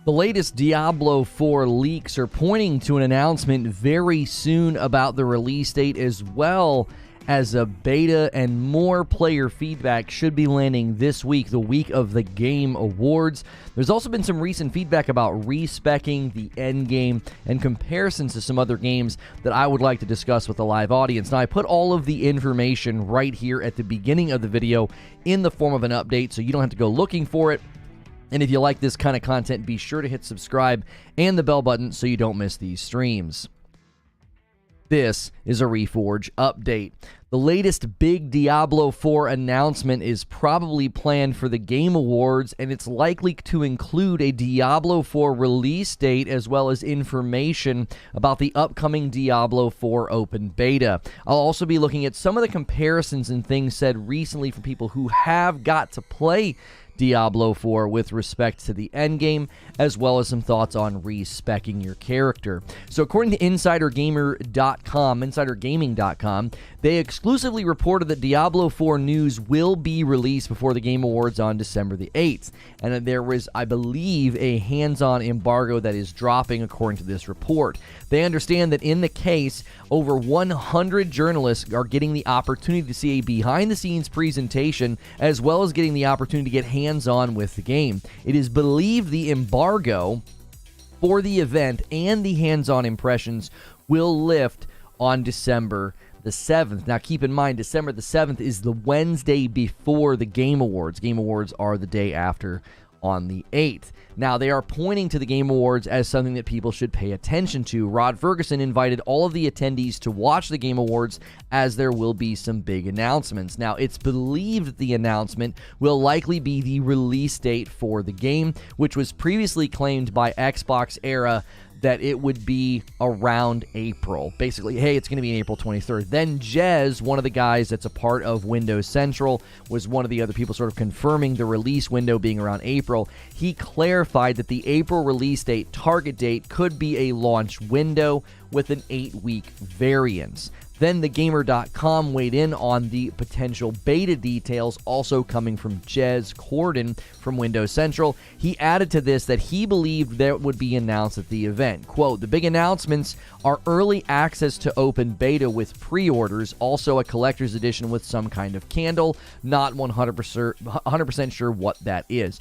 The latest Diablo IV leaks are pointing to an announcement very soon about the release date, as well as a beta, and more player feedback should be landing this week, the week of the Game Awards. There's also been some recent feedback about respeccing the endgame and comparisons to some other games that I would like to discuss with the live audience. Now, I put all of the information right here at the beginning of the video in the form of an update, so you don't have to go looking for it. And if you like this kind of content, be sure to hit subscribe and the bell button so you don't miss these streams. This is a Reforge update. The latest big Diablo IV announcement is probably planned for the Game Awards, and it's likely to include a Diablo IV release date as well as information about the upcoming Diablo IV open beta. I'll also be looking at some of the comparisons and things said recently from people who have got to play Diablo IV with respect to the endgame, as well as some thoughts on respeccing your character. So according to insidergaming.com, they exclusively reported that Diablo IV news will be released before the Game Awards on December the 8th. And there was, I believe, a hands-on embargo that is dropping according to this report. They understand that in the case, over 100 journalists are getting the opportunity to see a behind-the-scenes presentation, as well as getting the opportunity to get hands-on with the game. It is believed the embargo for the event and the hands-on impressions will lift on December the 7th. Now, keep in mind, December the 7th is the Wednesday before the Game Awards. Game Awards are the day after, on the 8th. Now, they are pointing to the Game Awards as something that people should pay attention to. Rod Ferguson invited all of the attendees to watch the Game Awards, as there will be some big announcements. Now, it's believed that the announcement will likely be the release date for the game, which was previously claimed by Xbox Era that it would be around April. Basically, hey, it's going to be April 23rd. Then Jez, one of the guys that's a part of Windows Central, was one of the other people sort of confirming the release window being around April. He clarified that the April release date, target date, could be a launch window with an 8-week variance. Then thegamer.com weighed in on the potential beta details, also coming from Jez Corden from Windows Central. He added to this that he believed that would be announced at the event. Quote, "The big announcements are early access to open beta with pre-orders, also a collector's edition with some kind of candle. Not 100% sure what that is."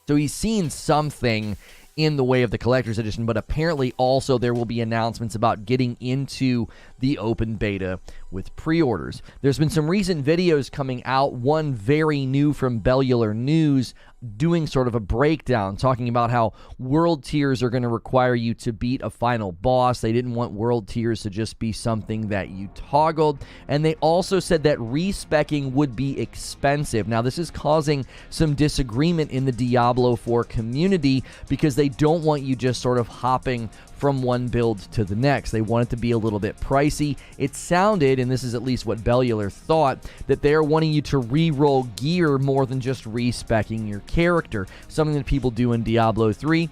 So he's seen something in the way of the collector's edition, but apparently also there will be announcements about getting into the open beta with pre-orders. There's been some recent videos coming out, one very new from Bellular News, doing sort of a breakdown, talking about how world tiers are going to require you to beat a final boss. They didn't want world tiers to just be something that you toggled. And they also said that respeccing would be expensive. Now, this is causing some disagreement in the Diablo IV community, because they don't want you just sort of hopping from one build to the next. They want it to be a little bit pricey. It sounded, and this is at least what Bellular thought, that they're wanting you to re-roll gear more than just respeccing your character. Something that people do in Diablo 3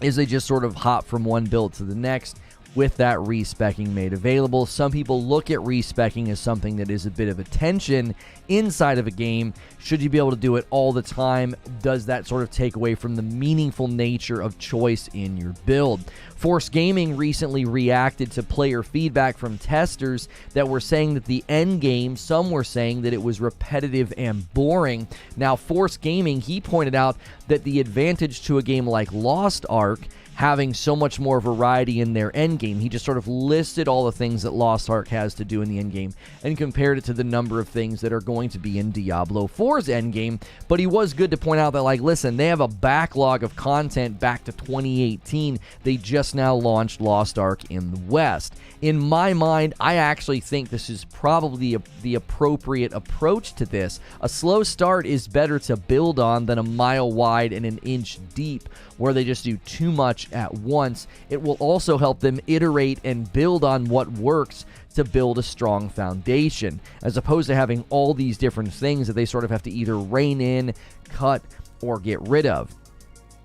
is they just sort of hop from one build to the next with that respeccing made available. Some people look at respeccing as something that is a bit of a tension inside of a game. Should you be able to do it all the time? Does that sort of take away from the meaningful nature of choice in your build? Force Gaming recently reacted to player feedback from testers that were saying that the end game, some were saying that it was repetitive and boring. Now, Force Gaming, he pointed out that the advantage to a game like Lost Ark, having so much more variety in their endgame. He just sort of listed all the things that Lost Ark has to do in the endgame and compared it to the number of things that are going to be in Diablo 4's endgame. But he was good to point out that, like, listen, they have a backlog of content back to 2018. They just now launched Lost Ark in the West. In my mind, I actually think this is probably the appropriate approach to this. A slow start is better to build on than a mile wide and an inch deep, where they just do too much at once. It will also help them iterate and build on what works to build a strong foundation, as opposed to having all these different things that they sort of have to either rein in, cut, or get rid of.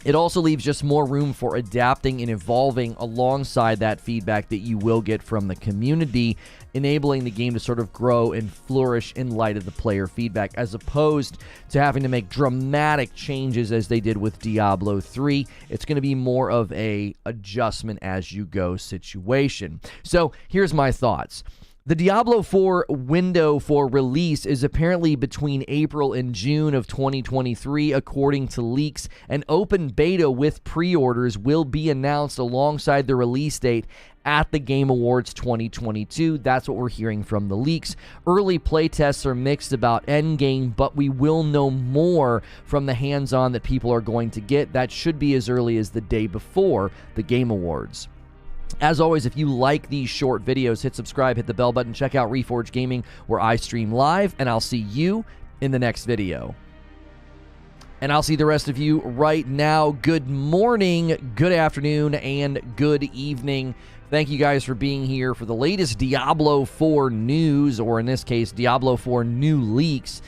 It also leaves just more room for adapting and evolving alongside that feedback that you will get from the community, enabling the game to sort of grow and flourish in light of the player feedback, as opposed to having to make dramatic changes as they did with Diablo 3. It's going to be more of a adjustment as you go situation. So here's my thoughts. The Diablo 4 window for release is apparently between April and June of 2023, according to leaks. An open beta with pre-orders will be announced alongside the release date at the Game Awards 2022. That's what we're hearing from the leaks. Early playtests are mixed about endgame, but we will know more from the hands-on that people are going to get. That should be as early as the day before the Game Awards. As always, if you like these short videos, hit subscribe, hit the bell button, check out Reforge Gaming, where I stream live, and I'll see you in the next video. And I'll see the rest of you right now. Good morning, good afternoon, and good evening. Thank you guys for being here for the latest Diablo 4 news, or in this case, Diablo 4 new leaks.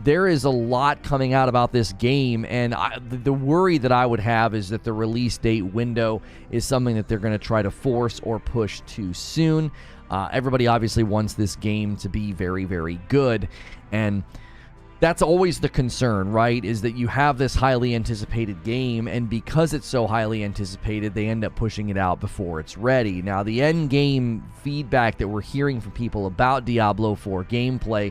There is a lot coming out about this game, and the worry that I would have is that the release date window is something that they're going to try to force or push too soon. Everybody obviously wants this game to be very, very good, and that's always the concern, right? Is that you have this highly anticipated game, and because it's so highly anticipated, they end up pushing it out before it's ready. Now, the end game feedback that we're hearing from people about Diablo 4 gameplay,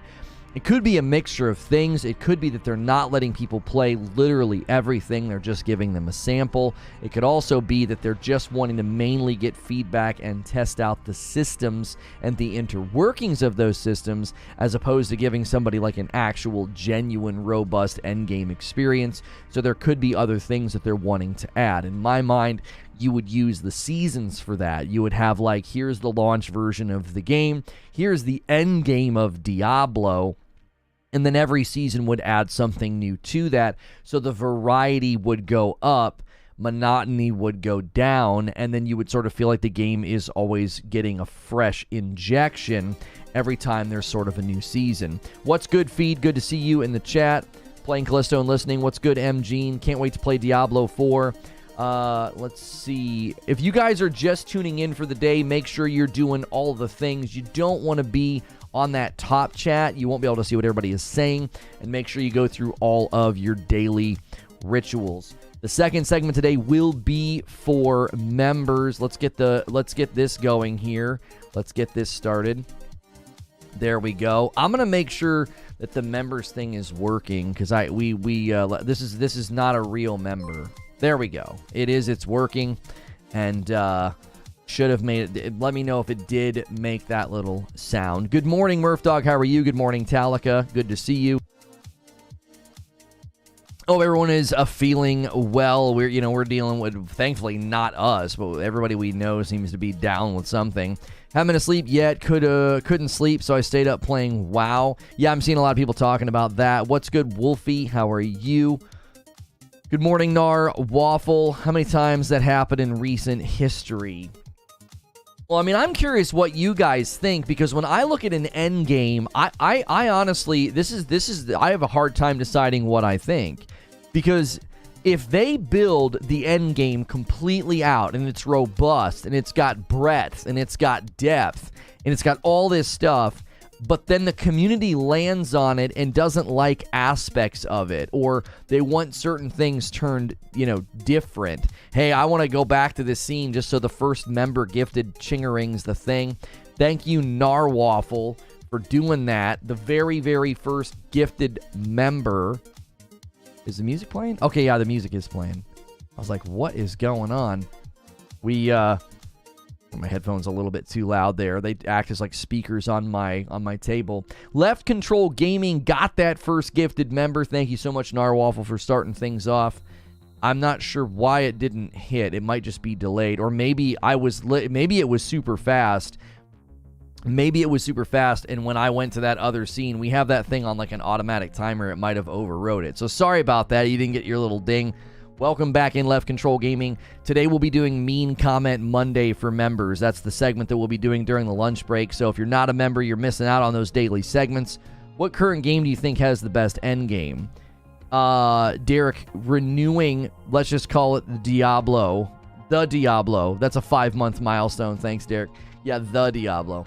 it could be a mixture of things. It could be that they're not letting people play literally everything. They're just giving them a sample. It could also be that they're just wanting to mainly get feedback and test out the systems and the interworkings of those systems, as opposed to giving somebody like an actual, genuine, robust endgame experience. So there could be other things that they're wanting to add. In my mind, you would use the seasons for that. You would have, like, here's the launch version of the game, here's the end game of Diablo, and then every season would add something new to that, so the variety would go up, monotony would go down, and then you would sort of feel like the game is always getting a fresh injection every time there's sort of a new season. What's good, Feed? Good to see you in the chat. Playing Callisto and listening. What's good, M. Gene? Can't wait to play Diablo 4. Let's see. If you guys are just tuning in for the day, make sure you're doing all the things. You don't want to be on that top chat. You won't be able to see what everybody is saying. And make sure you go through all of your daily rituals. The second segment today will be for members. Let's get this going here. Let's get this started. There we go. I'm gonna make sure that the members thing is working, because this is not a real member. There we go. It is. It's working, and should have made it. Let me know if it did make that little sound. Good morning, Murph Dog. How are you? Good morning, Talika. Good to see you. Oh, everyone is feeling well. We're dealing with, thankfully not us, but everybody we know seems to be down with something. Haven't been asleep yet. Couldn't sleep, so I stayed up playing WoW. Yeah, I'm seeing a lot of people talking about that. What's good, Wolfie? How are you? Good morning, Nar Waffle. How many times that happened in recent history? Well, I mean, I'm curious what you guys think, because when I look at an end game, I honestly, I have a hard time deciding what I think, because if they build the end game completely out and it's robust and it's got breadth and it's got depth and it's got all this stuff, but then the community lands on it and doesn't like aspects of it, or they want certain things turned, different. Hey, I want to go back to this scene just so the first member gifted Chingaring's the thing. Thank you, Narwaffle, for doing that. The very, very first gifted member. Is the music playing? Okay, yeah, the music is playing. I was like, what is going on? My headphones a little bit too loud there. They act as like speakers on my table. Left Control Gaming got that first gifted member. Thank you so much, Narwaffle, for starting things off. I'm not sure why it didn't hit. It might just be delayed, or maybe maybe it was super fast. Maybe it was super fast, and when I went to that other scene, we have that thing on like an automatic timer. It might have overrode it. So sorry about that. You didn't get your little ding. Welcome back in, Left Control Gaming. Today we'll be doing Mean Comment Monday for members. That's the segment that we'll be doing during the lunch break. So if you're not a member, you're missing out on those daily segments. What current game do you think has the best end game? Derek, renewing, let's just call it the Diablo. That's a 5-month milestone. Thanks, Derek. Yeah, the Diablo.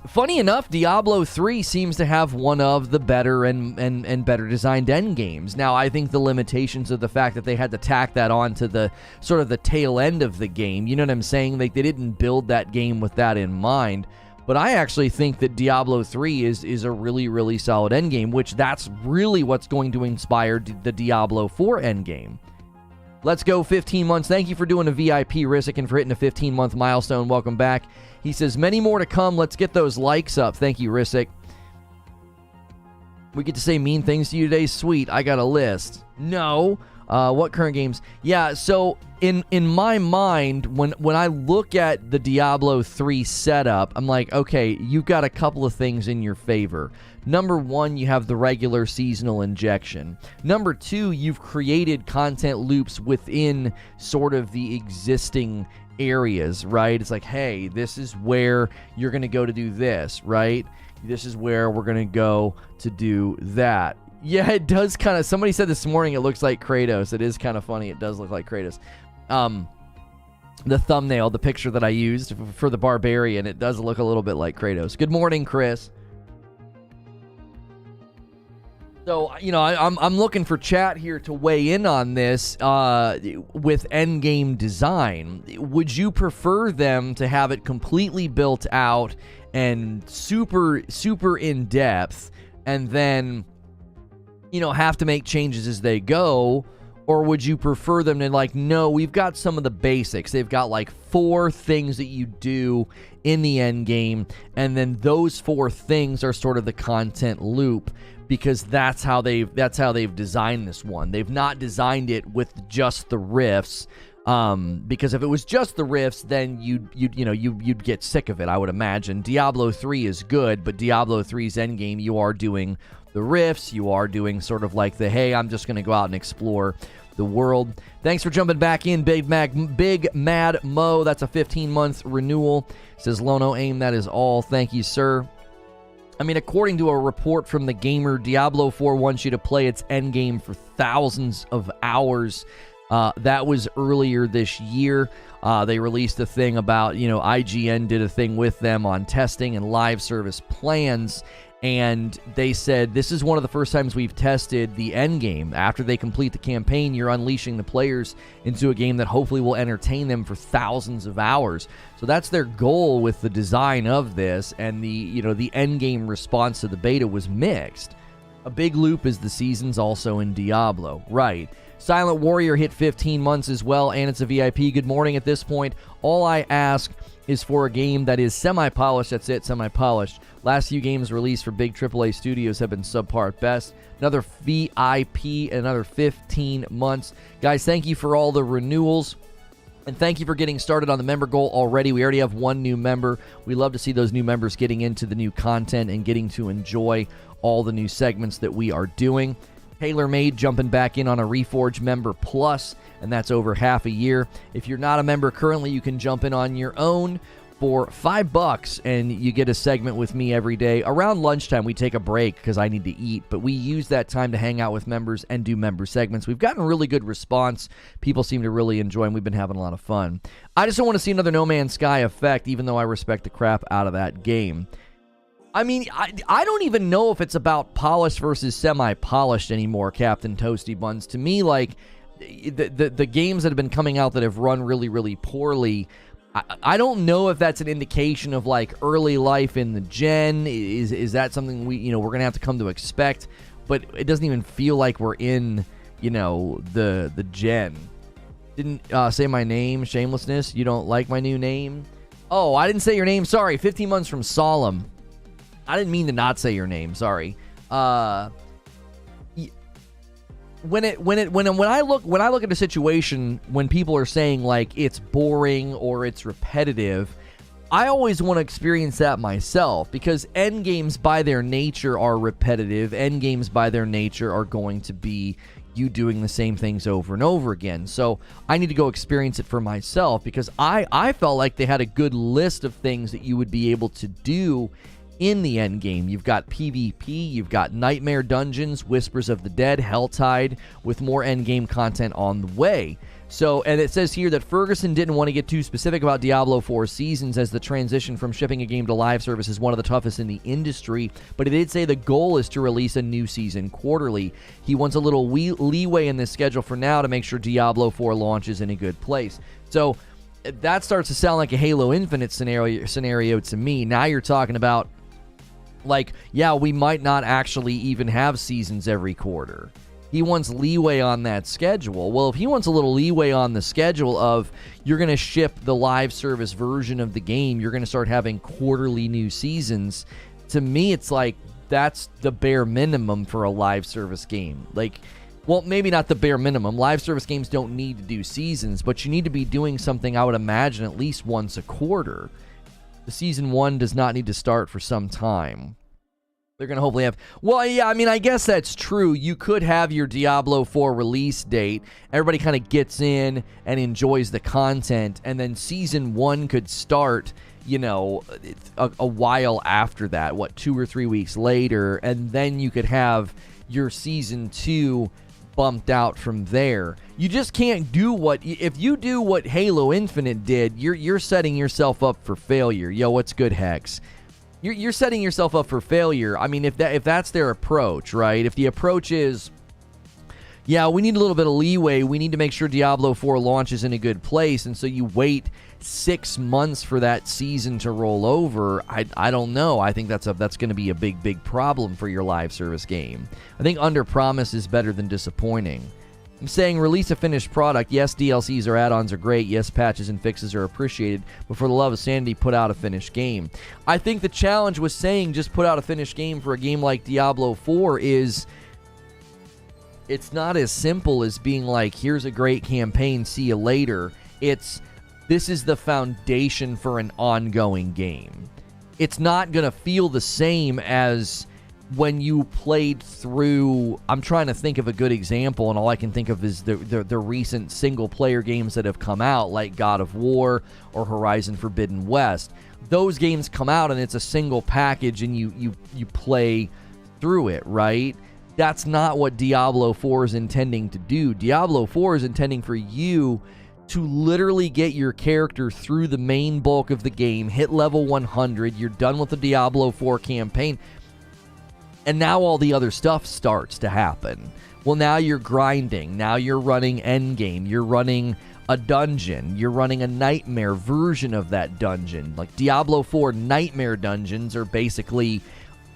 Funny enough, Diablo 3 seems to have one of the better and better designed end games. Now, I think the limitations of the fact that they had to tack that on to the sort of the tail end of the game, you know what I'm saying? Like, they didn't build that game with that in mind. But I actually think that Diablo 3 is a really, really solid end game, which that's really what's going to inspire the Diablo 4 end game. Let's go 15 months. Thank you for doing a VIP, Rissick, and for hitting a 15-month milestone. Welcome back. He says, many more to come. Let's get those likes up. Thank you, Rissick. We get to say mean things to you today? Sweet. I got a list. No. What current games? Yeah, so in my mind, when I look at the Diablo 3 setup, I'm like, okay, you've got a couple of things in your favor. Number one, you have the regular seasonal injection. Number two, you've created content loops within sort of the existing areas, right? It's like, hey, this is where you're going to go to do this, right? This is where we're going to go to do that. Yeah, it does kind of... Somebody said this morning it looks like Kratos. It is kind of funny. It does look like Kratos. The thumbnail, the picture that I used for the Barbarian, it does look a little bit like Kratos. Good morning, Chris. So, you know, I'm looking for chat here to weigh in on this with endgame design. Would you prefer them to have it completely built out and super in depth, and then, you know, have to make changes as they go? Or would you prefer them to, like, no, we've got some of the basics. They've got like 4 things that you do in the end game, and then those 4 things are sort of the content loop, because that's how they've designed this one. They've not designed it with just the rifts, because if it was just the rifts, then you'd get sick of it, I would imagine. Diablo 3 is good, but Diablo 3's endgame, you are doing the rifts, you are doing sort of like the, hey, I'm just going to go out and explore the world. Thanks for jumping back in, Big Mad Mo. That's a 15-month renewal. Says Lono, aim, that is all. Thank you, sir. I mean, according to a report from The Gamer, Diablo 4 wants you to play its endgame for thousands of hours. That was earlier this year. They released a thing about, you know, IGN did a thing with them on testing and live service plans, and they said, this is one of the first times we've tested the end game. After they complete the campaign, you're unleashing the players into a game that hopefully will entertain them for thousands of hours. So that's their goal with the design of this, and the, you know, the end game response to the beta was mixed. A big loop is the seasons also in Diablo. Right. Silent Warrior hit 15 months as well, and it's a VIP. Good morning at this point. All I ask is for a game that is semi-polished. That's it, semi-polished. Last few games released for big AAA studios have been subpar at best. Another VIP, another 15 months. Guys, thank you for all the renewals. And thank you for getting started on the member goal already. We already have 1 new member. We love to see those new members getting into the new content and getting to enjoy all the new segments that we are doing. TaylorMade jumping back in on a Reforge Member Plus, and that's over half a year. If you're not a member currently, you can jump in on your own for $5, and you get a segment with me every day. Around lunchtime, we take a break because I need to eat, but we use that time to hang out with members and do member segments. We've gotten really good response. People seem to really enjoy, and we've been having a lot of fun. I just don't want to see another No Man's Sky effect, even though I respect the crap out of that game. I mean, I don't even know if it's about polished versus semi-polished anymore, Captain Toasty Buns. To me, like, the games that have been coming out that have run really, really poorly, I don't know if that's an indication of, like, early life in the gen. Is that something we're going to have to come to expect? But it doesn't even feel like we're in, the gen. Didn't say my name, Shamelessness. You don't like my new name? Oh, I didn't say your name. Sorry, 15 months from Solemn. I didn't mean to not say your name. Sorry. When I look at a situation when people are saying like it's boring or it's repetitive, I always want to experience that myself, because end games by their nature are repetitive. End games by their nature are going to be you doing the same things over and over again. So I need to go experience it for myself, because I felt like they had a good list of things that you would be able to do in the end game. You've got PvP, you've got Nightmare Dungeons, Whispers of the Dead, Helltide, with more end game content on the way. So, and it says here that Ferguson didn't want to get too specific about Diablo 4 seasons, as the transition from shipping a game to live service is one of the toughest in the industry, but he did say the goal is to release a new season quarterly. He wants a little leeway in this schedule for now to make sure Diablo 4 launches in a good place. So that starts to sound like a Halo Infinite scenario to me. Now you're talking about, like, yeah, we might not actually even have seasons every quarter. He wants leeway on that schedule. Well, if he wants a little leeway on the schedule of you're going to ship the live service version of the game, you're going to start having quarterly new seasons, to me it's like that's the bare minimum for a live service game. Like, well, maybe not the bare minimum. Live service games don't need to do seasons, but you need to be doing something, I would imagine, at least once a quarter. The season 1 does not need to start for some time. They're going to hopefully have... Well, yeah, I mean, I guess that's true. You could have your Diablo 4 release date. Everybody kind of gets in and enjoys the content, and then Season 1 could start, you know, a while after that. What, 2 or 3 weeks later? And then you could have your Season 2 bumped out from there. You just can't do what... If you do what Halo Infinite did, you're setting yourself up for failure. Yo, what's good, Hex? You're setting yourself up for failure. I mean, if that's their approach, right? If the approach is, yeah, we need a little bit of leeway, we need to make sure Diablo 4 launches in a good place, and so you wait 6 months for that season to roll over, I don't know. I think that's going to be a big problem for your live service game. I think under promise is better than disappointing. I'm saying release a finished product. Yes, DLCs or add-ons are great. Yes, patches and fixes are appreciated. But for the love of sanity, put out a finished game. I think the challenge with saying just put out a finished game for a game like Diablo 4 is it's not as simple as being like, here's a great campaign, see you later. This is the foundation for an ongoing game. It's not going to feel the same as when you played through... I'm trying to think of a good example, and all I can think of is the recent single-player games that have come out, like God of War or Horizon Forbidden West. Those games come out, and it's a single package, and you play through it, right? That's not what Diablo 4 is intending to do. Diablo 4 is intending for you to literally get your character through the main bulk of the game, hit level 100, you're done with the Diablo 4 campaign, and now all the other stuff starts to happen. Well, now you're grinding. Now you're running endgame. You're running a dungeon. You're running a nightmare version of that dungeon. Like Diablo 4 nightmare dungeons are basically,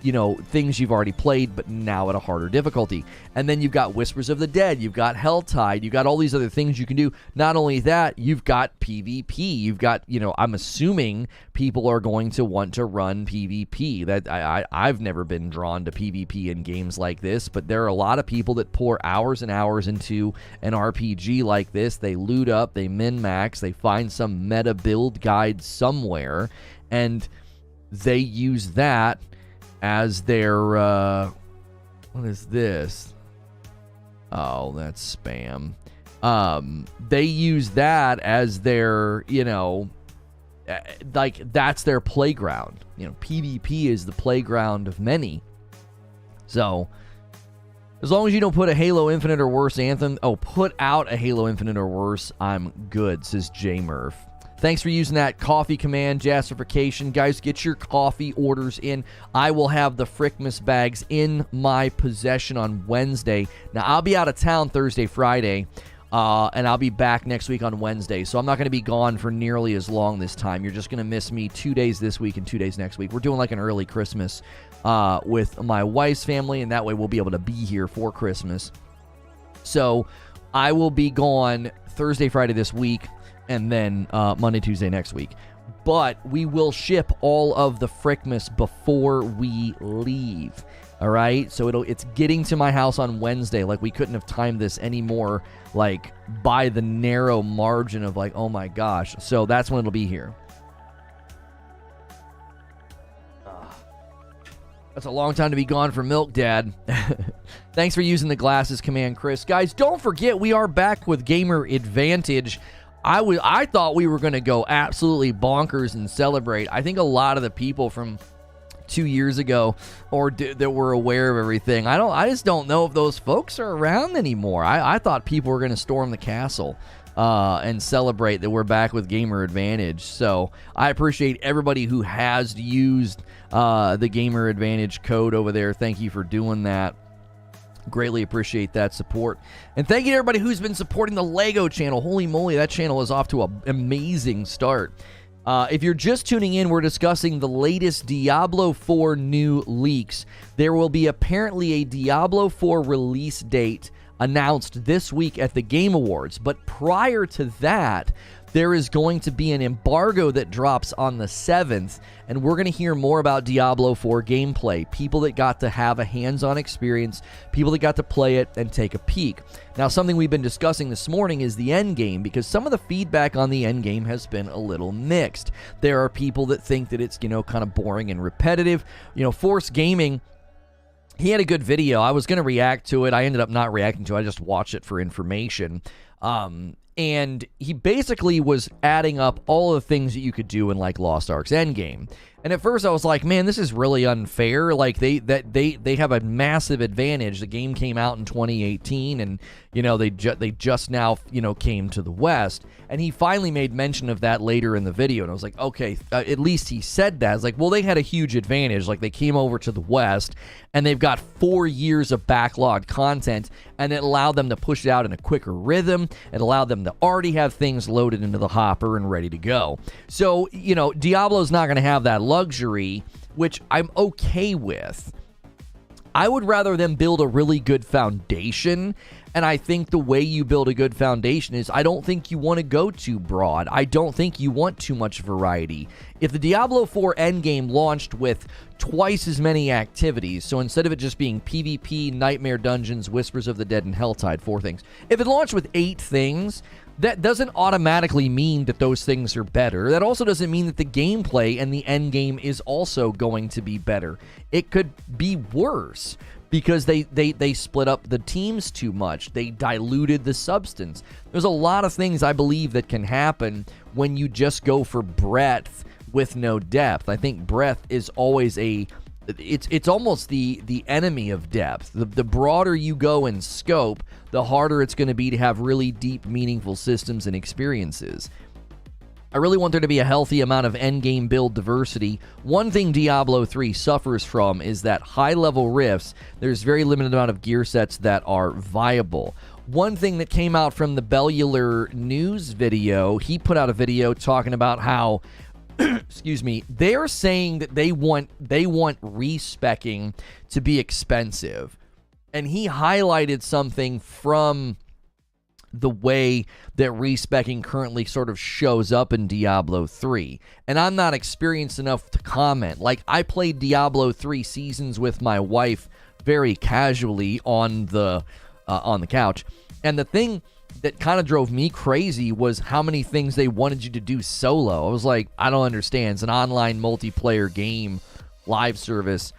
you know, things you've already played, but now at a harder difficulty. And then you've got Whispers of the Dead. You've got Helltide. You've got all these other things you can do. Not only that, you've got PvP. You've got, you know, I'm assuming people are going to want to run PvP. That I've never been drawn to PvP in games like this, but there are a lot of people that pour hours and hours into an RPG like this. They loot up, they min-max, they find some meta build guide somewhere, and they use that as their, what is this? Oh, that's spam. They use that as their, you know, like that's their playground. You know, PvP is the playground of many. So, as long as you don't put a Halo Infinite or worse anthem, put out a Halo Infinite or worse, I'm good, says J Murph. Thanks for using that coffee command, Jassification. Guys, get your coffee orders in. I will have the Frickmas bags in my possession on Wednesday. Now, I'll be out of town Thursday, Friday, and I'll be back next week on Wednesday. So I'm not going to be gone for nearly as long this time. You're just going to miss me 2 days this week and 2 days next week. We're doing like an early Christmas with my wife's family, and that way we'll be able to be here for Christmas. So I will be gone Thursday, Friday this week, and then Monday, Tuesday next week. But we will ship all of the Frickmas before we leave. All right? So it's getting to my house on Wednesday. Like, we couldn't have timed this anymore, like, by the narrow margin of, like, oh my gosh. So that's when it'll be here. That's a long time to be gone for milk, Dad. Thanks for using the glasses command, Chris. Guys, don't forget, we are back with Gamer Advantage. I thought we were going to go absolutely bonkers and celebrate. I think a lot of the people from 2 years ago, or that were aware of everything. I just don't know if those folks are around anymore. I thought people were going to storm the castle and celebrate that we're back with Gamer Advantage. So I appreciate everybody who has used the Gamer Advantage code over there. Thank you for doing that. Greatly appreciate that support. And thank you to everybody who's been supporting the Lego channel. Holy moly, that channel is off to an amazing start. If you're just tuning in, we're discussing the latest Diablo IV new leaks. There will be apparently a Diablo IV release date announced this week at the Game Awards. But prior to that, there is going to be an embargo that drops on the 7th, and we're going to hear more about Diablo IV gameplay. People that got to have a hands-on experience, people that got to play it and take a peek. Now, something we've been discussing this morning is the end game, because some of the feedback on the end game has been a little mixed. There are people that think that it's, kind of boring and repetitive. Force Gaming, he had a good video. I was going to react to it. I ended up not reacting to it. I just watched it for information. And he basically was adding up all the things that you could do in like Lost Ark's endgame. And at first I was like, man, this is really unfair. Like they have a massive advantage. The game came out in 2018, and they just now came to the West. And he finally made mention of that later in the video, and I was like, okay, at least he said that. It's like, well, they had a huge advantage. Like they came over to the West, and they've got 4 years of backlogged content, and it allowed them to push it out in a quicker rhythm. It allowed them to already have things loaded into the hopper and ready to go. So Diablo's not going to have that luxury, which I'm okay with. I would rather them build a really good foundation, and I think the way you build a good foundation is I don't think you want to go too broad. I don't think you want too much variety. If the Diablo IV endgame launched with twice as many activities, so instead of it just being PvP, Nightmare Dungeons, Whispers of the Dead, and Helltide, 4 things, if it launched with 8 things, that doesn't automatically mean that those things are better. That also doesn't mean that the gameplay and the end game is also going to be better. It could be worse because they split up the teams too much. They diluted the substance. There's a lot of things I believe that can happen when you just go for breadth with no depth. I think breadth is always it's almost the enemy of depth. The broader you go in scope, the harder it's going to be to have really deep, meaningful systems and experiences. I really want there to be a healthy amount of endgame build diversity. One thing Diablo 3 suffers from is that high-level rifts, there's very limited amount of gear sets that are viable. One thing that came out from the Bellular News video, he put out a video talking about how excuse me, they're saying that they want respeccing to be expensive. And he highlighted something from the way that respeccing currently sort of shows up in Diablo 3. And I'm not experienced enough to comment. Like, I played Diablo 3 seasons with my wife very casually on the couch. And the thing that kind of drove me crazy was how many things they wanted you to do solo. I was like, I don't understand. It's an online multiplayer game, live service,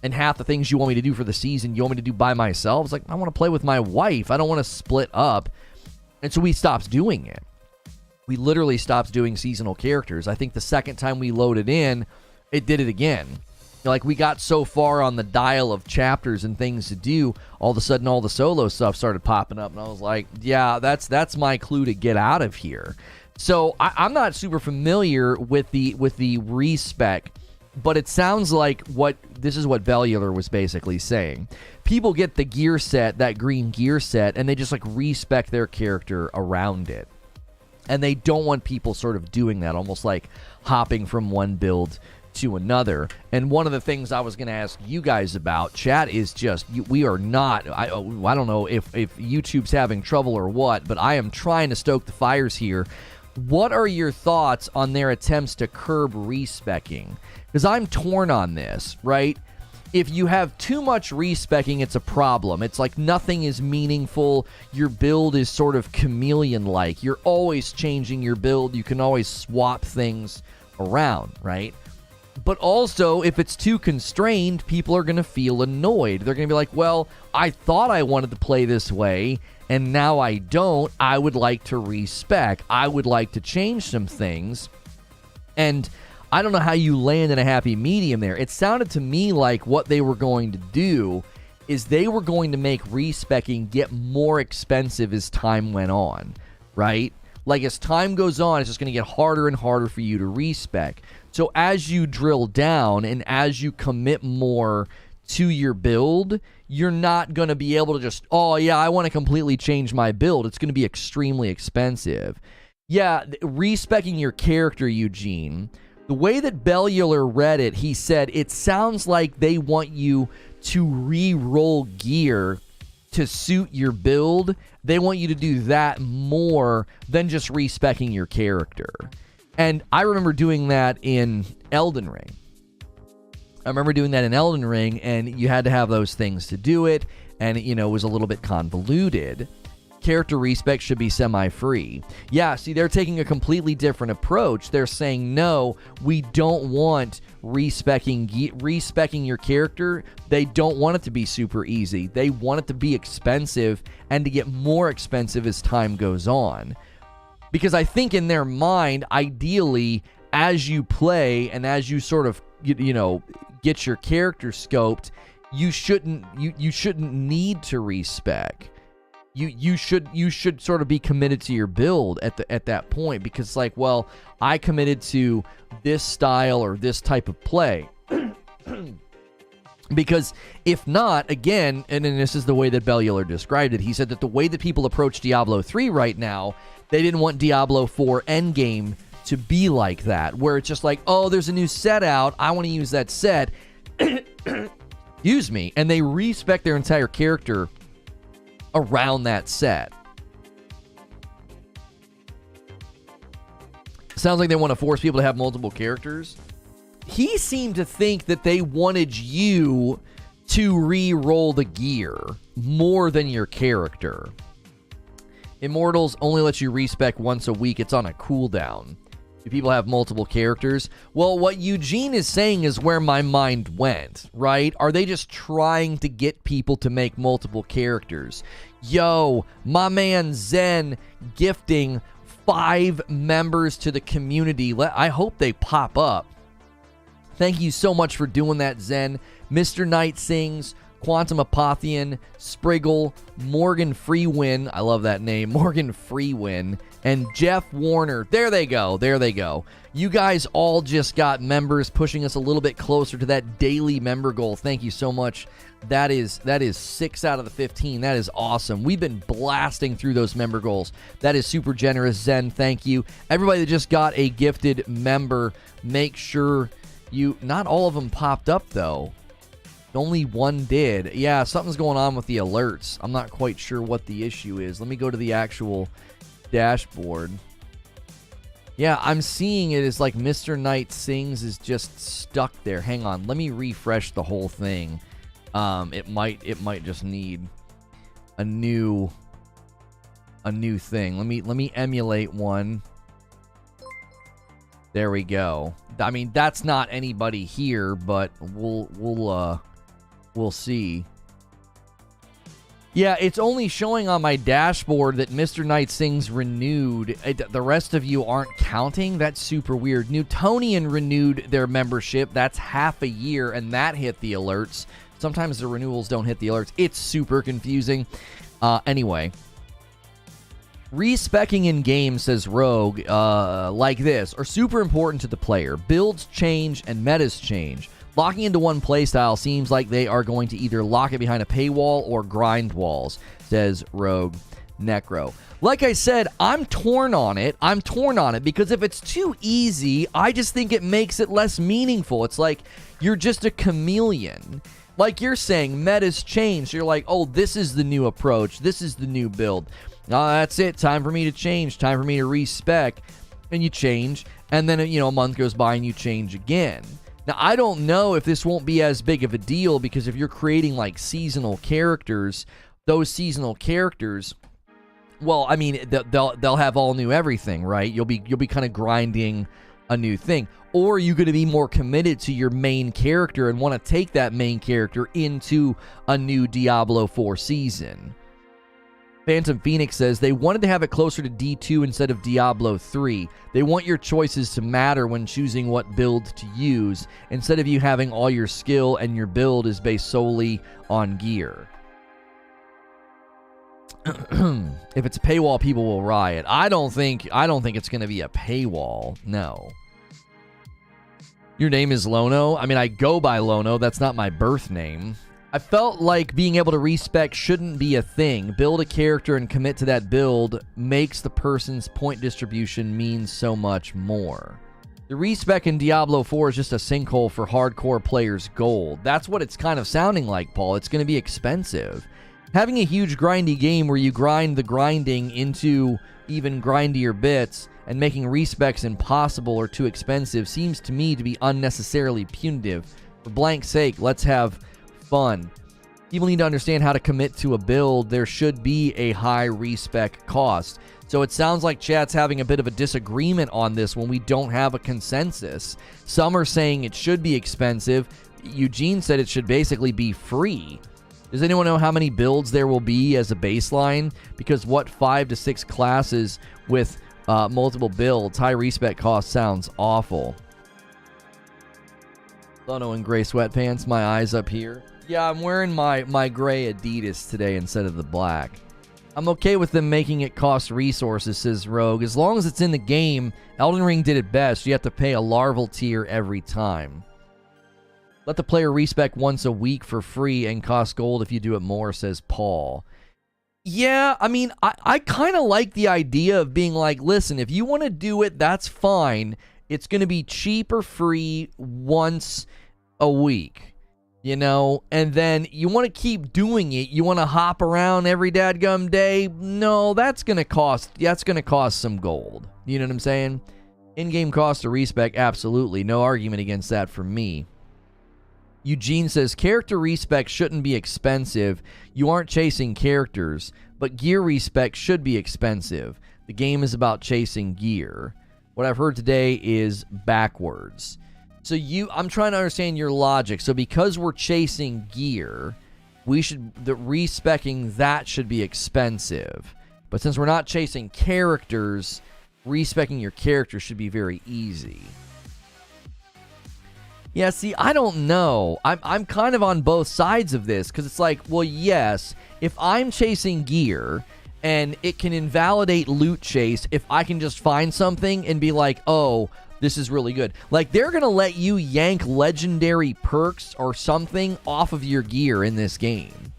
and half the things you want me to do for the season, you want me to do by myself. It's like, I want to play with my wife. I don't want to split up. And so we stopped doing it. We literally stopped doing seasonal characters. I think the second time we loaded in, it did it again. Like, we got so far on the dial of chapters and things to do, all of a sudden all the solo stuff started popping up, and I was like, yeah, that's my clue to get out of here. So I'm not super familiar with the respec, but it sounds like this is what Bellular was basically saying. People get the gear set, that green gear set, and they just like respec their character around it. And they don't want people sort of doing that, almost like hopping from one build to another. And one of the things I was going to ask you guys about, chat, is just, we are not, I don't know if YouTube's having trouble or what, but I am trying to stoke the fires here. What are your thoughts on their attempts to curb respeccing? Because I'm torn on this, right? If you have too much respeccing, it's a problem. It's like nothing is meaningful. Your build is sort of chameleon-like. You're always changing your build. You can always swap things around, right? But also, if it's too constrained, people are going to feel annoyed. They're going to be like, well, I thought I wanted to play this way, and now I don't. I would like to respec. I would like to change some things. And I don't know how you land in a happy medium there. It sounded to me like what they were going to do is they were going to make respeccing get more expensive as time went on, right? Like, as time goes on, it's just going to get harder and harder for you to respec. So as you drill down and as you commit more to your build, you're not going to be able to just, oh, yeah, I want to completely change my build. It's going to be extremely expensive. Yeah, respeccing your character, Eugene, the way that Bellular read it, he said, it sounds like they want you to re-roll gear to suit your build. They want you to do that more than just respeccing your character. And I remember doing that in Elden Ring. And you had to have those things to do it, and, you know, it was a little bit convoluted. Character respec should be semi-free. Yeah, see, they're taking a completely different approach. They're saying, no, we don't want respeccing your character. They don't want it to be super easy. They want it to be expensive and to get more expensive as time goes on. Because I think in their mind, ideally, as you play and as you sort of, you know, get your character scoped, you shouldn't need to respec. You should sort of be committed to your build at that point, because, like, well, I committed to this style or this type of play. Because if not, again, and then this is the way that Bellular described it, he said that the way that people approach Diablo 3 right now, they didn't want Diablo 4 endgame to be like that, where it's just like, oh, there's a new set out, I want to use that set, use me, and they respec their entire character around that set. Sounds like they want to force people to have multiple characters. He seemed to think that they wanted you to re-roll the gear more than your character. Immortals only lets you respec once a week. It's on a cooldown. Do people have multiple characters? Well, what Eugene is saying is where my mind went, right? Are they just trying to get people to make multiple characters? Yo, my man Zen gifting 5 members to the community. I hope they pop up. Thank you so much for doing that, Zen. Mr. Knight Sings, Quantum Apotheon, Spriggle, Morgan Freewin, I love that name, Morgan Freewin, and Jeff Warner. There they go. There they go. You guys all just got members, pushing us a little bit closer to that daily member goal. Thank you so much. That is 6 out of the 15. That is awesome. We've been blasting through those member goals. That is super generous, Zen. Thank you. Everybody that just got a gifted member, make sure you... Not all of them popped up, though. Only one did. Yeah, something's going on with the alerts. I'm not quite sure what the issue is. Let me go to the actual dashboard. Yeah, I'm seeing it as like Mr. Knight Sings is just stuck there. Hang on. Let me refresh the whole thing. It might just need a new thing. Let me emulate one. There we go. I mean, that's not anybody here, but we'll see. Yeah, it's only showing on my dashboard that Mr. Knight Sings renewed. The rest of you aren't counting? That's super weird. Newtonian renewed their membership. That's half a year, and that hit the alerts. Sometimes the renewals don't hit the alerts. It's super confusing. Anyway. Respeccing in game, says Rogue, like this, are super important to the player. Builds change and metas change. Locking into one playstyle seems like they are going to either lock it behind a paywall or grind walls, says Rogue Necro. Like I said, I'm torn on it. Because if it's too easy, I just think it makes it less meaningful. It's like you're just a chameleon. Like you're saying, metas change. So you're like, oh, this is the new approach. This is the new build. Oh, that's it. Time for me to change. Time for me to respec. And you change. And then, a month goes by and you change again. Now, I don't know if this won't be as big of a deal, because if you're creating like seasonal characters, those seasonal characters, well, I mean, they'll have all new everything, right? You'll be kind of grinding a new thing. Or you're going to be more committed to your main character and want to take that main character into a new Diablo 4 season. Phantom Phoenix says they wanted to have it closer to D2 instead of Diablo 3. They want your choices to matter when choosing what build to use, instead of you having all your skill and your build is based solely on gear. If it's a paywall, people will riot. I don't think it's going to be a paywall. No. Your name is Lono? I mean, I go by Lono. That's not my birth name. I felt like being able to respec shouldn't be a thing. Build a character and commit to that build makes the person's point distribution mean so much more. The respec in Diablo 4 is just a sinkhole for hardcore players' gold. That's what it's kind of sounding like, Paul. It's going to be expensive. Having a huge grindy game where you grind the grinding into even grindier bits and making respecs impossible or too expensive seems to me to be unnecessarily punitive. For blank's sake, let's have fun. People need to understand how to commit to a build. There should be a high respec cost. So it sounds like chat's having a bit of a disagreement on this when we don't have a consensus. Some are saying it should be expensive. Eugene said it should basically be free. Does anyone know how many builds there will be as a baseline? Because what 5 to 6 classes with multiple builds, high respec cost sounds awful. Lono in gray sweatpants, my eyes up here. Yeah, I'm wearing my gray Adidas today instead of the black. I'm okay with them making it cost resources, says Rogue. As long as it's in the game, Elden Ring did it best. You have to pay a larval tier every time. Let the player respec once a week for free and cost gold if you do it more, says Paul. Yeah, I mean, I kind of like the idea of being like, listen, if you want to do it, that's fine. It's going to be cheap or free once a week, you know? And then you want to keep doing it. You want to hop around every dadgum day? No, that's going to cost some gold. You know what I'm saying? In-game cost of respec, absolutely. No argument against that for me. Eugene says, character respec shouldn't be expensive. You aren't chasing characters, but gear respec should be expensive. The game is about chasing gear. What I've heard today is backwards. So I'm trying to understand your logic. So because we're chasing gear, the respecing that should be expensive. But since we're not chasing characters, respecing your character should be very easy. Yeah, see, I don't know. I'm kind of on both sides of this, because it's like, well, yes, if I'm chasing gear and it can invalidate loot chase if I can just find something and be like, oh, this is really good. Like, they're going to let you yank legendary perks or something off of your gear in this game.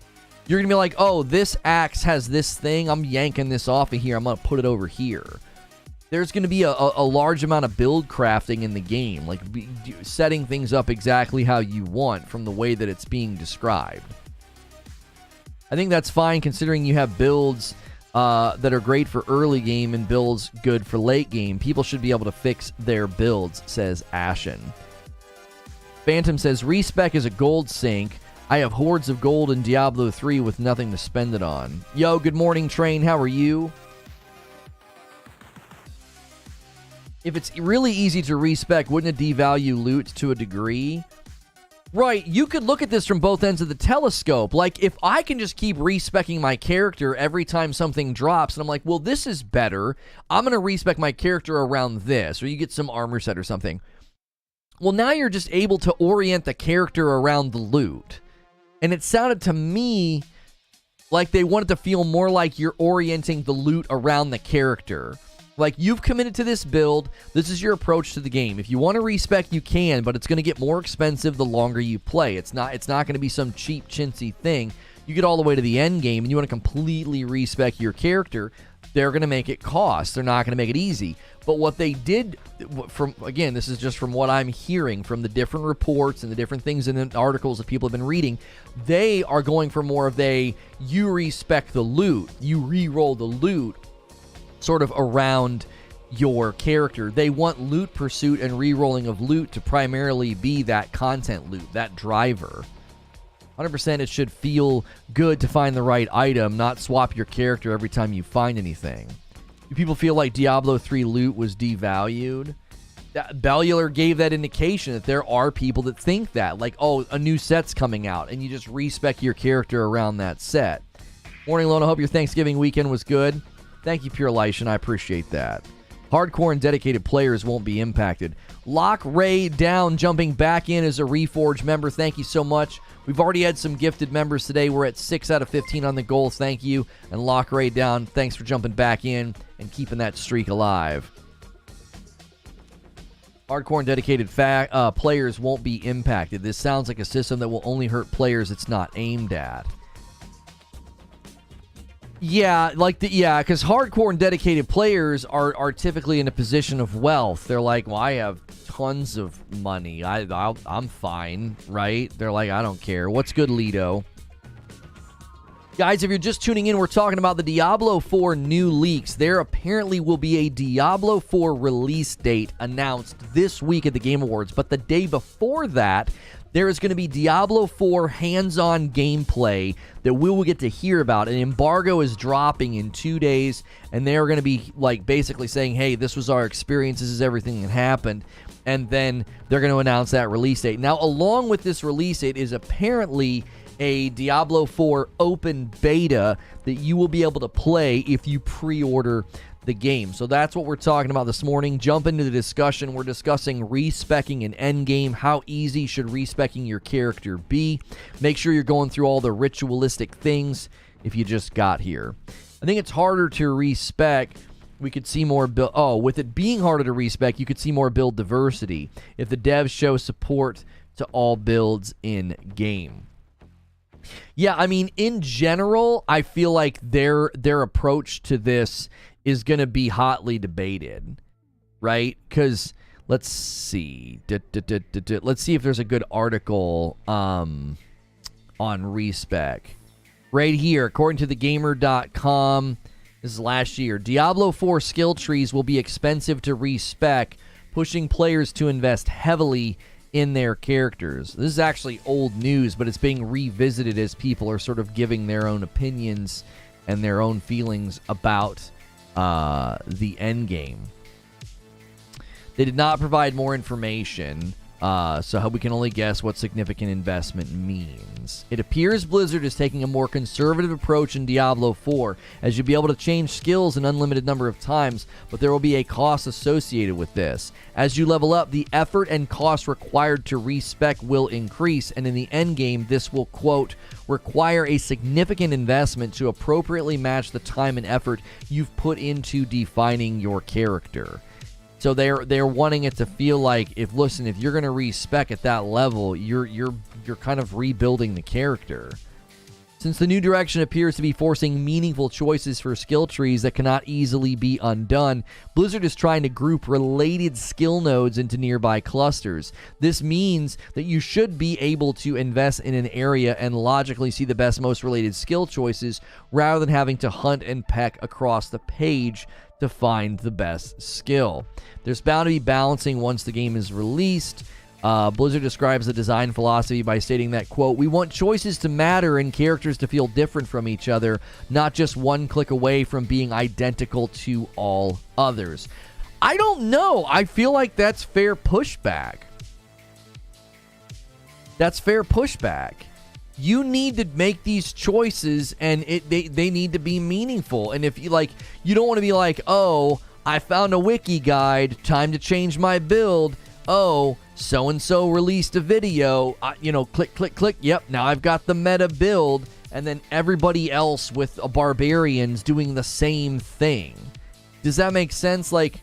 You're going to be like, oh, this axe has this thing. I'm yanking this off of here. I'm going to put it over here. There's going to be a large amount of build crafting in the game, like setting things up exactly how you want from the way that it's being described. I think that's fine considering you have builds that are great for early game and builds good for late game. People should be able to fix their builds, says Ashen. Phantom says, respec is a gold sink. I have hordes of gold in Diablo 3 with nothing to spend it on. Yo, good morning, Train. How are you? If it's really easy to respec, wouldn't it devalue loot to a degree? Right, you could look at this from both ends of the telescope. Like, if I can just keep respecing my character every time something drops, and I'm like, well, this is better, I'm going to respec my character around this, or you get some armor set or something. Well, now you're just able to orient the character around the loot. And it sounded to me like they wanted to feel more like you're orienting the loot around the character. Like, you've committed to this build. This is your approach to the game. If you want to respec, you can, but it's going to get more expensive the longer you play. It's not going to be some cheap, chintzy thing. You get all the way to the end game, and you want to completely respec your character, they're going to make it cost. They're not going to make it easy. But what they did, again, this is just from what I'm hearing from the different reports and the different things in the articles that people have been reading, they are going for more of you respec the loot, you re-roll the loot, sort of around your character. They want loot pursuit and re-rolling of loot to primarily be that content loot, that driver. 100% it should feel good to find the right item, not swap your character every time you find anything. Do people feel like Diablo 3 loot was devalued? Bellular gave that indication that there are people that think that. Like, oh, a new set's coming out, and you just respec your character around that set. Morning, Lono. Hope your Thanksgiving weekend was good. Thank you, Pure Lyshin. I appreciate that. Hardcore and dedicated players won't be impacted. Lock Ray Down jumping back in as a Reforge member. Thank you so much. We've already had some gifted members today. We're at 6 out of 15 on the goal. Thank you. And Lock Ray Down, thanks for jumping back in and keeping that streak alive. Hardcore and dedicated players won't be impacted. This sounds like a system that will only hurt players it's not aimed at. Yeah, because hardcore and dedicated players are typically in a position of wealth. They're like, well, I have tons of money. I'm fine, right? They're like, I don't care. What's good, Lido? Guys, if you're just tuning in, we're talking about the Diablo 4 new leaks. There apparently will be a Diablo 4 release date announced this week at the Game Awards, but the day before that, there is going to be Diablo 4 hands-on gameplay that we will get to hear about. An embargo is dropping in 2 days, and they're going to be like basically saying, hey, this was our experience, this is everything that happened, and then they're going to announce that release date. Now, along with this release date is apparently a Diablo 4 open beta that you will be able to play if you pre-order the game. So that's what we're talking about this morning. Jump into the discussion. We're discussing respecking an endgame. How easy should respecking your character be? Make sure you're going through all the ritualistic things if you just got here. I think it's harder to respec. We could see more build. Oh, with it being harder to respec, you could see more build diversity if the devs show support to all builds in game. Yeah, I mean, in general, I feel like their approach to this is going to be hotly debated, right? Because let's see. Let's see if there's a good article on respec. Right here, according to thegamer.com, this is last year. Diablo 4 skill trees will be expensive to respec, pushing players to invest heavily in their characters. This is actually old news, but it's being revisited as people are sort of giving their own opinions and their own feelings about the end game. They did not provide more information, so we can only guess what significant investment means. It appears Blizzard is taking a more conservative approach in Diablo 4, as you'll be able to change skills an unlimited number of times, but there will be a cost associated with this. As you level up, the effort and cost required to respec will increase, and in the endgame, this will, quote, require a significant investment to appropriately match the time and effort you've put into defining your character. So they're wanting it to feel like if you're going to respec at that level, you're kind of rebuilding the character. Since the new direction appears to be forcing meaningful choices for skill trees that cannot easily be undone, Blizzard is trying to group related skill nodes into nearby clusters. This means that you should be able to invest in an area and logically see the best, most related skill choices rather than having to hunt and peck across the page to find the best skill. There's bound to be balancing once the game is released. Blizzard describes the design philosophy by stating that, quote, we want choices to matter and characters to feel different from each other, not just one click away from being identical to all others. I don't know. I feel like that's fair pushback. That's fair pushback. You need to make these choices, and they need to be meaningful. And if you don't want to be like, oh, I found a wiki guide, time to change my build. Oh, so-and-so released a video, click, click, click. Yep, now I've got the meta build, and then everybody else with a barbarians doing the same thing. Does that make sense? Like,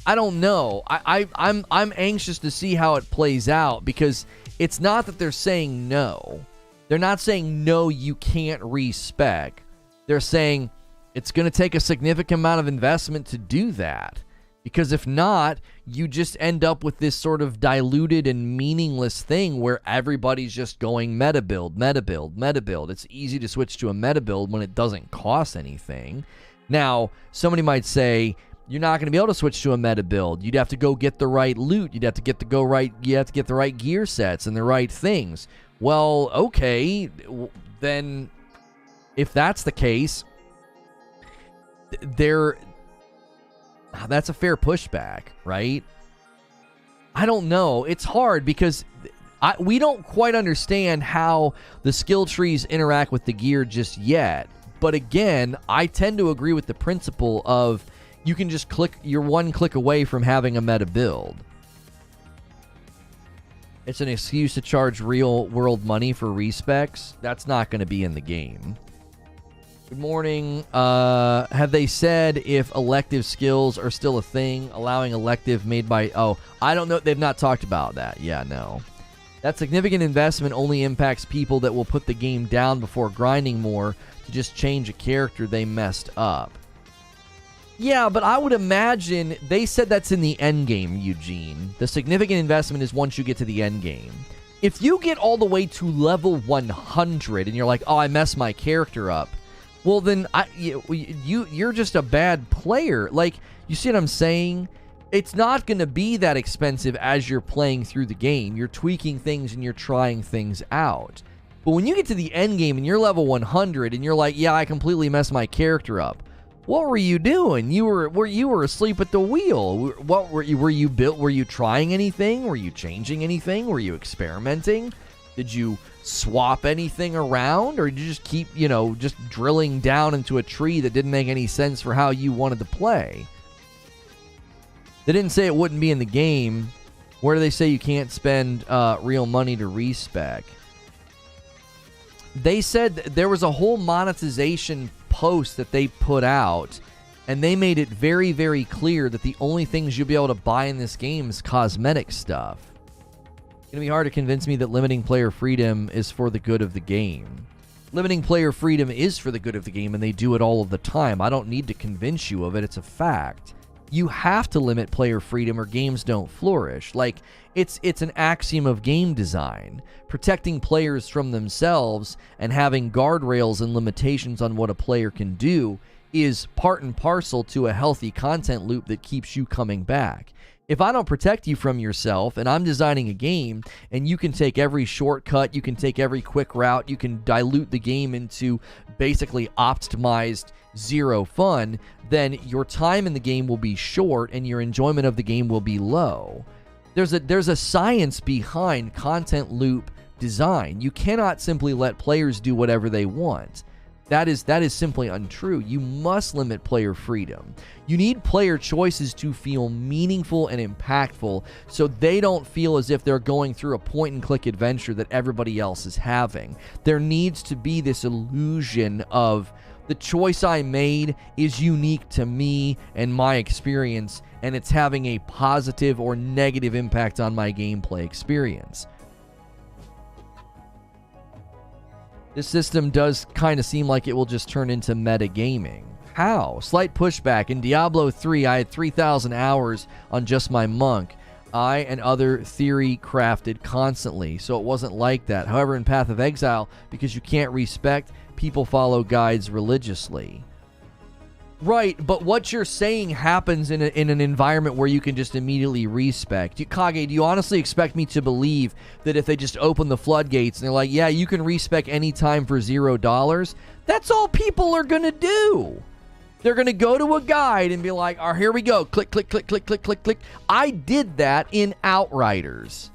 I don't know. I'm anxious to see how it plays out, because it's not that they're saying no. They're not saying, no, you can't respec. They're saying it's going to take a significant amount of investment to do that. Because if not, you just end up with this sort of diluted and meaningless thing where everybody's just going meta build, meta build, meta build. It's easy to switch to a meta build when it doesn't cost anything. Now, somebody might say, you're not going to be able to switch to a meta build. You'd have to go get the right loot. You have to get the right gear sets and the right things. Well, okay, then if that's the case, that's a fair pushback, right? I don't know. It's hard because we don't quite understand how the skill trees interact with the gear just yet. But again, I tend to agree with the principle of you can just you're one click away from having a meta build. It's an excuse to charge real world money for respecs. That's not going to be in the game. Good morning. Have they said if elective skills are still a thing, allowing elective made by... Oh, I don't know. They've not talked about that. Yeah, no. That significant investment only impacts people that will put the game down before grinding more to just change a character they messed up. Yeah, but I would imagine they said that's in the end game, Eugene. The significant investment is once you get to the end game. If you get all the way to level 100 and you're like, oh, I messed my character up, well, then you're just a bad player. Like, you see what I'm saying? It's not going to be that expensive as you're playing through the game. You're tweaking things and you're trying things out. But when you get to the end game and you're level 100 and you're like, yeah, I completely messed my character up. What were you doing? You were asleep at the wheel. What were you built? Were you trying anything? Were you changing anything? Were you experimenting? Did you swap anything around, or did you just keep, just drilling down into a tree that didn't make any sense for how you wanted to play? They didn't say it wouldn't be in the game. Where do they say you can't spend real money to respec? They said there was a whole monetization post that they put out, and they made it very, very clear that the only things you'll be able to buy in this game is cosmetic stuff. It's going to be hard to convince me that limiting player freedom is for the good of the game. Limiting player freedom is for the good of the game, and they do it all of the time. I don't need to convince you of it. It's a fact. You have to limit player freedom or games don't flourish. Like, it's an axiom of game design. Protecting players from themselves and having guardrails and limitations on what a player can do is part and parcel to a healthy content loop that keeps you coming back. If I don't protect you from yourself and I'm designing a game and you can take every shortcut, you can take every quick route, you can dilute the game into basically optimized zero fun, then your time in the game will be short and your enjoyment of the game will be low. There's a science behind content loop design. You cannot simply let players do whatever they want. That is simply untrue. You must limit player freedom. You need player choices to feel meaningful and impactful so they don't feel as if they're going through a point-and-click adventure that everybody else is having. There needs to be this illusion of the choice I made is unique to me and my experience, and it's having a positive or negative impact on my gameplay experience. This system does kind of seem like it will just turn into metagaming. How? Slight pushback. In Diablo 3, I had 3,000 hours on just my monk. I and other theory crafted constantly, so it wasn't like that. However, in Path of Exile, because you can't respect, people follow guides religiously. Right, but what you're saying happens in an environment where you can just immediately respec. Kage, do you honestly expect me to believe that if they just open the floodgates and they're like, yeah, you can respec anytime for $0, that's all people are going to do? They're going to go to a guide and be like, oh, here we go. Click, click, click, click, click, click, click. I did that in Outriders.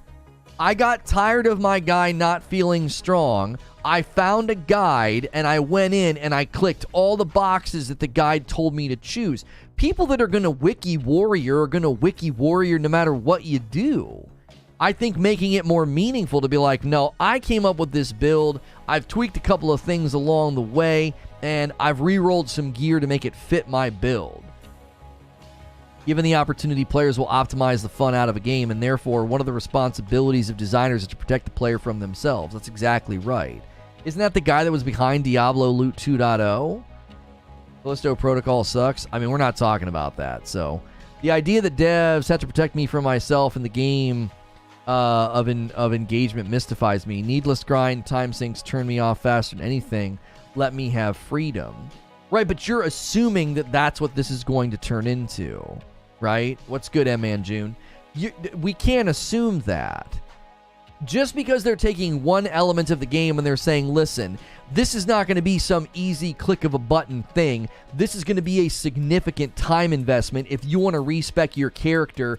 I got tired of my guy not feeling strong. I found a guide and I went in and I clicked all the boxes that the guide told me to choose. People that are going to wiki warrior are going to wiki warrior no matter what you do. I think making it more meaningful to be like, no, I came up with this build. I've tweaked a couple of things along the way and I've re-rolled some gear to make it fit my build. Given the opportunity, players will optimize the fun out of a game, and therefore, one of the responsibilities of designers is to protect the player from themselves. That's exactly right. Isn't that the guy that was behind Diablo Loot 2.0? Callisto Protocol sucks. I mean, we're not talking about that. So, the idea that devs have to protect me from myself in the game of engagement mystifies me. Needless grind, time sinks turn me off faster than anything. Let me have freedom. Right, but you're assuming that that's what this is going to turn into. Right? What's good, M-Man June? We can't assume that. Just because they're taking one element of the game and they're saying, listen, this is not going to be some easy click of a button thing. This is going to be a significant time investment if you want to respec your character, ...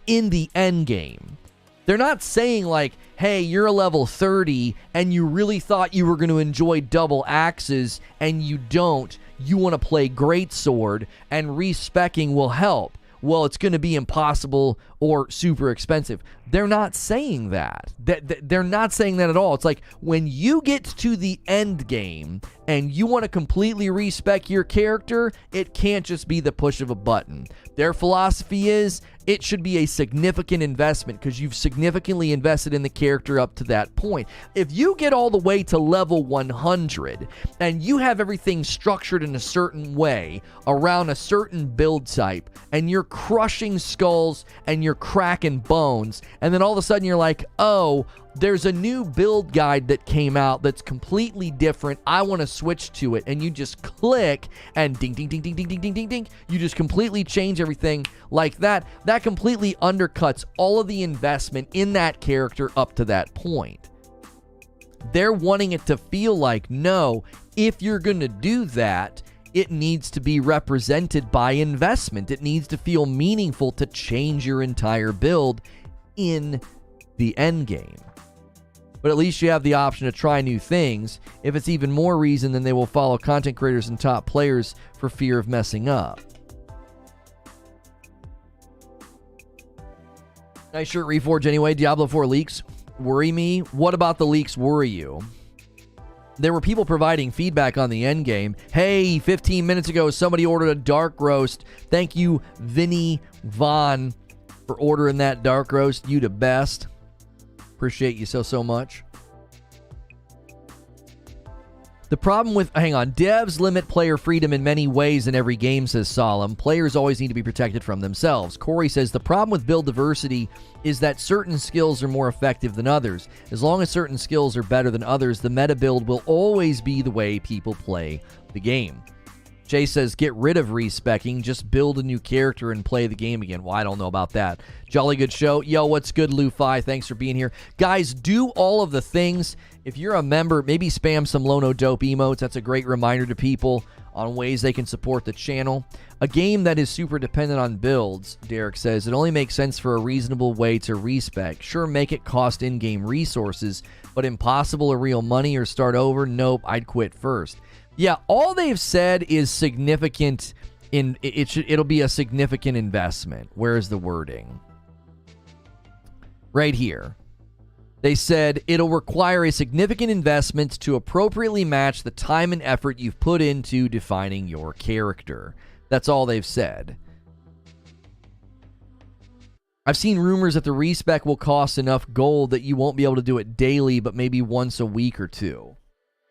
in the end game. They're not saying like, hey, you're a level 30 and you really thought you were going to enjoy double axes and you don't. You want to play greatsword and respeccing will help. Well, it's going to be impossible or super expensive. They're not saying that. They're not saying that at all. It's like when you get to the end game and you want to completely respec your character, it can't just be the push of a button. Their philosophy is it should be a significant investment because you've significantly invested in the character up to that point. If you get all the way to level 100 and you have everything structured in a certain way around a certain build type and you're crushing skulls and you're cracking bones, and then all of a sudden you're like, oh, there's a new build guide that came out that's completely different. I want to switch to it. And you just click and ding, ding, ding, ding, ding, ding, ding, ding, ding. You just completely change everything like that. That completely undercuts all of the investment in that character up to that point. They're wanting it to feel like, no, if you're going to do that, it needs to be represented by investment. It needs to feel meaningful to change your entire build in the end game. But at least you have the option to try new things. If it's even more reason, then they will follow content creators and top players for fear of messing up. Nice shirt, Reforge. Anyway, Diablo 4 leaks worry me. What about the leaks worry you? There were people providing feedback on the end game. Hey, 15 minutes ago, somebody ordered a dark roast. Thank you, Vinny Vaughn, for ordering that dark roast. You the best. Appreciate you so much. The problem with, hang on, devs limit player freedom in many ways in every game, says Solemn. Players always need to be protected from themselves. Corey says the problem with build diversity is that certain skills are more effective than others. As long as certain skills are better than others, the meta build will always be the way people play the game. Jay says, get rid of respecking, just build a new character and play the game again. Well, I don't know about that. Jolly good show. Yo, what's good, Lufi? Thanks for being here. Guys, do all of the things. If you're a member, maybe spam some Lono Dope emotes. That's a great reminder to people on ways they can support the channel. A game that is super dependent on builds, Derek says, it only makes sense for a reasonable way to respec. Sure, make it cost in-game resources, but impossible or real money or start over? Nope, I'd quit first. Yeah, all they've said is significant. It'll be a significant investment. Where's the wording? Right here. They said it'll require a significant investment to appropriately match the time and effort you've put into defining your character. That's all they've said. I've seen rumors that the respec will cost enough gold that you won't be able to do it daily, but maybe once a week or two.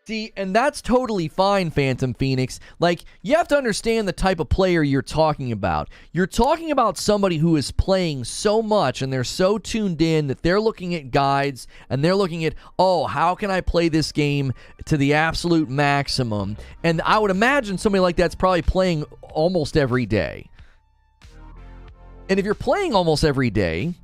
See, and that's totally fine, Phantom Phoenix. Like, you have to understand the type of player you're talking about. You're talking about somebody who is playing so much and they're so tuned in that they're looking at guides and they're looking at, oh, how can I play this game to the absolute maximum? And I would imagine somebody like that's probably playing almost every day. And if you're playing almost every day,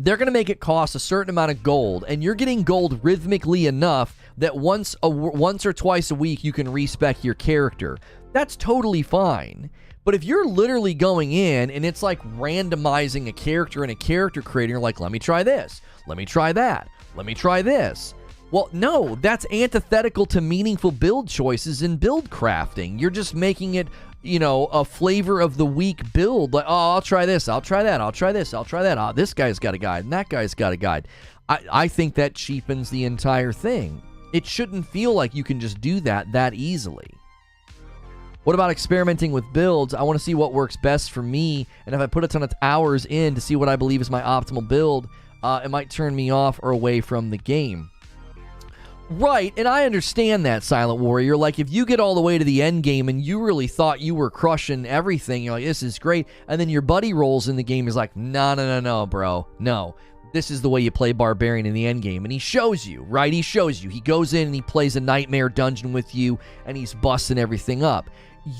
they're going to make it cost a certain amount of gold, and you're getting gold rhythmically enough that once or twice a week you can respec your character. That's totally fine. But if you're literally going in and it's like randomizing a character in a character creator, you're like, let me try this, let me try that, let me try this. Well, no, that's antithetical to meaningful build choices in build crafting. You're just making it, you know, a flavor of the week build. Like, oh, I'll try this, I'll try that, I'll try this, I'll try that. Oh, this guy's got a guide and that guy's got a guide. I think that cheapens the entire thing. It shouldn't feel like you can just do that easily. What about experimenting with builds? I want to see what works best for me, and if I put a ton of hours in to see what I believe is my optimal build, it might turn me off or away from the game. Right, and I understand that, Silent Warrior. Like, if you get all the way to the end game and you really thought you were crushing everything, you're like, this is great, and then your buddy rolls in the game, is like, no, bro, no. This is the way you play Barbarian in the end game. And he shows you, right? He shows you. He goes in and he plays a nightmare dungeon with you, and he's busting everything up.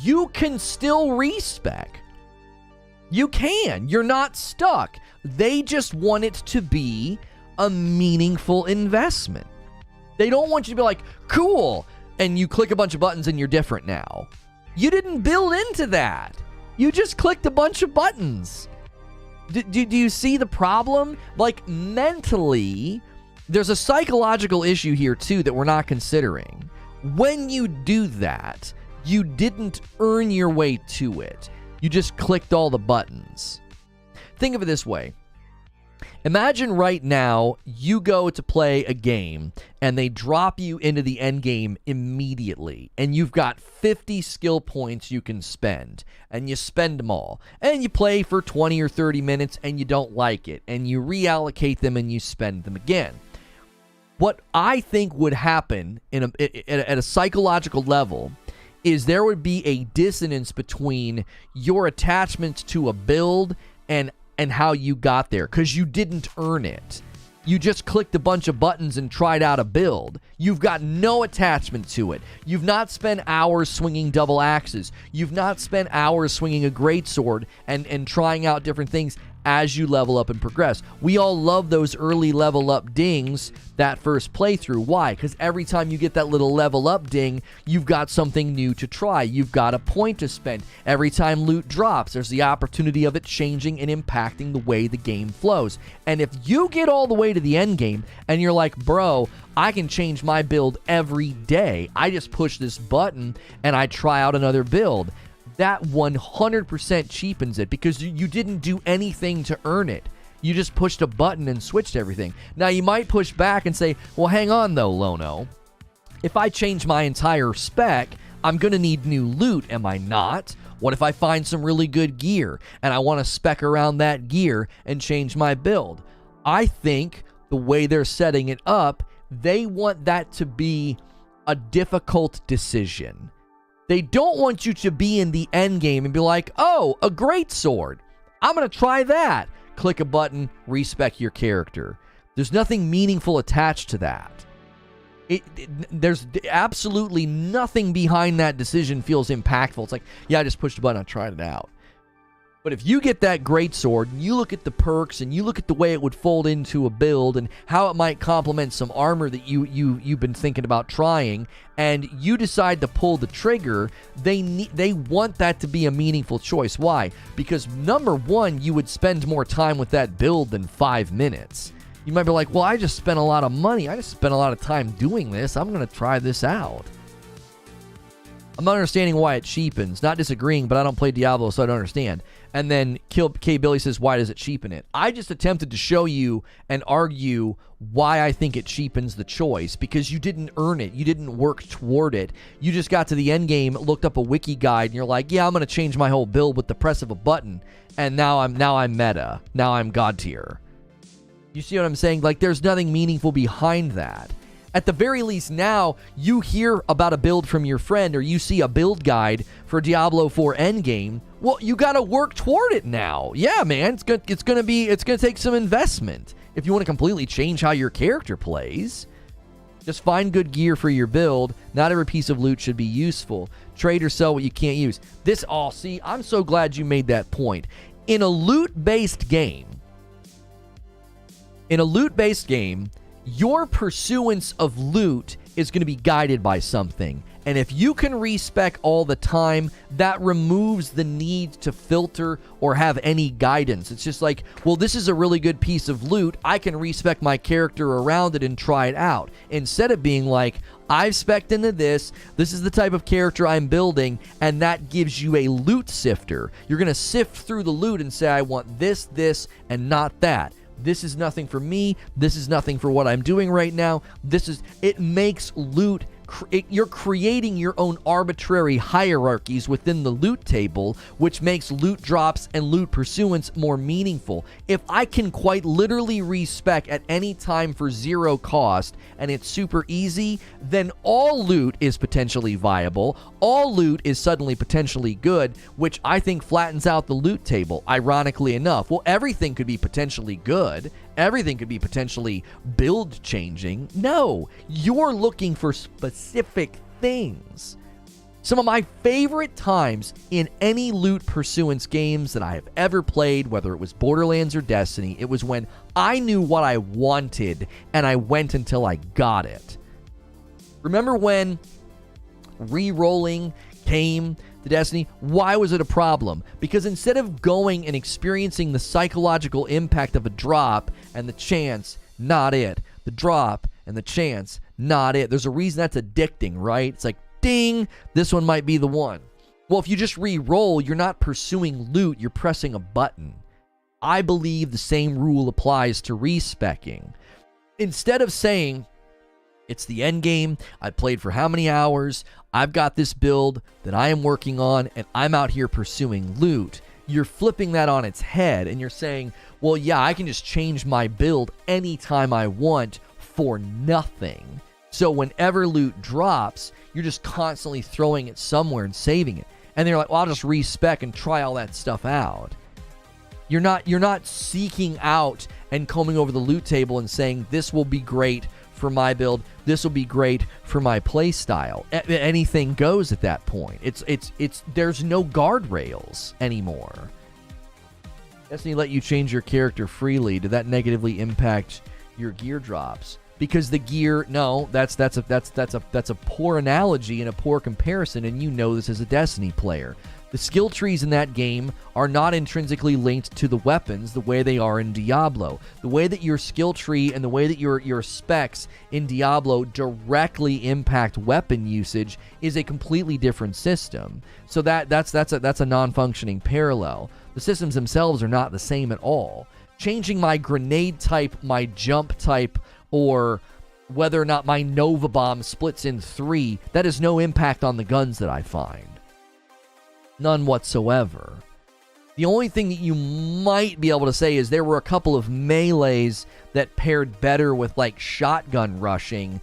You can still respec. You can. You're not stuck. They just want it to be a meaningful investment. They don't want you to be like, cool, and you click a bunch of buttons and you're different now. You didn't build into that. You just clicked a bunch of buttons. Do you see the problem? Like, mentally, there's a psychological issue here, too, that we're not considering. When you do that, you didn't earn your way to it. You just clicked all the buttons. Think of it this way. Imagine right now you go to play a game and they drop you into the end game immediately, and you've got 50 skill points you can spend, and you spend them all, and you play for 20 or 30 minutes and you don't like it, and you reallocate them and you spend them again. What I think would happen at a psychological level is there would be a dissonance between your attachment to a build and how you got there, because you didn't earn it. You just clicked a bunch of buttons and tried out a build. You've got no attachment to it. You've not spent hours swinging double axes. You've not spent hours swinging a greatsword and trying out different things as you level up and progress. We all love those early level up dings that first playthrough. Why? Because every time you get that little level up ding, you've got something new to try. You've got a point to spend. Every time loot drops, there's the opportunity of it changing and impacting the way the game flows. And if you get all the way to the end game and you're like, bro, I can change my build every day. I just push this button and I try out another build. That 100% cheapens it, because you didn't do anything to earn it. You just pushed a button and switched everything. Now, you might push back and say, well, hang on, though, Lono. If I change my entire spec, I'm going to need new loot, am I not? What if I find some really good gear, and I want to spec around that gear and change my build? I think the way they're setting it up, they want that to be a difficult decision. They don't want you to be in the end game and be like, oh, a great sword. I'm going to try that. Click a button, respec your character. There's nothing meaningful attached to that. There's absolutely nothing behind that decision feels impactful. It's like, yeah, I just pushed a button, I tried it out. But if you get that great sword, and you look at the perks, and you look at the way it would fold into a build, and how it might complement some armor that you've been thinking about trying, and you decide to pull the trigger, they want that to be a meaningful choice. Why? Because number one, you would spend more time with that build than 5 minutes. You might be like, well, I just spent a lot of money. I just spent a lot of time doing this. I'm going to try this out. I'm not understanding why it cheapens. Not disagreeing, but I don't play Diablo, so I don't understand. And then K. Billy says, why does it cheapen it? I just attempted to show you and argue why I think it cheapens the choice, because you didn't earn it. You didn't work toward it. You just got to the end game, looked up a wiki guide, and you're like, yeah, I'm going to change my whole build with the press of a button. And now I'm meta. Now I'm God tier. You see what I'm saying? Like, there's nothing meaningful behind that. At the very least, now you hear about a build from your friend, or you see a build guide for Diablo IV Endgame. Well, you got to work toward it now. Yeah, man, it's gonna take some investment if you want to completely change how your character plays. Just find good gear for your build. Not every piece of loot should be useful. Trade or sell what you can't use. See, I'm so glad you made that point. In a loot-based game, your pursuance of loot is going to be guided by something. And if you can respec all the time, that removes the need to filter or have any guidance. It's just like, well, this is a really good piece of loot. I can respec my character around it and try it out. Instead of being like, I've specced into this. This is the type of character I'm building, and that gives you a loot sifter. You're going to sift through the loot and say, I want this, and not that. This is nothing for me. This is nothing for what I'm doing right now. It makes loot. You're creating your own arbitrary hierarchies within the loot table, which makes loot drops and loot pursuance more meaningful. If I can quite literally respec at any time for 0 cost, and it's super easy, then all loot is potentially viable. All loot is suddenly potentially good, which I think flattens out the loot table, ironically enough. Well, everything could be potentially good. Everything could be potentially build changing. No, you're looking for specific things. Some of my favorite times in any loot pursuance games that I have ever played, whether it was Borderlands or Destiny, it was when I knew what I wanted and I went until I got it. Remember when re-rolling came to Destiny, why was it a problem? Because instead of going and experiencing the psychological impact of a drop and the chance, not it. The drop and the chance, not it. There's a reason that's addicting, right? It's like, ding, this one might be the one. Well, if you just re-roll, you're not pursuing loot, you're pressing a button. I believe the same rule applies to respeccing. Instead of saying, it's the end game, I played for how many hours, I've got this build that I am working on, and I'm out here pursuing loot, you're flipping that on its head, and you're saying, well, yeah, I can just change my build anytime I want for nothing. So whenever loot drops, you're just constantly throwing it somewhere and saving it. And they're like, well, I'll just respec and try all that stuff out. You're not seeking out and combing over the loot table and saying, this will be great for my build, this will be great for my play style. Anything goes at that point. There's no guardrails anymore. Destiny let you change your character freely. Did that negatively impact your gear drops? Because the gear, no, that's a poor analogy and a poor comparison, and you know this as a Destiny player. The skill trees in that game are not intrinsically linked to the weapons the way they are in Diablo. The way that your skill tree and the way that your specs in Diablo directly impact weapon usage is a completely different system. So that's a non-functioning parallel. The systems themselves are not the same at all. Changing my grenade type, my jump type, or whether or not my Nova Bomb splits in 3, that has no impact on the guns that I find. None whatsoever. The only thing that you might be able to say is there were a couple of melees that paired better with like shotgun rushing,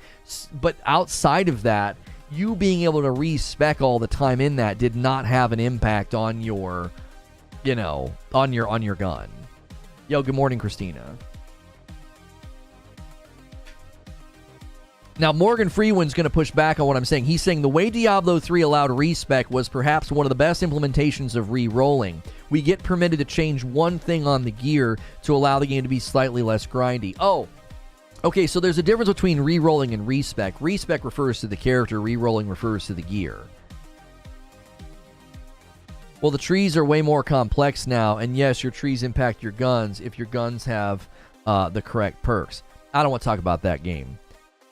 but outside of that, you being able to respec all the time in that did not have an impact on your, on your gun. Yo, good morning, Christina. Now, Morgan Freeman's going to push back on what I'm saying. He's saying the way Diablo 3 allowed respec was perhaps one of the best implementations of re-rolling. We get permitted to change one thing on the gear to allow the game to be slightly less grindy. Oh, okay, so there's a difference between re-rolling and respec. Respec refers to the character, re-rolling refers to the gear. Well, the trees are way more complex now, and yes, your trees impact your guns if your guns have the correct perks. I don't want to talk about that game.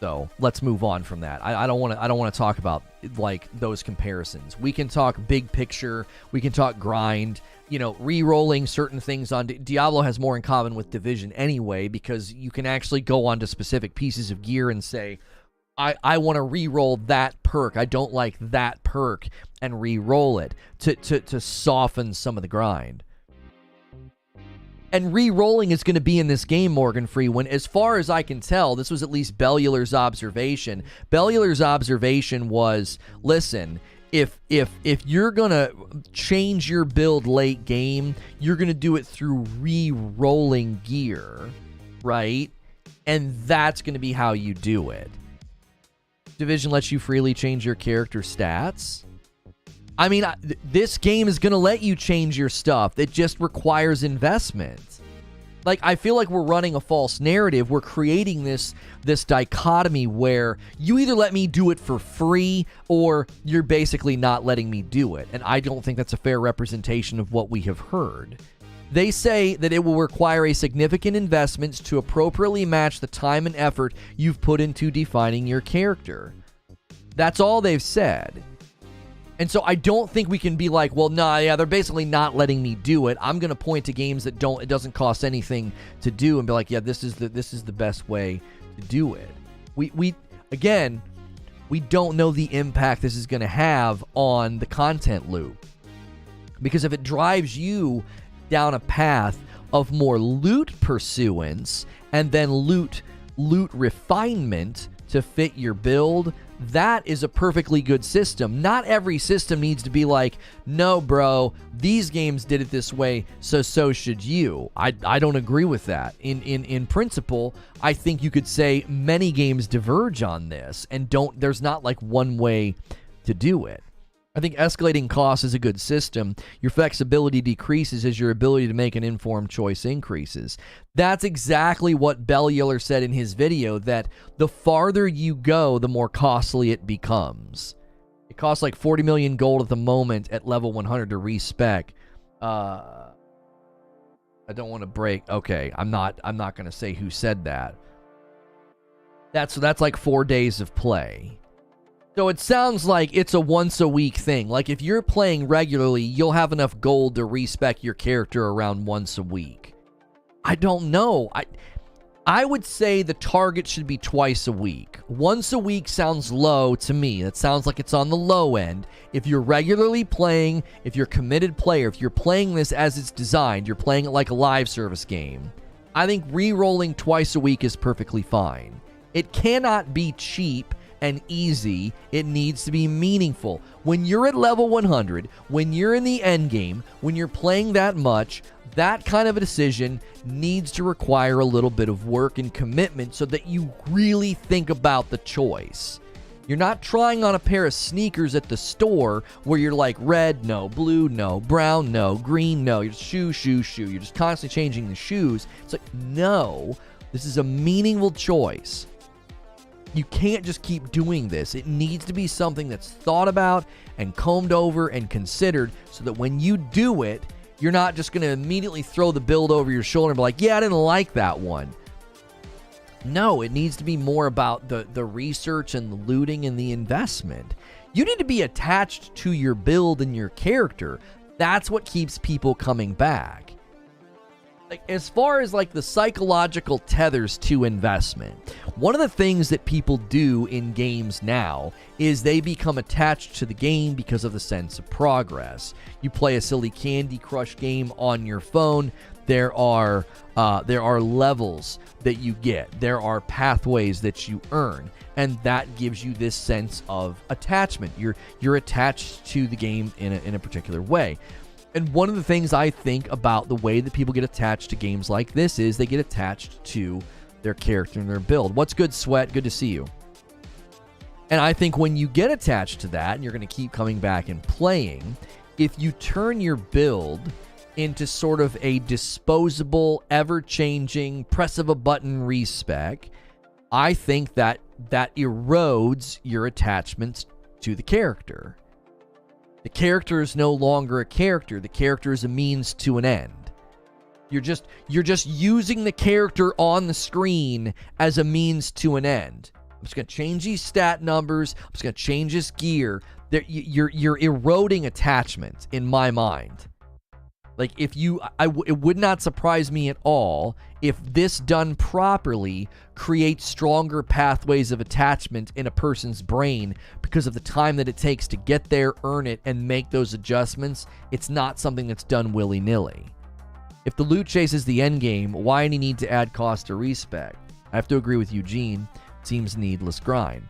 So let's move on from that. I don't want to talk about like those comparisons. We can talk big picture. We can talk grind. Re-rolling certain things on Diablo has more in common with Division anyway, because you can actually go onto specific pieces of gear and say, I want to re-roll that perk. I don't like that perk, and re-roll it to soften some of the grind. And re-rolling is going to be in this game, Morgan Freeman. As far as I can tell, this was at least Bellular's observation. Bellular's observation was, listen, if you're going to change your build late game, you're going to do it through re-rolling gear, right? And that's going to be how you do it. Division lets you freely change your character stats. I mean, this game is going to let you change your stuff. It just requires investment. Like, I feel like we're running a false narrative. We're creating this dichotomy where you either let me do it for free or you're basically not letting me do it. And I don't think that's a fair representation of what we have heard. They say that it will require a significant investment to appropriately match the time and effort you've put into defining your character. That's all they've said. And so I don't think we can be like, well, nah, yeah, they're basically not letting me do it. I'm going to point to games that it doesn't cost anything to do and be like, yeah, this is the best way to do it. We don't know the impact this is going to have on the content loop. Because if it drives you down a path of more loot pursuance and then loot refinement to fit your build, that is a perfectly good system. Not every system needs to be like, no, bro, these games did it this way, so should you. I don't agree with that. In principle, I think you could say many games diverge on this and there's not like one way to do it. I think escalating costs is a good system. Your flexibility decreases as your ability to make an informed choice increases. That's exactly what Bellular said in his video, that the farther you go, the more costly it becomes. It costs like 40 million gold at the moment at level 100 to respec. I don't want to break. Okay, I'm not going to say who said that. That's like 4 days of play. So it sounds like it's a once a week thing. Like if you're playing regularly, you'll have enough gold to respec your character around once a week. I don't know. I would say the target should be twice a week. Once a week sounds low to me. That sounds like it's on the low end. If you're regularly playing, if you're a committed player, if you're playing this as it's designed, you're playing it like a live service game, I think re-rolling twice a week is perfectly fine. It cannot be cheap and easy. It needs to be meaningful. When you're at level 100, when you're in the end game, when you're playing that much, that kind of a decision needs to require a little bit of work and commitment so that you really think about the choice. You're not trying on a pair of sneakers at the store where you're like red, no, blue, no, brown, no, green, no. You're just shoe. You're just constantly changing the shoes. It's like, no, this is a meaningful choice. You can't just keep doing this. It needs to be something that's thought about and combed over and considered so that when you do it, you're not just going to immediately throw the build over your shoulder and be like, yeah, I didn't like that one. No, it needs to be more about the research and the looting and the investment. You need to be attached to your build and your character. That's what keeps people coming back. Like, as far as like the psychological tethers to investment, one of the things that people do in games now is they become attached to the game because of the sense of progress. You play a silly Candy Crush game on your phone. There are levels that you get. There are pathways that you earn, and that gives you this sense of attachment. You're attached to the game in a particular way. And one of the things I think about the way that people get attached to games like this is they get attached to their character and their build. What's good, Sweat? Good to see you. And I think when you get attached to that and you're going to keep coming back and playing, if you turn your build into sort of a disposable, ever-changing, press of a button respec, I think that erodes your attachments to the character. The character is no longer a character. The character is a means to an end. You're just using the character on the screen as a means to an end. I'm just going to change these stat numbers. I'm just going to change this gear. You're eroding attachment in my mind. Like it would not surprise me at all if this done properly creates stronger pathways of attachment in a person's brain because of the time that it takes to get there, earn it, and make those adjustments. It's not something that's done willy-nilly. If the loot chase is the end game, why any need to add cost to respec? I have to agree with Eugene. Seems needless grind.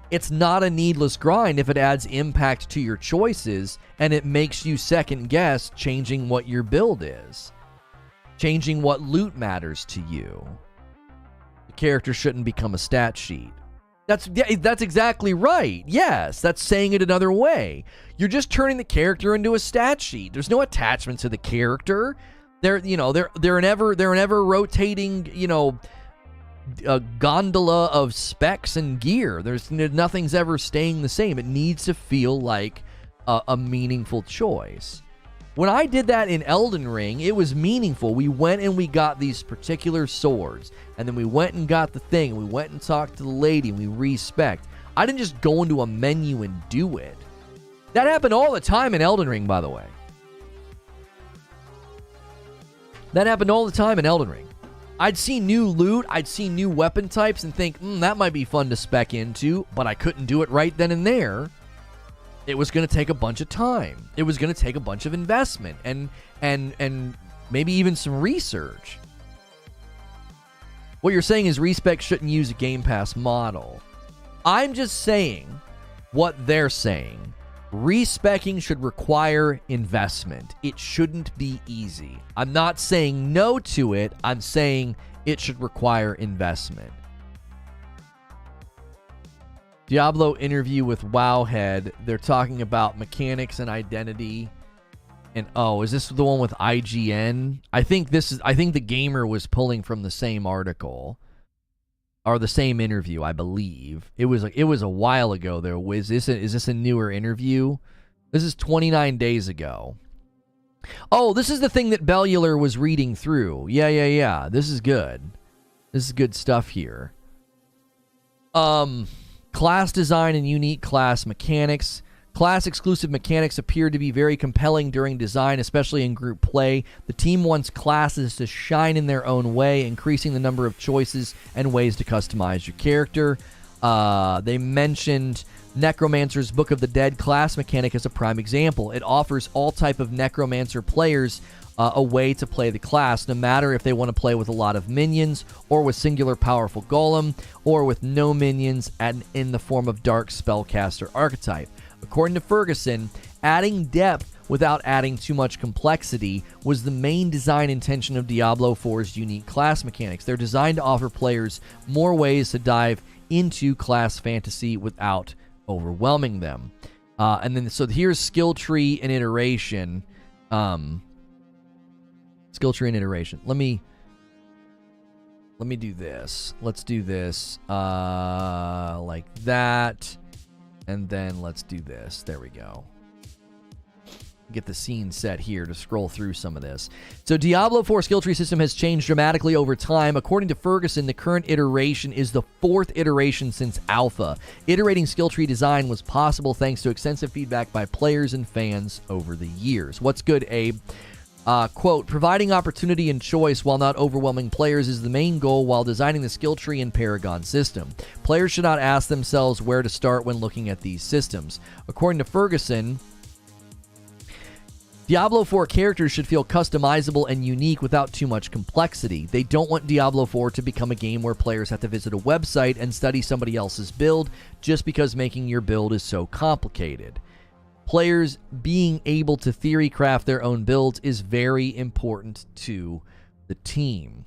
It's not a needless grind if it adds impact to your choices and it makes you second guess changing what your build is. Changing what loot matters to you. The character shouldn't become a stat sheet. That's exactly right. Yes, that's saying it another way. You're just turning the character into a stat sheet. There's no attachment to the character. They're an ever rotating, a gondola of specs and gear. Nothing's ever staying the same. It needs to feel like a meaningful choice. When I did that in Elden Ring, it was meaningful. We went and we got these particular swords, and then we went and got the thing, and we went and talked to the lady, and we respect. I didn't just go into a menu and do it. That happened all the time in Elden Ring, by the way. That happened all the time in Elden Ring. I'd see new loot, I'd see new weapon types and think, that might be fun to spec into, but I couldn't do it right then and there. It was going to take a bunch of time. It was going to take a bunch of investment and maybe even some research. What you're saying is Respec shouldn't use a Game Pass model. I'm just saying what they're saying. Respeccing should require investment. It shouldn't be easy. I'm not saying no to it. I'm saying it should require investment. Diablo interview with Wowhead. They're talking about mechanics and identity. And is this the one with IGN? I think the gamer was pulling from the same article. or the same interview, I believe. It was a while ago though. Is this a newer interview? This is 29 days ago. Oh, this is the thing that Bellular was reading through. Yeah. This is good. This is good stuff here. Class design and unique class mechanics. Class exclusive mechanics appear to be very compelling during design, especially in group play. The team wants classes to shine in their own way, increasing the number of choices and ways to customize your character. They mentioned Necromancer's Book of the Dead class mechanic as a prime example. It offers all type of Necromancer players a way to play the class, no matter if they want to play with a lot of minions, or with singular powerful golem, or with no minions and in the form of dark spellcaster archetype. According to Ferguson, adding depth without adding too much complexity was the main design intention of Diablo 4's unique class mechanics. They're designed to offer players more ways to dive into class fantasy without overwhelming them. So here's skill tree and iteration. Skill tree and iteration. Let me do this. Let's do this like that. And then let's do this. There we go. Get the scene set here to scroll through some of this. So Diablo 4 skill tree system has changed dramatically over time. According to Ferguson, the current iteration is the 4th iteration since Alpha. Iterating skill tree design was possible thanks to extensive feedback by players and fans over the years. What's good, Abe? Quote, providing opportunity and choice while not overwhelming players is the main goal while designing the skill tree and Paragon system. Players should not ask themselves where to start when looking at these systems. According to Ferguson, Diablo 4 characters should feel customizable and unique without too much complexity. They don't want Diablo 4 to become a game where players have to visit a website and study somebody else's build just because making your build is so complicated. Players being able to theory craft their own builds is very important to the team.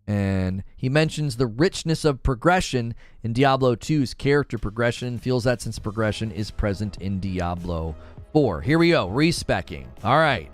And he mentions the richness of progression in Diablo 2's character progression and feels that since progression is present in Diablo 4. Here we go, respeccing. All right.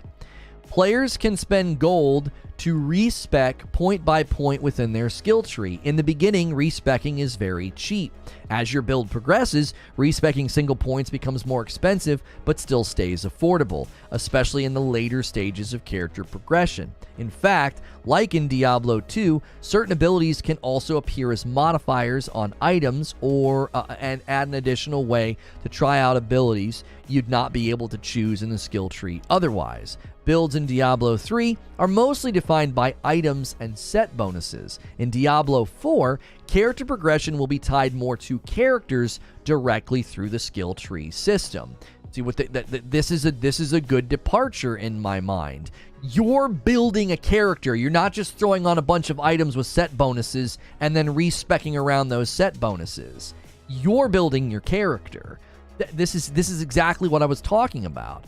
Players can spend gold to respec point by point within their skill tree. In the beginning, respeccing is very cheap. As your build progresses, respeccing single points becomes more expensive, but still stays affordable, especially in the later stages of character progression. In fact, like in Diablo 2, certain abilities can also appear as modifiers on items and add an additional way to try out abilities you'd not be able to choose in the skill tree otherwise. Builds in Diablo 3 are mostly defined by items and set bonuses. In Diablo 4, character progression will be tied more to characters directly through the skill tree system. See, this is a good departure in my mind. You're building a character. You're not just throwing on a bunch of items with set bonuses and then respecking around those set bonuses. You're building your character. This is exactly what I was talking about.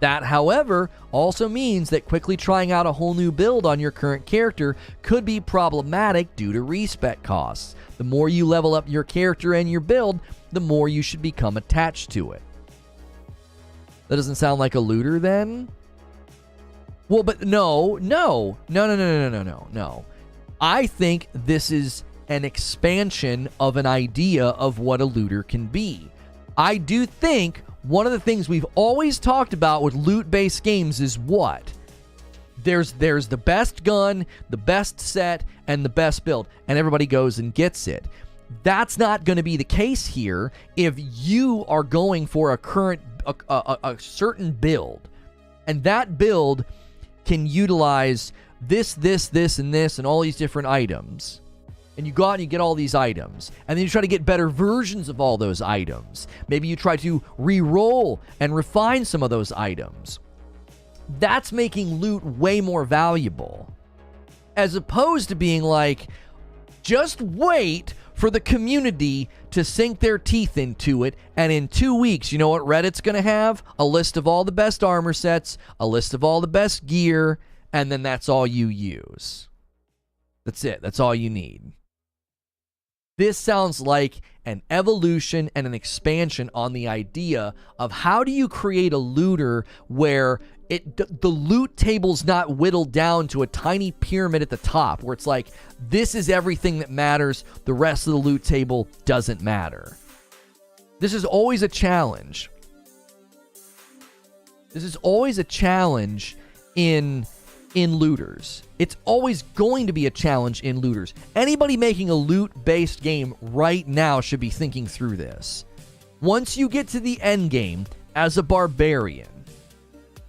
That, however, also means that quickly trying out a whole new build on your current character could be problematic due to respec costs. The more you level up your character and your build, the more you should become attached to it. That doesn't sound like a looter then? Well, but no. I think this is an expansion of an idea of what a looter can be. I do think one of the things we've always talked about with loot-based games is what? There's the best gun, the best set, and the best build, and everybody goes and gets it. That's not going to be the case here if you are going for a certain build, and that build can utilize this, and this, and all these different items. And you go out and you get all these items. And then you try to get better versions of all those items. Maybe you try to re-roll and refine some of those items. That's making loot way more valuable. As opposed to being like, just wait for the community to sink their teeth into it. And in 2 weeks, you know what Reddit's going to have? A list of all the best armor sets, a list of all the best gear, and then that's all you use. That's it. That's all you need. This sounds like an evolution and an expansion on the idea of how do you create a looter where the loot table's not whittled down to a tiny pyramid at the top where it's like, this is everything that matters, the rest of the loot table doesn't matter. This is always a challenge. This is always a challenge in looters. It's always going to be a challenge in looters. Anybody making a loot-based game right now should be thinking through this. Once you get to the end game as a barbarian,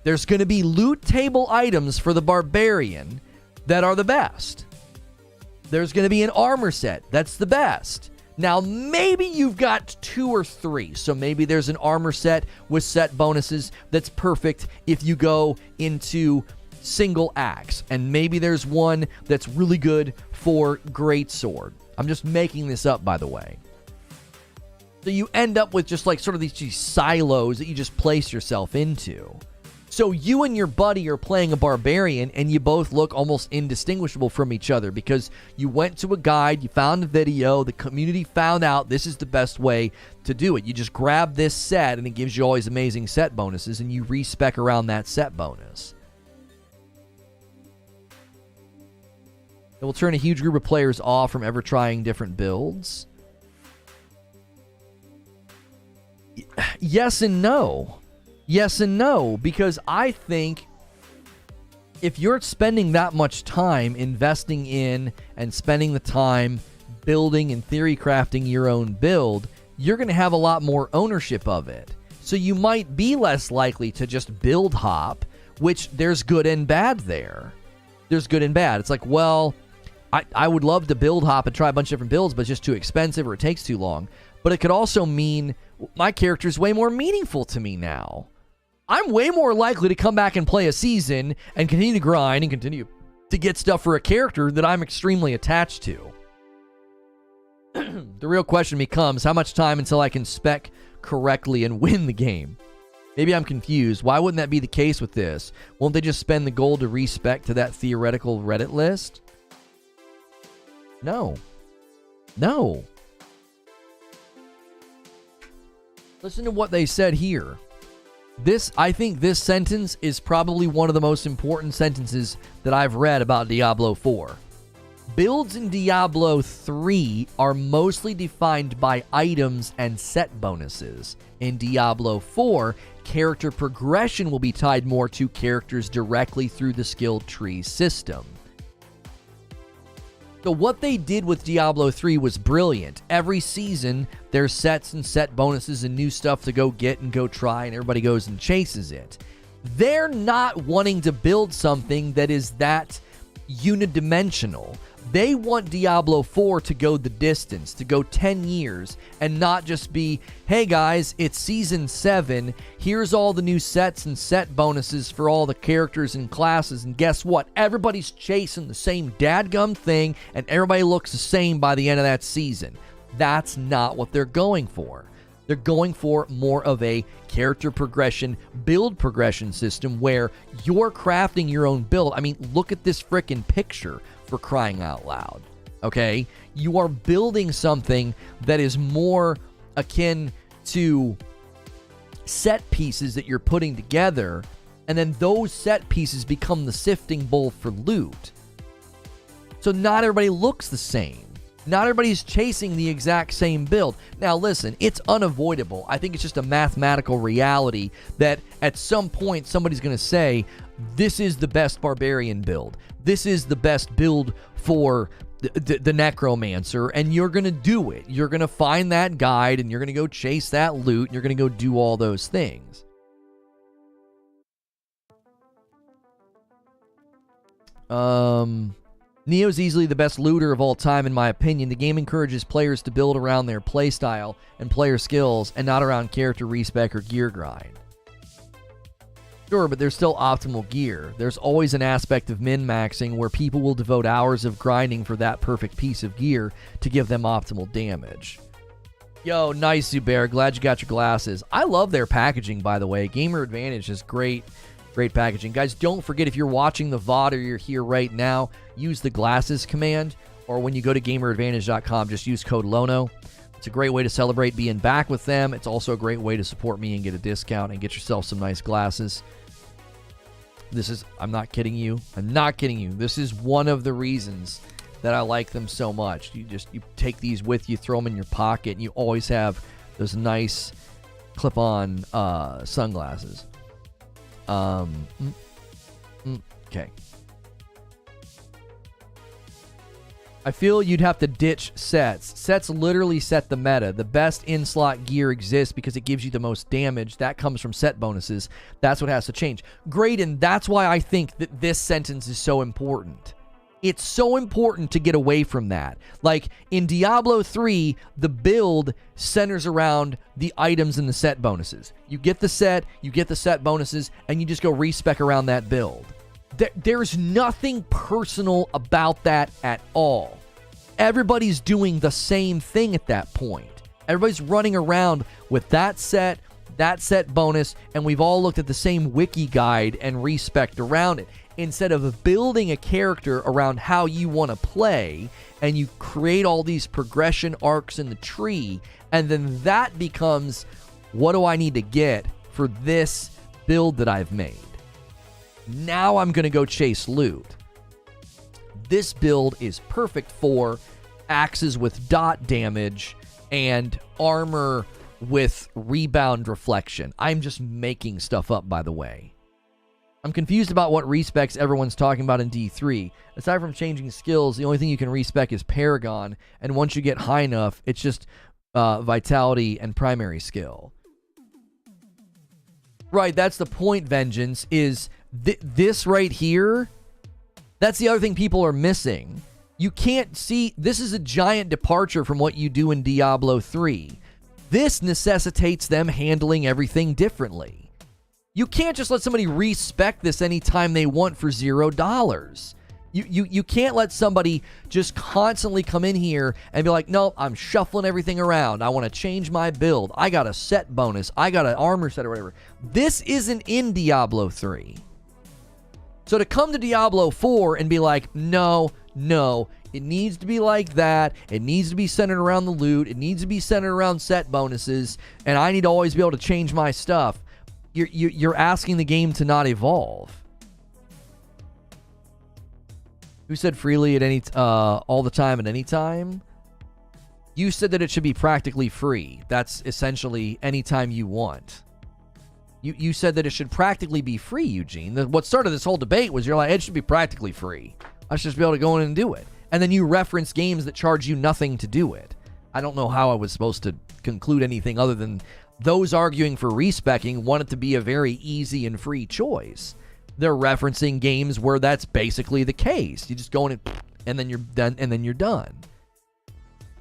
there's going to be loot table items for the barbarian that are the best. There's going to be an armor set that's the best. Now, maybe you've got 2 or 3. So maybe there's an armor set with set bonuses that's perfect if you go into single axe. And maybe there's one that's really good for greatsword. I'm just making this up, by the way. So you end up with just like sort of these silos that you just place yourself into. So you and your buddy are playing a barbarian and you both look almost indistinguishable from each other because you went to a guide, you found a video, the community found out this is the best way to do it. You just grab this set and it gives you all these amazing set bonuses and you respec around that set bonus. It will turn a huge group of players off from ever trying different builds. Yes and no. Yes and no, because I think if you're spending that much time investing in and spending the time building and theory crafting your own build, you're going to have a lot more ownership of it. So you might be less likely to just build hop, which there's good and bad there. There's good and bad. It's like, well, I would love to build hop and try a bunch of different builds, but it's just too expensive or it takes too long. But it could also mean my character's way more meaningful to me now. I'm way more likely to come back and play a season and continue to grind and continue to get stuff for a character that I'm extremely attached to. The real question becomes, how much time until I can spec correctly and win the game? Maybe I'm confused. Why wouldn't that be the case with this? Won't they just spend the gold to respec to that theoretical Reddit list? No. No. Listen to what they said here. I think this sentence is probably one of the most important sentences that I've read about Diablo 4. Builds in Diablo 3 are mostly defined by items and set bonuses. In Diablo 4, character progression will be tied more to characters directly through the skill tree system. So what they did with Diablo 3 was brilliant. Every season, there's sets and set bonuses and new stuff to go get and go try, and everybody goes and chases it. They're not wanting to build something that is that unidimensional. They want Diablo 4 to go the distance, to go 10 years, and not just be, hey guys, it's Season 7, here's all the new sets and set bonuses for all the characters and classes, and guess what? Everybody's chasing the same dadgum thing, and everybody looks the same by the end of that season. That's not what they're going for. They're going for more of a character progression, build progression system where you're crafting your own build. I mean, look at this frickin' picture, for crying out loud. Okay? You are building something that is more akin to set pieces that you're putting together, and then those set pieces become the sifting bowl for loot. So not everybody looks the same. Not everybody's chasing the exact same build. Now listen, it's unavoidable. I think it's just a mathematical reality that at some point somebody's going to say, this is the best barbarian build. This is the best build for the necromancer, and you're going to do it. You're going to find that guide, and you're going to go chase that loot, and you're going to go do all those things. Neo's easily the best looter of all time, in my opinion. The game encourages players to build around their playstyle and player skills, and not around character respec or gear grind. Sure, but there's still optimal gear. There's always an aspect of min-maxing where people will devote hours of grinding for that perfect piece of gear to give them optimal damage. Yo, nice, Zubair. Glad you got your glasses. I love their packaging, by the way. Gamer Advantage is great. Great packaging. Guys, don't forget, if you're watching the VOD or you're here right now, use the glasses command. or when you go to gameradvantage.com, just use code Lono. It's a great way to celebrate being back with them. It's also a great way to support me and get a discount and get yourself some nice glasses. I'm not kidding you. I'm not kidding you. This is one of the reasons that I like them so much. You take these with you, throw them in your pocket, and you always have those nice clip-on sunglasses. Okay. I feel you'd have to ditch sets. Sets literally set the meta. The best in-slot gear exists because it gives you the most damage. That comes from set bonuses. That's what has to change. Graydon, that's why I think that this sentence is so important. It's so important to get away from that. Like, in Diablo 3, the build centers around the items and the set bonuses. You get the set bonuses, and you just go respec around that build. There's nothing personal about that at all. Everybody's doing the same thing at that point. Everybody's running around with that set bonus, and we've all looked at the same wiki guide and respect around it. Instead of building a character around how you want to play, and you create all these progression arcs in the tree, and then that becomes, what do I need to get for this build that I've made? Now I'm going to go chase loot. This build is perfect for axes with dot damage and armor with rebound reflection. I'm just making stuff up, by the way. I'm confused about what respecs everyone's talking about in D3. Aside from changing skills, the only thing you can respec is Paragon, and once you get high enough, it's just vitality and primary skill. Right, that's the point, Vengeance, is this right here. That's the other thing people are missing. You can't see, this is a giant departure from what you do in Diablo 3. This necessitates them handling everything differently. You can't just let somebody respec this anytime they want for $0. You can't let somebody just constantly come in here and be like, nope, I'm shuffling everything around. I want to change my build. I got a set bonus. I got an armor set or whatever. This isn't in Diablo 3. So to come to Diablo 4 and be like, no, it needs to be like that. It needs to be centered around the loot. It needs to be centered around set bonuses. And I need to always be able to change my stuff. You're asking the game to not evolve. Who said freely at any all the time at any time? You said that it should be practically free. That's essentially anytime you want. You said that it should practically be free, Eugene. What started this whole debate was you're like, it should be practically free. I should just be able to go in and do it. And then you reference games that charge you nothing to do it. I don't know how I was supposed to conclude anything other than those arguing for respeccing want it to be a very easy and free choice. They're referencing games where that's basically the case. You just go in and then you're done, and then you're done.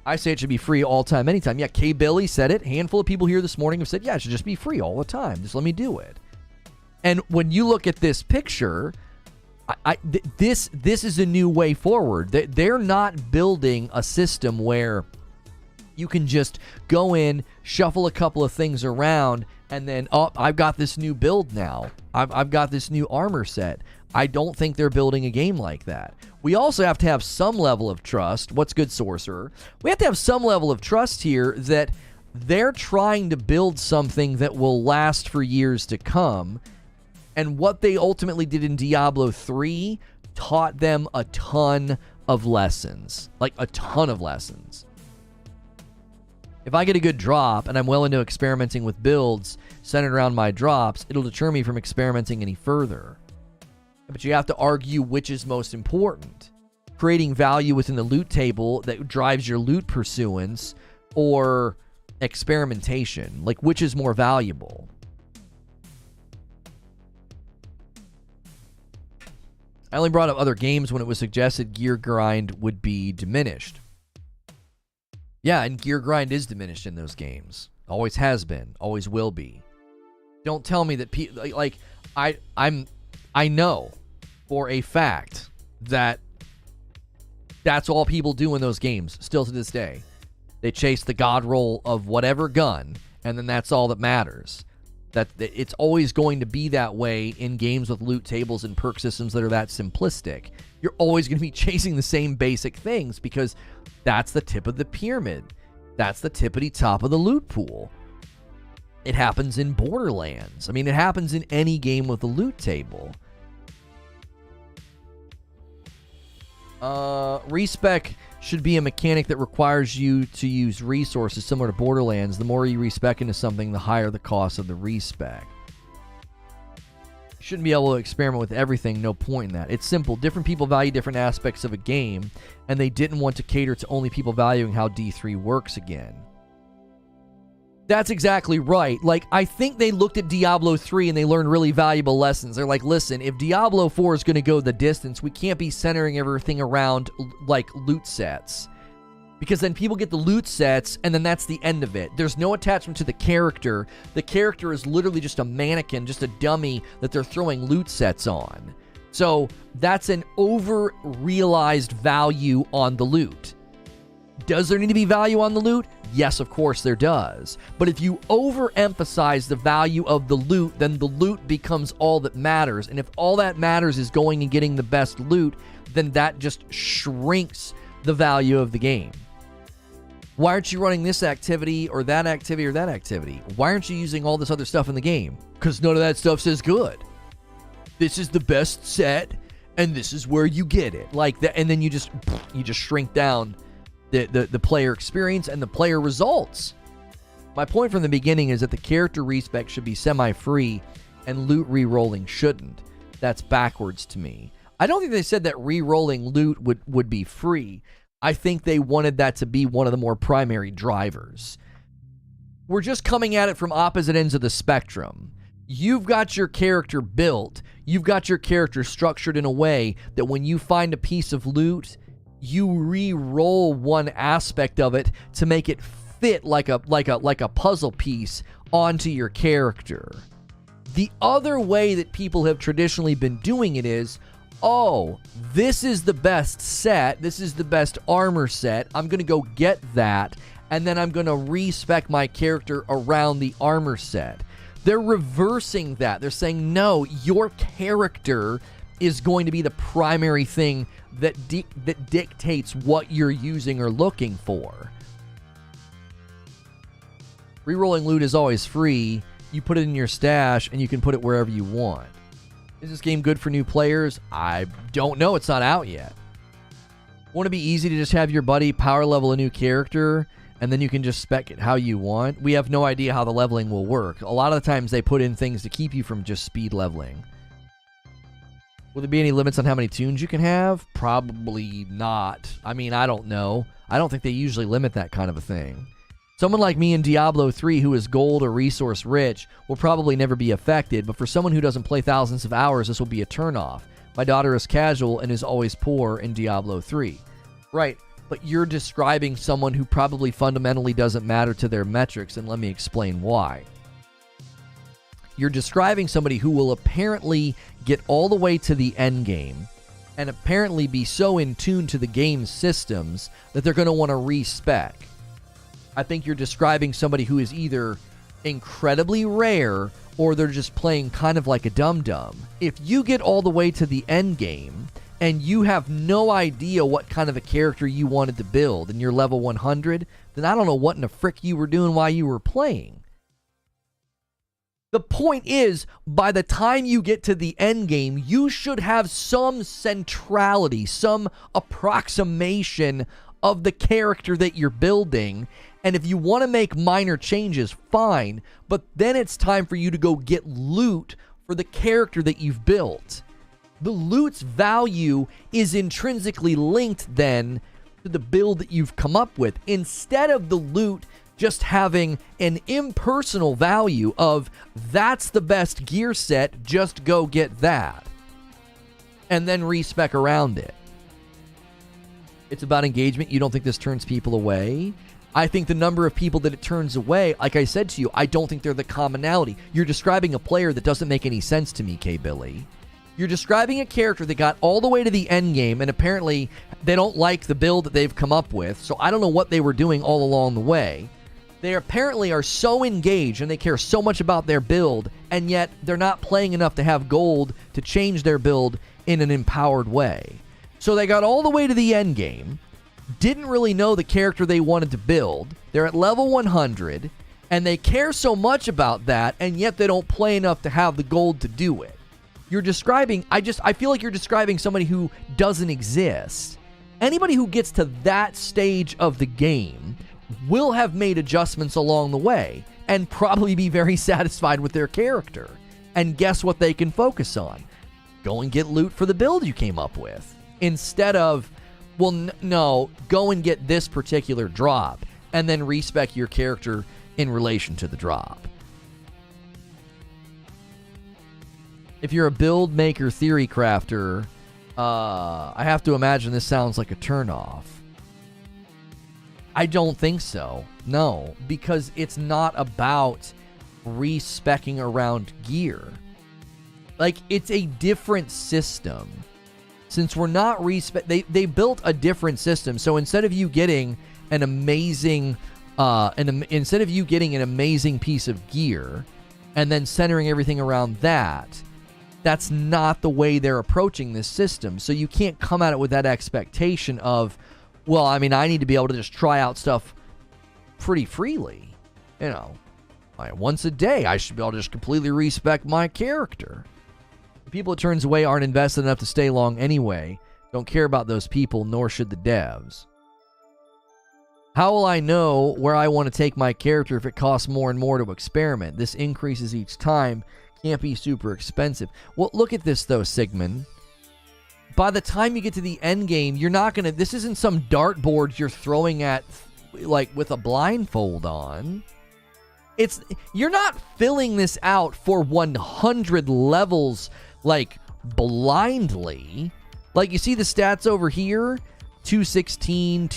I say it should be free all time, anytime. Yeah, K. Billy said it. Handful of people here this morning have said, yeah, it should just be free all the time. Just let me do it. And when you look at this picture, this is a new way forward. They're not building a system where you can just go in, shuffle a couple of things around, and then, oh, I've got this new build now. I've got this new armor set. I don't think they're building a game like that. We also have to have some level of trust. What's good, Sorcerer? We have to have some level of trust here that they're trying to build something that will last for years to come. And what they ultimately did in Diablo 3 taught them a ton of lessons. Like, a ton of lessons. If I get a good drop and I'm well into experimenting with builds centered around my drops, it'll deter me from experimenting any further. But you have to argue which is most important. Creating value within the loot table that drives your loot pursuance, or experimentation. Like, which is more valuable? I only brought up other games when it was suggested gear grind would be diminished. Yeah, and gear grind is diminished in those games. Always has been. Always will be. Don't tell me that I know for a fact that that's all people do in those games, still to this day. They chase the god roll of whatever gun, and then that's all that matters. That it's always going to be that way in games with loot tables and perk systems that are that simplistic. You're always going to be chasing the same basic things because that's the tip of the pyramid. That's the tippity top of the loot pool. It happens in Borderlands. I mean, it happens in any game with a loot table. Respec should be a mechanic that requires you to use resources similar to Borderlands. The more you respec into something, the higher the cost of the respec. You shouldn't be able to experiment with everything. No point in that. It's simple. Different people value different aspects of a game, and they didn't want to cater to only people valuing how D3 works again. That's exactly right. Like, I think they looked at Diablo 3 and they learned really valuable lessons. They're like, listen, if Diablo 4 is going to go the distance, we can't be centering everything around, like, loot sets. Because then people get the loot sets, and then that's the end of it. There's no attachment to the character. The character is literally just a mannequin, just a dummy that they're throwing loot sets on. So, that's an over-realized value on the loot. Does there need to be value on the loot? Yes, of course there does. But if you overemphasize the value of the loot, then the loot becomes all that matters. And if all that matters is going and getting the best loot, then that just shrinks the value of the game. Why aren't you running this activity or that activity or that activity? Why aren't you using all this other stuff in the game? Because none of that stuff says good. This is the best set, and this is where you get it. Like that, and then you just shrink down the player experience and the player results. My point from the beginning is that the character respec should be semi-free and loot re-rolling shouldn't. That's backwards to me. I don't think they said that re-rolling loot would be free. I think they wanted that to be one of the more primary drivers. We're just coming at it from opposite ends of the spectrum. You've got your character built. You've got your character structured in a way that when you find a piece of loot, you re-roll one aspect of it to make it fit like a puzzle piece onto your character. The other way that people have traditionally been doing it is, oh, this is the best set, this is the best armor set, I'm going to go get that, and then I'm going to respec my character around the armor set. They're reversing that. They're saying, no, your character is going to be the primary thing that dictates what you're using or looking for. Rerolling loot is always free. You put it in your stash, and you can put it wherever you want. Is this game good for new players? I don't know. It's not out yet. Won't it be easy to just have your buddy power level a new character, and then you can just spec it how you want? We have no idea how the leveling will work. A lot of the times they put in things to keep you from just speed leveling. Will there be any limits on how many tunes you can have? Probably not. I mean, I don't know. I don't think they usually limit that kind of a thing. Someone like me in Diablo 3 who is gold or resource rich will probably never be affected, but for someone who doesn't play thousands of hours, this will be a turnoff. My daughter is casual and is always poor in Diablo 3. Right, but you're describing someone who probably fundamentally doesn't matter to their metrics, and let me explain why. You're describing somebody who will apparently get all the way to the end game and apparently be so in tune to the game's systems that they're going to want to respec. I think you're describing somebody who is either incredibly rare or they're just playing kind of like a dum-dum. If you get all the way to the end game and you have no idea what kind of a character you wanted to build and you're level 100, then I don't know what in the frick you were doing while you were playing. The point is, by the time you get to the end game, you should have some centrality, some approximation of the character that you're building. And if you want to make minor changes, fine. But then it's time for you to go get loot for the character that you've built. The loot's value is intrinsically linked then to the build that you've come up with, instead of the loot just having an impersonal value of, that's the best gear set, just go get that, and then respec around it. It's about engagement. You don't think this turns people away? I think the number of people that it turns away, like I said to you, I don't think they're the commonality. You're describing a player that doesn't make any sense to me, K-Billy. You're describing a character that got all the way to the end game, and apparently they don't like the build that they've come up with, so I don't know what they were doing all along the way. They apparently are so engaged and they care so much about their build, and yet they're not playing enough to have gold to change their build in an empowered way. So they got all the way to the end game, didn't really know the character they wanted to build. They're at level 100, and they care so much about that, and yet they don't play enough to have the gold to do it. You're describing, I feel like you're describing somebody who doesn't exist. Anybody who gets to that stage of the game will have made adjustments along the way and probably be very satisfied with their character. And guess what they can focus on? Go and get loot for the build you came up with. Instead of, well, no, go and get this particular drop and then respec your character in relation to the drop. If you're a build maker theory crafter, I have to imagine this sounds like a turnoff. I don't think so. No, because it's not about respecking around gear. Like, it's a different system. Since we're not they built a different system. So instead of you getting an amazing instead of you getting an amazing piece of gear and then centering everything around that, that's not the way they're approaching this system. So you can't come at it with that expectation of, well, I mean, I need to be able to just try out stuff pretty freely. You know, like once a day, I should be able to just completely respec my character. The people it turns away aren't invested enough to stay long anyway. Don't care about those people, nor should the devs. How will I know where I want to take my character if it costs more and more to experiment? This increases each time. Can't be super expensive. Well, look at this, though, Sigmund. By the time you get to the end game, you're not going to... This isn't some dartboard you're throwing at, like, with a blindfold on. You're not filling this out for 100 levels, like, blindly. Like, you see the stats over here? 216,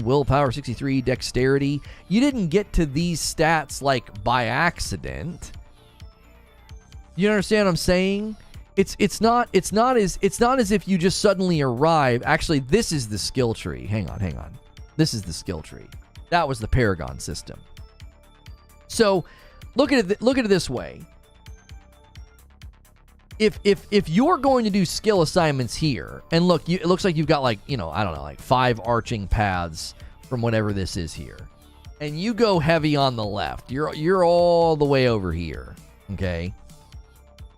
willpower 63, dexterity. You didn't get to these stats, like, by accident. You understand what I'm saying? It's not as if you just suddenly arrive. Actually, this is the skill tree. Hang on. This is the skill tree. That was the Paragon system. So, look at it this way. If you're going to do skill assignments here, and look, it looks like you've got, like, you know, I don't know, like 5 arching paths from whatever this is here, and you go heavy on the left. You're all the way over here. Okay.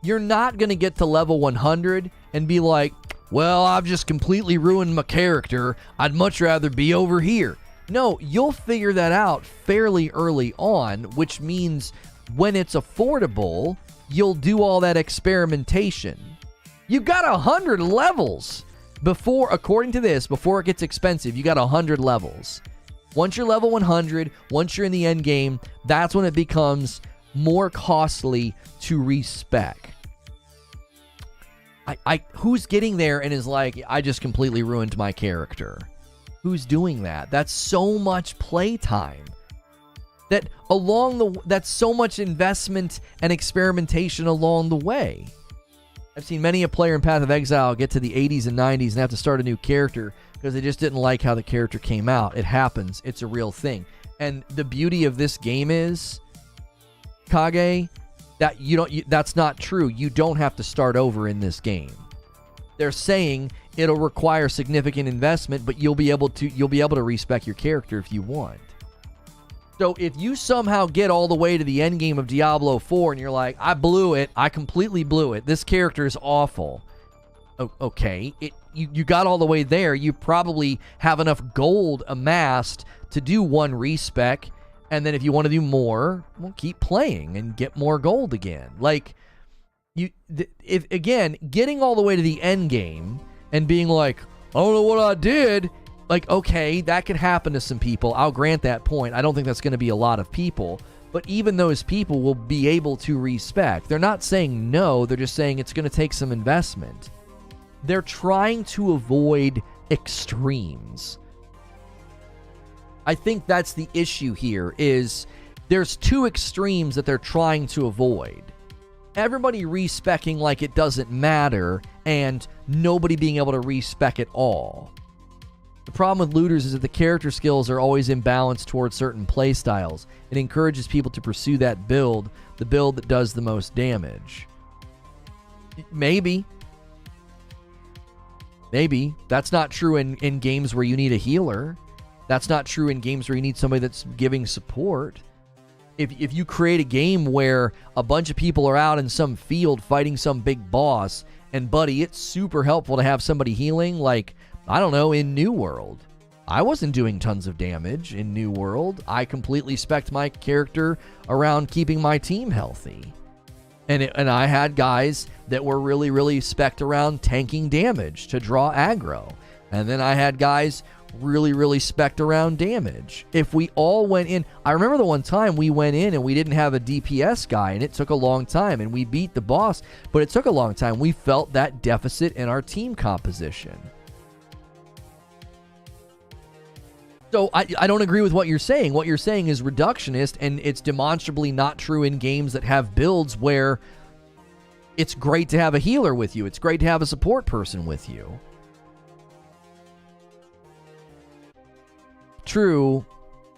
You're not going to get to level 100 and be like, well, I've just completely ruined my character. I'd much rather be over here. No, you'll figure that out fairly early on, which means when it's affordable, you'll do all that experimentation. You've got 100 levels before, according to this, before it gets expensive, you got 100 levels. Once you're level 100, once you're in the end game, that's when it becomes more costly to respec. Who's getting there and is like, I just completely ruined my character? Who's doing that? That's so much playtime. That's so much investment and experimentation along the way. I've seen many a player in Path of Exile get to the 80s and 90s and have to start a new character because they just didn't like how the character came out. It happens. It's a real thing. And the beauty of this game is, Kage, that that's not true. You don't have to start over in this game. They're saying it'll require significant investment, but you'll be able to respec your character if you want. So if you somehow get all the way to the end game of Diablo 4 and you're like, I blew it, I completely blew it, this character is awful. Okay, you got all the way there. You probably have enough gold amassed to do one respec. And then if you want to do more, well, keep playing and get more gold again. Like, getting all the way to the end game and being like, I don't know what I did. Like, okay, that could happen to some people. I'll grant that point. I don't think that's going to be a lot of people. But even those people will be able to respec. They're not saying no. They're just saying it's going to take some investment. They're trying to avoid extremes. I think that's the issue here, is there's two extremes that they're trying to avoid. Everybody respecing like it doesn't matter, and nobody being able to respec at all. The problem with looters is that the character skills are always imbalanced towards certain play styles. It encourages people to pursue that build, the build that does the most damage. Maybe. Maybe. That's not true in games where you need a healer. That's not true in games where you need somebody that's giving support. If you create a game where a bunch of people are out in some field fighting some big boss, and buddy, it's super helpful to have somebody healing, like, I don't know, in New World. I wasn't doing tons of damage in New World. I completely spec'd my character around keeping my team healthy. And I had guys that were really, really spec'd around tanking damage to draw aggro. And then I had guys really, really spec'd around damage. If we all went in, I remember the one time we went in and we didn't have a DPS guy, and it took a long time, and we beat the boss, but it took a long time. We felt that deficit in our team composition. So I don't agree with what you're saying. What you're saying is reductionist, and it's demonstrably not true in games that have builds where it's great to have a healer with you. It's great to have a support person with you. True,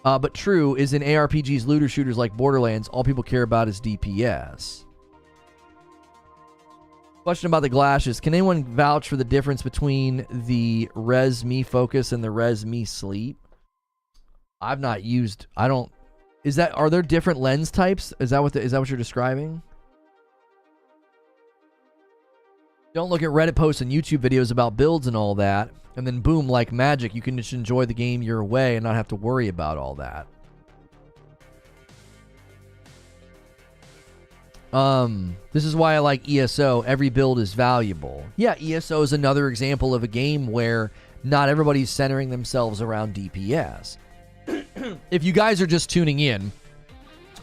but true is in ARPGs, looter shooters like Borderlands, all people care about is DPS. Question about the glasses. Can anyone vouch for the difference between the Res Me Focus and the Res Me Sleep? I've not used. I don't. Are there different lens types? Is that what you're describing? Don't look at Reddit posts and YouTube videos about builds and all that, and then boom, like magic, you can just enjoy the game your way and not have to worry about all that. This is why I like ESO. Every build is valuable. Yeah, ESO is another example of a game where not everybody's centering themselves around DPS. If you guys are just tuning in,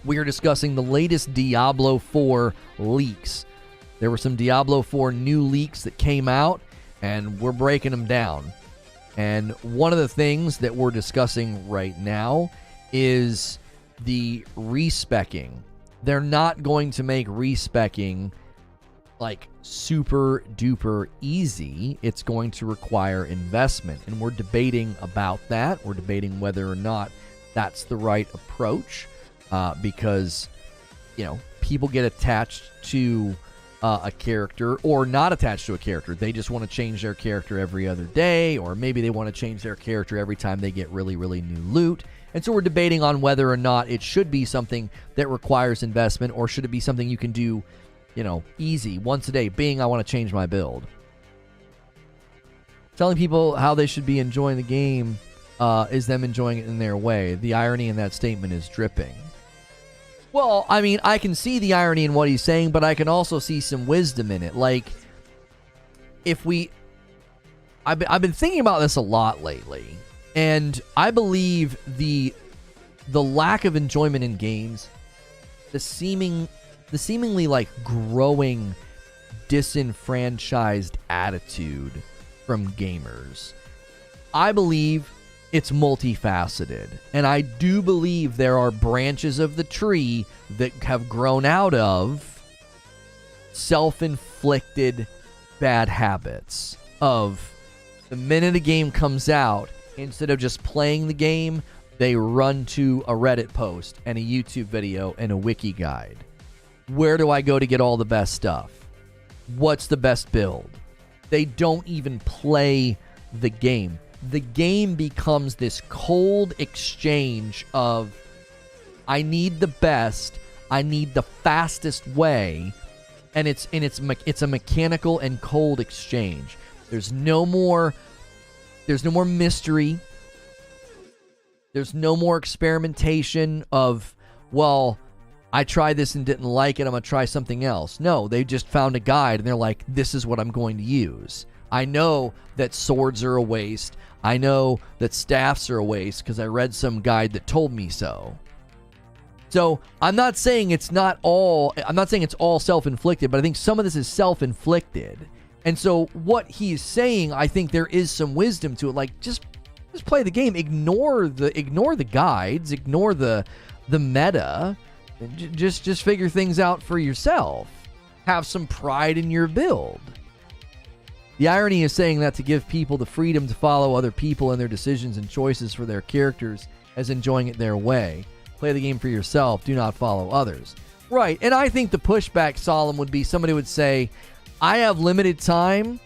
we are discussing the latest Diablo IV leaks. There were some Diablo IV new leaks that came out, and we're breaking them down. And one of the things that we're discussing right now is the respeccing. They're not going to make respeccing like super duper easy. It's going to require investment, and we're debating about that. We're debating whether or not that's the right approach, because, you know, people get attached to a character or not attached to a character. They just want to change their character every other day, or maybe they want to change their character every time they get really, really new loot. And so we're debating on whether or not it should be something that requires investment, or should it be something you can do, you know, easy, once a day. Being, I want to change my build. Telling people how they should be enjoying the game is them enjoying it in their way. The irony in that statement is dripping. Well, I mean, I can see the irony in what he's saying, but I can also see some wisdom in it. Like, if we... I've been thinking about this a lot lately, and I believe the lack of enjoyment in games, the seemingly like growing disenfranchised attitude from gamers, I believe it's multifaceted. And I do believe there are branches of the tree that have grown out of self-inflicted bad habits of the minute a game comes out, instead of just playing the game, they run to a Reddit post and a YouTube video and a wiki guide. Where do I go to get all the best stuff? What's the best build? They don't even play the game. The game becomes this cold exchange of, I need the best, I need the fastest way, and it's a mechanical and cold exchange. There's no more mystery. There's no more experimentation of, well, I tried this and didn't like it, I'm going to try something else. No, they just found a guide and they're like, this is what I'm going to use. I know that swords are a waste. I know that staffs are a waste because I read some guide that told me so. So I'm not saying it's all self-inflicted, but I think some of this is self-inflicted. And so what he's saying, I think there is some wisdom to it. Like, just play the game. Ignore the guides. Ignore the meta. Just figure things out for yourself. Have some pride in your build. The irony is saying that to give people the freedom to follow other people and their decisions and choices for their characters as enjoying it their way. Play the game for yourself. Do not follow others. Right. And I think the pushback, Solemn, would be somebody would say, I have limited time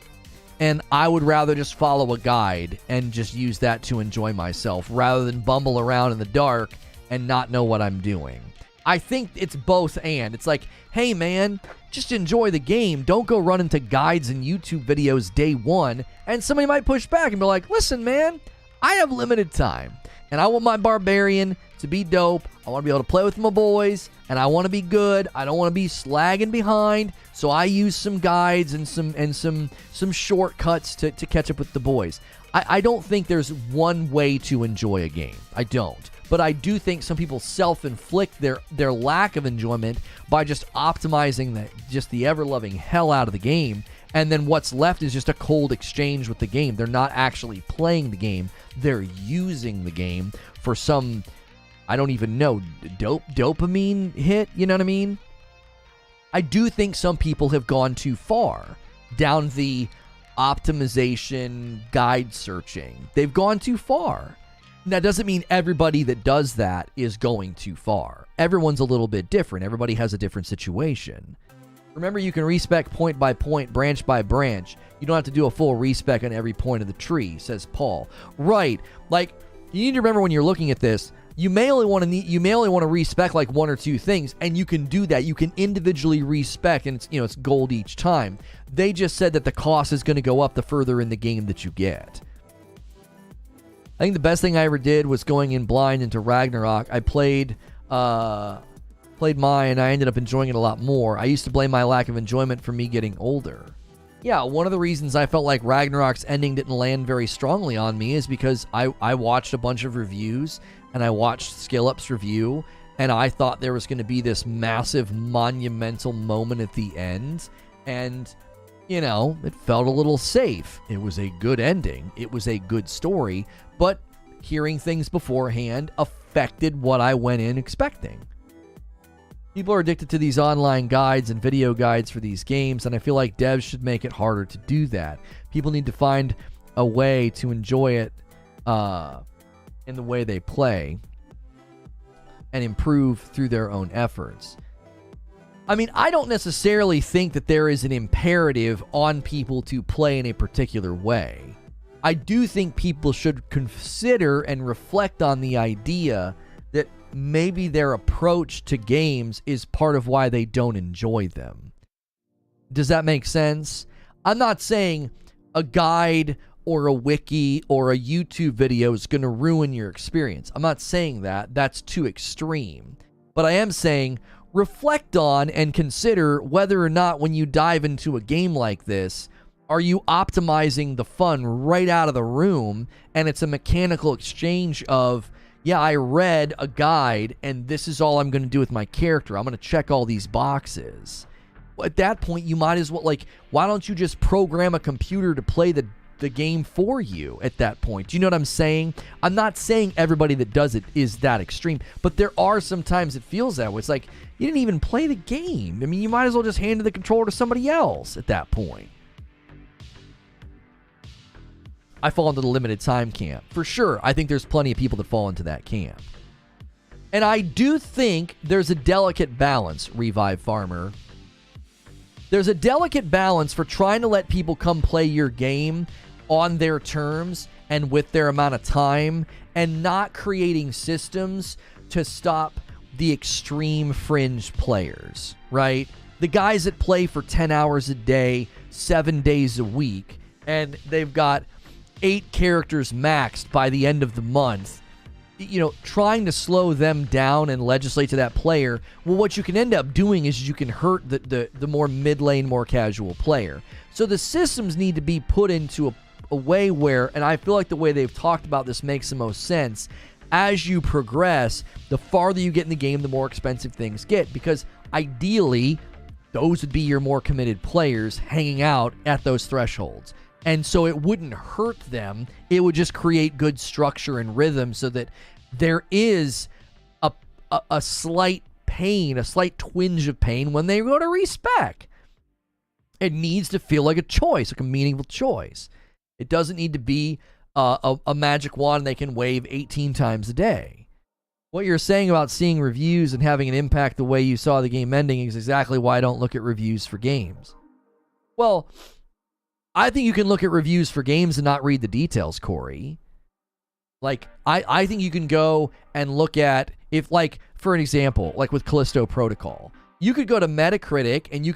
and I would rather just follow a guide and just use that to enjoy myself rather than bumble around in the dark and not know what I'm doing. I think it's both and. It's like, hey, man, just enjoy the game. Don't go run into guides and YouTube videos day one. And somebody might push back and be like, listen, man, I have limited time. And I want my barbarian to be dope. I want to be able to play with my boys. And I want to be good. I don't want to be slagging behind. So I use some guides and some shortcuts to catch up with the boys. I don't think there's one way to enjoy a game. I don't. But I do think some people self-inflict their lack of enjoyment by just optimizing the ever-loving hell out of the game, and then what's left is just a cold exchange with the game. They're not actually playing the game. They're using the game for some, I don't even know, dopamine hit, you know what I mean? I do think some people have gone too far down the optimization guide searching. They've gone too far. That doesn't mean everybody that does that is going too far. Everyone's a little bit different. Everybody has a different situation. Remember, you can respec point by point, branch by branch. You don't have to do a full respec on every point of the tree, says Paul. Right. Like, you need to remember when you're looking at this, you may only want to respec like one or two things, and you can do that. You can individually respec, and it's gold each time. They just said that the cost is going to go up the further in the game that you get. I think the best thing I ever did was going in blind into Ragnarok. I played mine, and I ended up enjoying it a lot more. I used to blame my lack of enjoyment for me getting older. Yeah, one of the reasons I felt like Ragnarok's ending didn't land very strongly on me is because I watched a bunch of reviews, and I watched SkillUp's review, and I thought there was going to be this massive, monumental moment at the end, and it felt a little safe. It was a good ending. It was a good story, but hearing things beforehand affected what I went in expecting. People are addicted to these online guides and video guides for these games, and I feel like devs should make it harder to do that. People need to find a way to enjoy it in the way they play and improve through their own efforts. I mean, I don't necessarily think that there is an imperative on people to play in a particular way. I do think people should consider and reflect on the idea that maybe their approach to games is part of why they don't enjoy them. Does that make sense? I'm not saying a guide or a wiki or a YouTube video is going to ruin your experience. I'm not saying that. That's too extreme. But I am saying reflect on and consider whether or not when you dive into a game like this, are you optimizing the fun right out of the room, and it's a mechanical exchange of, yeah, I read a guide and this is all I'm going to do with my character. I'm going to check all these boxes. At that point, you might as well, why don't you just program a computer to play the game for you at that point? Do you know what I'm saying? I'm not saying everybody that does it is that extreme, but there are some times it feels that way. It's like, you didn't even play the game. I mean, you might as well just hand the controller to somebody else at that point. I fall into the limited time camp. For sure, I think there's plenty of people that fall into that camp. And I do think there's a delicate balance, Revive Farmer. There's a delicate balance for trying to let people come play your game on their terms and with their amount of time, and not creating systems to stop the extreme fringe players, right? The guys that play for 10 hours a day, 7 days a week, and they've got 8 characters maxed by the end of the month, trying to slow them down and legislate to that player, well, what you can end up doing is you can hurt the more mid-lane, more casual player. So the systems need to be put into a way where, and I feel like the way they've talked about this makes the most sense, as you progress, the farther you get in the game, the more expensive things get, because ideally, those would be your more committed players hanging out at those thresholds. And so it wouldn't hurt them. It would just create good structure and rhythm so that there is a slight pain, a slight twinge of pain when they go to respec. It needs to feel like a choice, like a meaningful choice. It doesn't need to be a magic wand they can wave 18 times a day. What you're saying about seeing reviews and having an impact the way you saw the game ending is exactly why I don't look at reviews for games. Well, I think you can look at reviews for games and not read the details, Corey. Like, I think you can go and look at, if, like, for an example, like with Callisto Protocol, you could go to Metacritic and you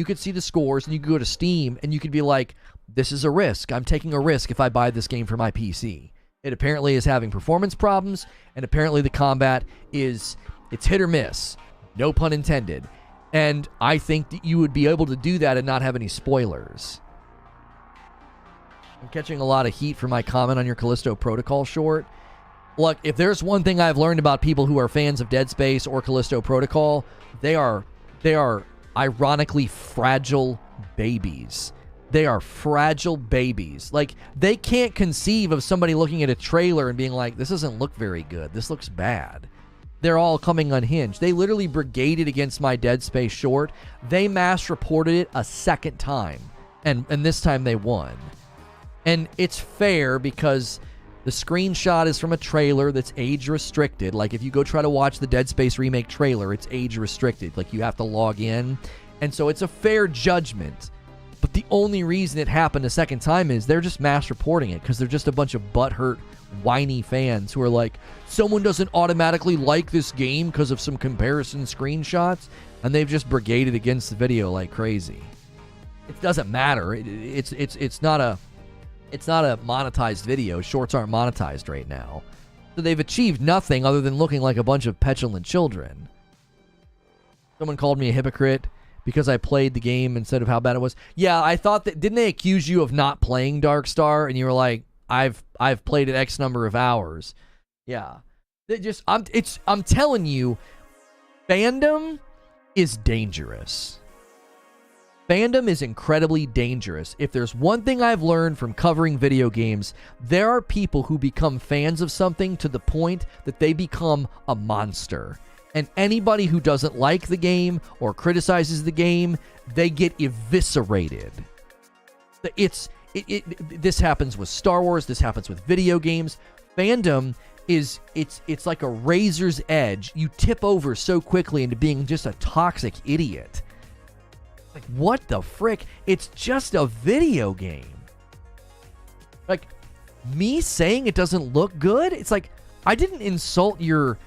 could see the scores, and you could go to Steam and you could be like, this is a risk. I'm taking a risk if I buy this game for my PC. It apparently is having performance problems, and apparently the combat it's hit or miss. No pun intended. And I think that you would be able to do that and not have any spoilers. I'm catching a lot of heat for my comment on your Callisto Protocol short. Look, if there's one thing I've learned about people who are fans of Dead Space or Callisto Protocol, they are ironically fragile babies. They are fragile babies. Like, they can't conceive of somebody looking at a trailer and being like, this doesn't look very good. This looks bad. They're all coming unhinged. They literally brigaded against my Dead Space short. They mass reported it a second time. And this time they won. And it's fair because the screenshot is from a trailer that's age restricted. Like, if you go try to watch the Dead Space remake trailer, it's age restricted. Like, you have to log in. And so it's a fair judgment. But the only reason it happened a second time is they're just mass reporting it because they're just a bunch of butthurt, whiny fans who are like, someone doesn't automatically like this game because of some comparison screenshots, and they've just brigaded against the video like crazy. It doesn't matter. It's not a monetized video. Shorts aren't monetized right now. So they've achieved nothing other than looking like a bunch of petulant children. Someone called me a hypocrite because I played the game instead of how bad it was. Yeah, I thought that, didn't they accuse you of not playing Darkstar? And you were like, I've played it X number of hours. Yeah. I'm telling you, fandom is dangerous. Fandom is incredibly dangerous. If there's one thing I've learned from covering video games, there are people who become fans of something to the point that they become a monster. And anybody who doesn't like the game or criticizes the game, they get eviscerated. This happens with Star Wars. This happens with video games. Fandom is it's like a razor's edge. You tip over so quickly into being just a toxic idiot. Like, what the frick? It's just a video game. Like, me saying it doesn't look good? It's like, I didn't insult your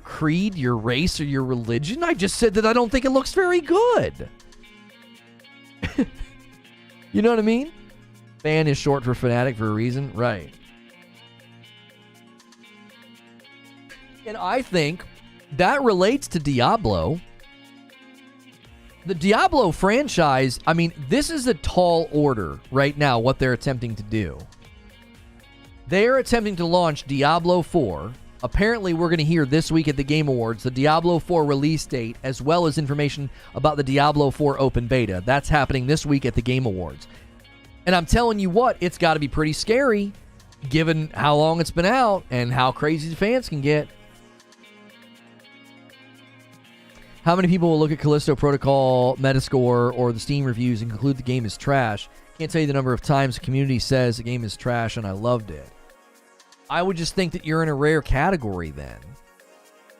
creed, your race, or your religion. I just said that I don't think it looks very good. You know what I mean? Fan is short for fanatic for a reason. Right. And I think that relates to Diablo. The Diablo franchise, I mean, this is a tall order right now, what they're attempting to do. They're attempting to launch Diablo IV. Apparently, we're going to hear this week at the Game Awards the Diablo IV release date, as well as information about the Diablo IV open beta. That's happening this week at the Game Awards. And I'm telling you what, it's got to be pretty scary, given how long it's been out and how crazy the fans can get. How many people will look at Callisto Protocol, Metascore, or the Steam reviews and conclude the game is trash? Can't tell you the number of times the community says the game is trash and I loved it. I would just think that you're in a rare category then.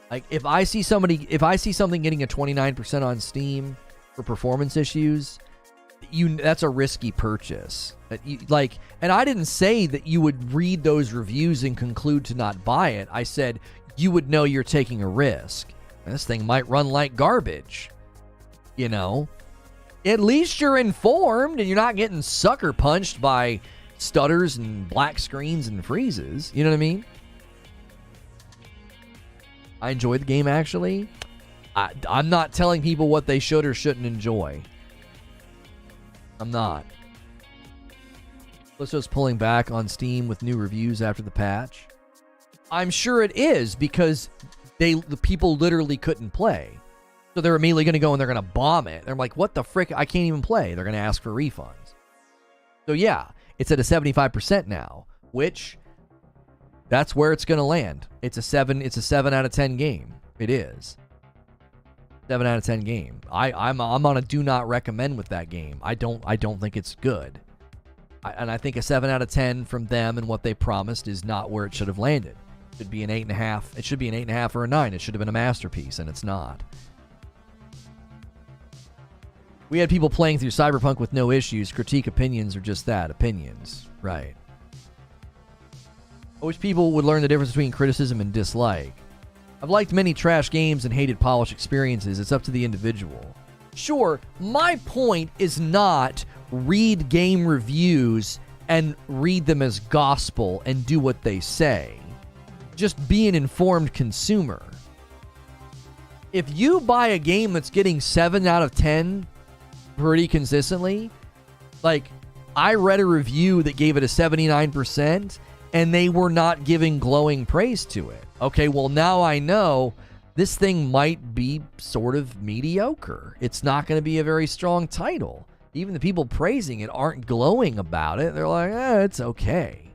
Like, if I see something getting a 29% on Steam for performance issues, that's a risky purchase. And I didn't say that you would read those reviews and conclude to not buy it. I said you would know you're taking a risk. And this thing might run like garbage. You know? At least you're informed and you're not getting sucker punched by stutters and black screens and freezes. You know what I mean? I enjoyed the game, actually. I'm not telling people what they should or shouldn't enjoy. I'm not. Callisto's pulling back on Steam with new reviews after the patch. I'm sure it is, because the people literally couldn't play. So they're immediately going to go and they're going to bomb it. They're like, what the frick? I can't even play. They're going to ask for refunds. So yeah, it's at a 75% now, which that's where it's going to land. It's a 7 out of 10 game. It is. 7 out of 10 game. I'm on a do not recommend with that game. I don't think it's good. And I think a 7 out of 10 from them and what they promised is not where it should have landed. It should be an 8.5. It should be an 8.5 or a 9. It should have been a masterpiece, and it's not. We had people playing through Cyberpunk with no issues. Critique opinions are just that, opinions. Right. I wish people would learn the difference between criticism and dislike. I've liked many trash games and hated polished experiences. It's up to the individual. Sure, my point is not read game reviews and read them as gospel and do what they say. Just be an informed consumer. If you buy a game that's getting 7 out of 10 pretty consistently, like I read a review that gave it a 79% and they were not giving glowing praise to it. Okay, well now I know this thing might be sort of mediocre. It's not going to be a very strong title. Even the people praising it aren't glowing about it. They're like, it's okay.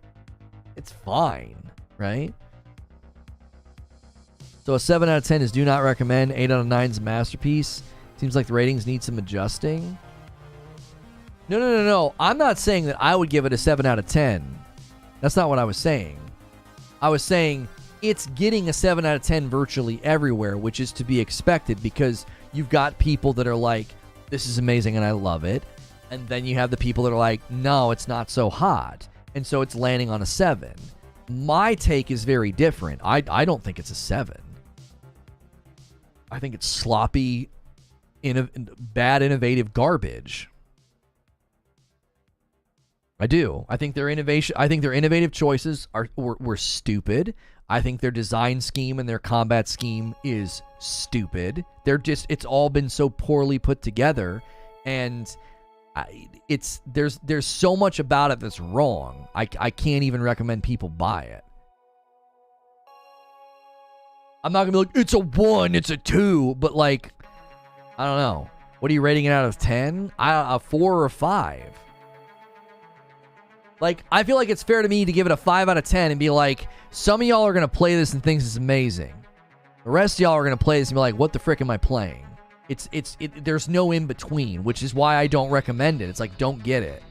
It's fine, right? So a 7 out of 10 is do not recommend. 8 out of 9 is a masterpiece. Seems like the ratings need some adjusting. No. I'm not saying that I would give it a 7 out of 10. That's not what I was saying. I was saying it's getting a 7 out of 10 virtually everywhere, which is to be expected because you've got people that are like, this is amazing and I love it. And then you have the people that are like, no, it's not so hot. And so it's landing on a 7. My take is very different. I don't think it's a 7. I think it's sloppy, bad, innovative garbage. I do. I think their innovative choices were stupid. I think their design scheme and their combat scheme is stupid. It's all been so poorly put together, and there's so much about it that's wrong. I can't even recommend people buy it. I'm not gonna be like, it's a 1, it's a 2, but like, I don't know. What are you rating it out of 10? A 4 or a 5. Like, I feel like it's fair to me to give it a 5 out of 10 and be like, some of y'all are going to play this and think it's amazing. The rest of y'all are going to play this and be like, what the frick am I playing? There's no in between, which is why I don't recommend it. It's like, don't get it.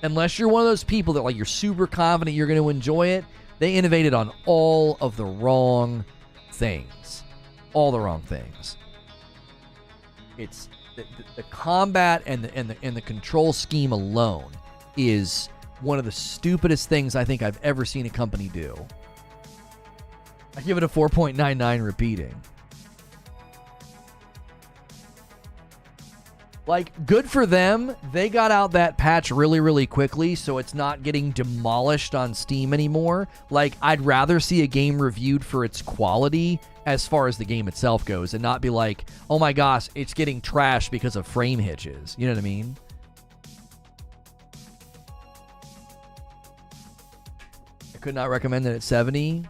Unless you're one of those people that like you're super confident you're going to enjoy it. They innovated on all of the wrong things. All the wrong things. It's the combat and the control scheme alone is one of the stupidest things I think I've ever seen a company do. I give it a 4.99 repeating. Like, good for them. They got out that patch really, really quickly, so it's not getting demolished on Steam anymore. Like, I'd rather see a game reviewed for its quality as far as the game itself goes and not be like, oh my gosh, it's getting trashed because of frame hitches. You know what I mean? I could not recommend it at 70.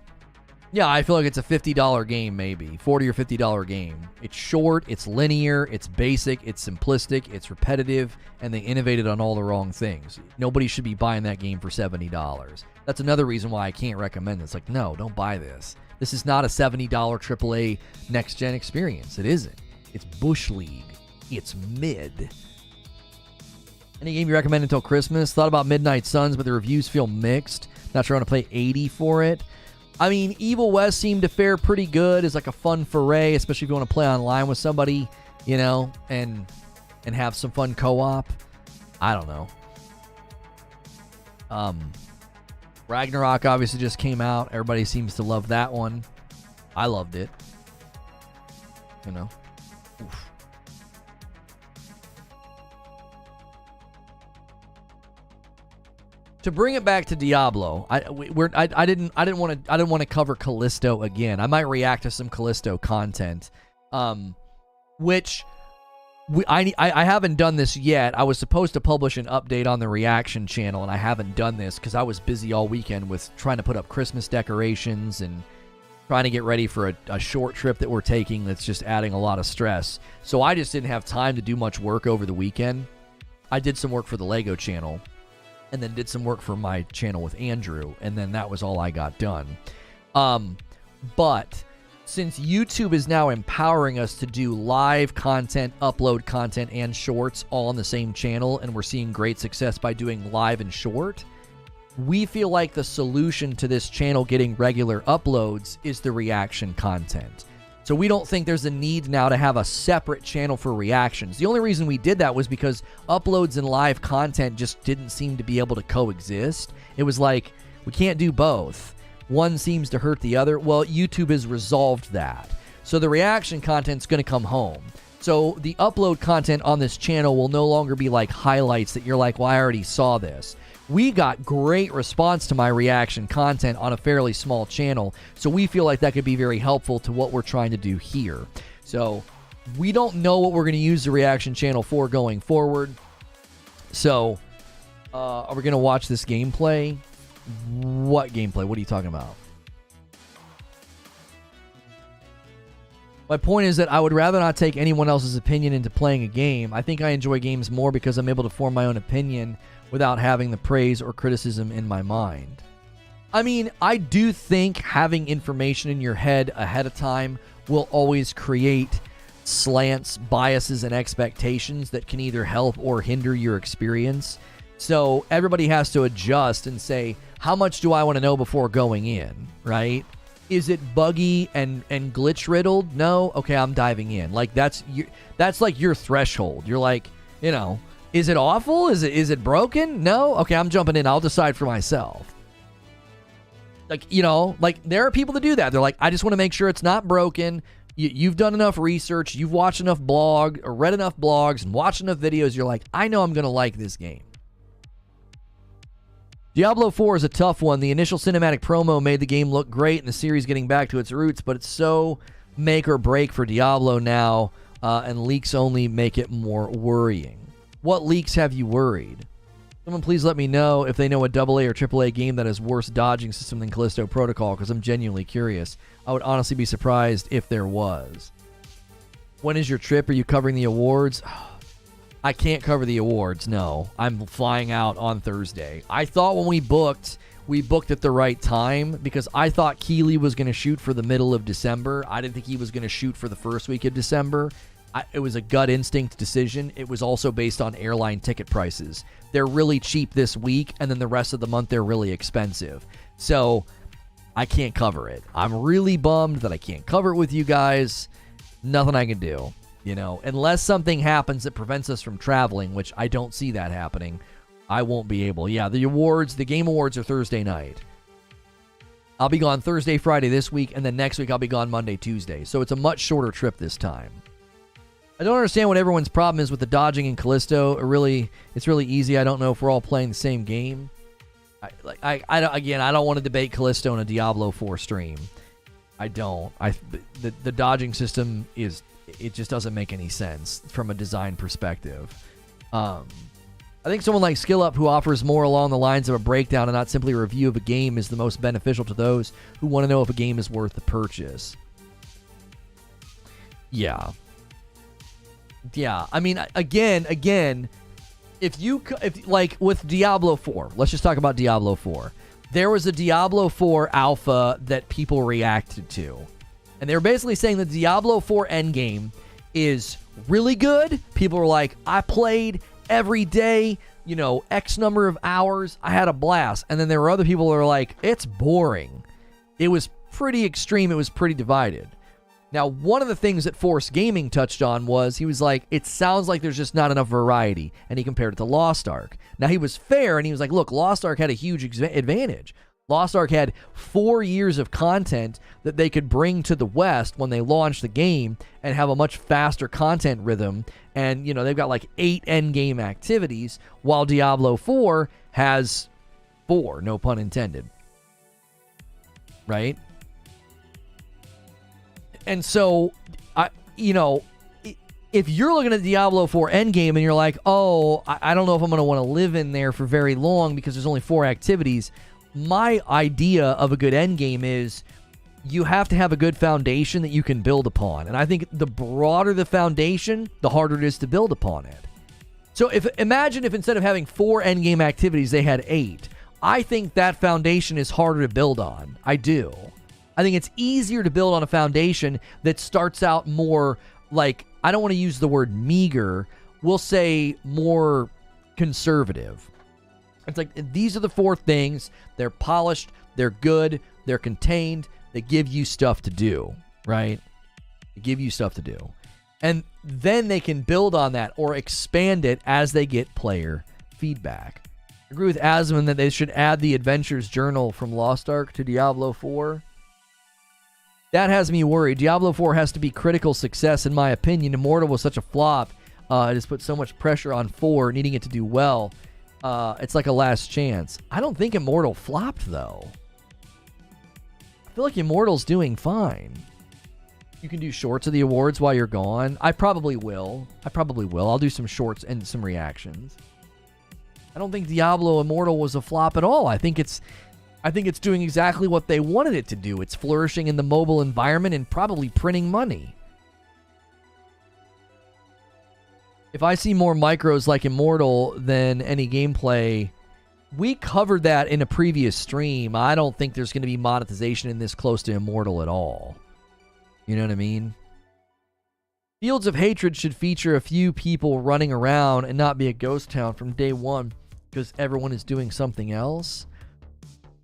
Yeah, I feel like it's a $50 game, maybe. $40 or $50 game. It's short, it's linear, it's basic, it's simplistic, it's repetitive, and they innovated on all the wrong things. Nobody should be buying that game for $70. That's another reason why I can't recommend this. Like, no, don't buy this. This is not a $70 AAA next-gen experience. It isn't. It's Bush League. It's mid. Any game you recommend until Christmas? Thought about Midnight Suns, but the reviews feel mixed. Not sure I want to play 80 for it. I mean, Evil West seemed to fare pretty good as like a fun foray, especially if you want to play online with somebody, you know, and have some fun co-op. I don't know. Ragnarok obviously just came out. Everybody seems to love that one. I loved it. You know. Oof. To bring it back to Diablo, I didn't want to cover Callisto again. I might react to some Callisto content, which I haven't done this yet. I was supposed to publish an update on the reaction channel, and I haven't done this because I was busy all weekend with trying to put up Christmas decorations and trying to get ready for a short trip that we're taking that's just adding a lot of stress. So I just didn't have time to do much work over the weekend. I did some work for the Lego channel, and then did some work for my channel with Andrew, and then that was all I got done. But since YouTube is now empowering us to do live content, upload content, and shorts all on the same channel, and we're seeing great success by doing live and short, we feel like the solution to this channel getting regular uploads is the reaction content. So we don't think there's a need now to have a separate channel for reactions. The only reason we did that was because uploads and live content just didn't seem to be able to coexist. It was like, we can't do both. One seems to hurt the other. Well, YouTube has resolved that. So the reaction content's going to come home. So the upload content on this channel will no longer be like highlights that you're like, well, I already saw this. We got great response to my reaction content on a fairly small channel, so we feel like that could be very helpful to what we're trying to do here. So we don't know what we're going to use the reaction channel for going forward. So are we going to watch this gameplay? What gameplay? What are you talking about? My point is that I would rather not take anyone else's opinion into playing a game. I think I enjoy games more because I'm able to form my own opinion without having the praise or criticism in my mind. I mean, I do think having information in your head ahead of time will always create slants, biases, and expectations that can either help or hinder your experience. So everybody has to adjust and say, how much do I want to know before going in, right? Is it buggy and glitch riddled? No? Okay, I'm diving in. Like that's like your threshold. You're like, you know, is it awful? Is it broken? No? Okay, I'm jumping in. I'll decide for myself. Like, you know, like there are people that do that. They're like, I just want to make sure it's not broken. You've done enough research. You've watched enough blog or read enough blogs and watched enough videos. You're like, I know I'm going to like this game. Diablo 4 is a tough one. The initial cinematic promo made the game look great and the series getting back to its roots, but it's so make or break for Diablo now, and leaks only make it more worrying. What leaks have you worried? Someone please let me know if they know a AA or AAA game that has worse dodging system than Callisto Protocol, because I'm genuinely curious. I would honestly be surprised if there was. When is your trip? Are you covering the awards? I can't cover the awards, no. I'm flying out on Thursday. I thought when we booked at the right time because I thought Keeley was going to shoot for the middle of December. I didn't think he was going to shoot for the first week of December. It was a gut instinct decision. It was also based on airline ticket prices. They're really cheap this week, and then the rest of the month they're really expensive. So I can't cover it. I'm really bummed that I can't cover it with you guys. Nothing I can do. You know, unless something happens that prevents us from traveling, which I don't see that happening, I won't be able. Yeah, the Game Awards are Thursday night. I'll be gone Thursday, Friday this week, and then next week I'll be gone Monday, Tuesday. So it's a much shorter trip this time. I don't understand what everyone's problem is with the dodging in Callisto. It's really easy. I don't know if we're all playing the same game. I don't want to debate Callisto in a Diablo 4 stream. I don't. The dodging system it just doesn't make any sense from a design perspective. I think someone like SkillUp who offers more along the lines of a breakdown and not simply a review of a game is the most beneficial to those who want to know if a game is worth the purchase. Yeah. I mean, again, if like with Diablo 4, let's just talk about Diablo 4. There was a Diablo 4 alpha that people reacted to. And they were basically saying the Diablo 4 endgame is really good. People were like, I played every day, you know, X number of hours. I had a blast. And then there were other people that were like, it's boring. It was pretty extreme. It was pretty divided. Now, one of the things that Reforge Gaming touched on was he was like, it sounds like there's just not enough variety. And he compared it to Lost Ark. Now, he was fair, and he was like, look, Lost Ark had a huge advantage. Lost Ark had 4 years of content that they could bring to the West when they launched the game and have a much faster content rhythm. And, you know, they've got like 8 endgame activities, while Diablo 4 has 4, no pun intended. Right? And so, if you're looking at Diablo 4 endgame and you're like, oh, I don't know if I'm going to want to live in there for very long because there's only 4 activities, my idea of a good endgame is you have to have a good foundation that you can build upon. And I think the broader the foundation, the harder it is to build upon it. So imagine if instead of having 4 endgame activities, they had 8. I think that foundation is harder to build on. I do. I think it's easier to build on a foundation that starts out more like, I don't want to use the word meager, we'll say more conservative. It's like, these are the 4 things. They're polished, they're good, they're contained, they give you stuff to do, right? They give you stuff to do. And then they can build on that or expand it as they get player feedback. I agree with Asman that they should add the Adventures Journal from Lost Ark to Diablo 4. That has me worried. Diablo 4 has to be critical success, in my opinion. Immortal was such a flop. It has put so much pressure on 4, needing it to do well. It's like a last chance. I don't think Immortal flopped, though. I feel like Immortal's doing fine. You can do shorts of the awards while you're gone. I probably will. I'll do some shorts and some reactions. I don't think Diablo Immortal was a flop at all. I think it's doing exactly what they wanted it to do. It's flourishing in the mobile environment and probably printing money. If I see more micros like Immortal than any gameplay, we covered that in a previous stream. I don't think there's going to be monetization in this close to Immortal at all. You know what I mean? Fields of Hatred should feature a few people running around and not be a ghost town from day one because everyone is doing something else.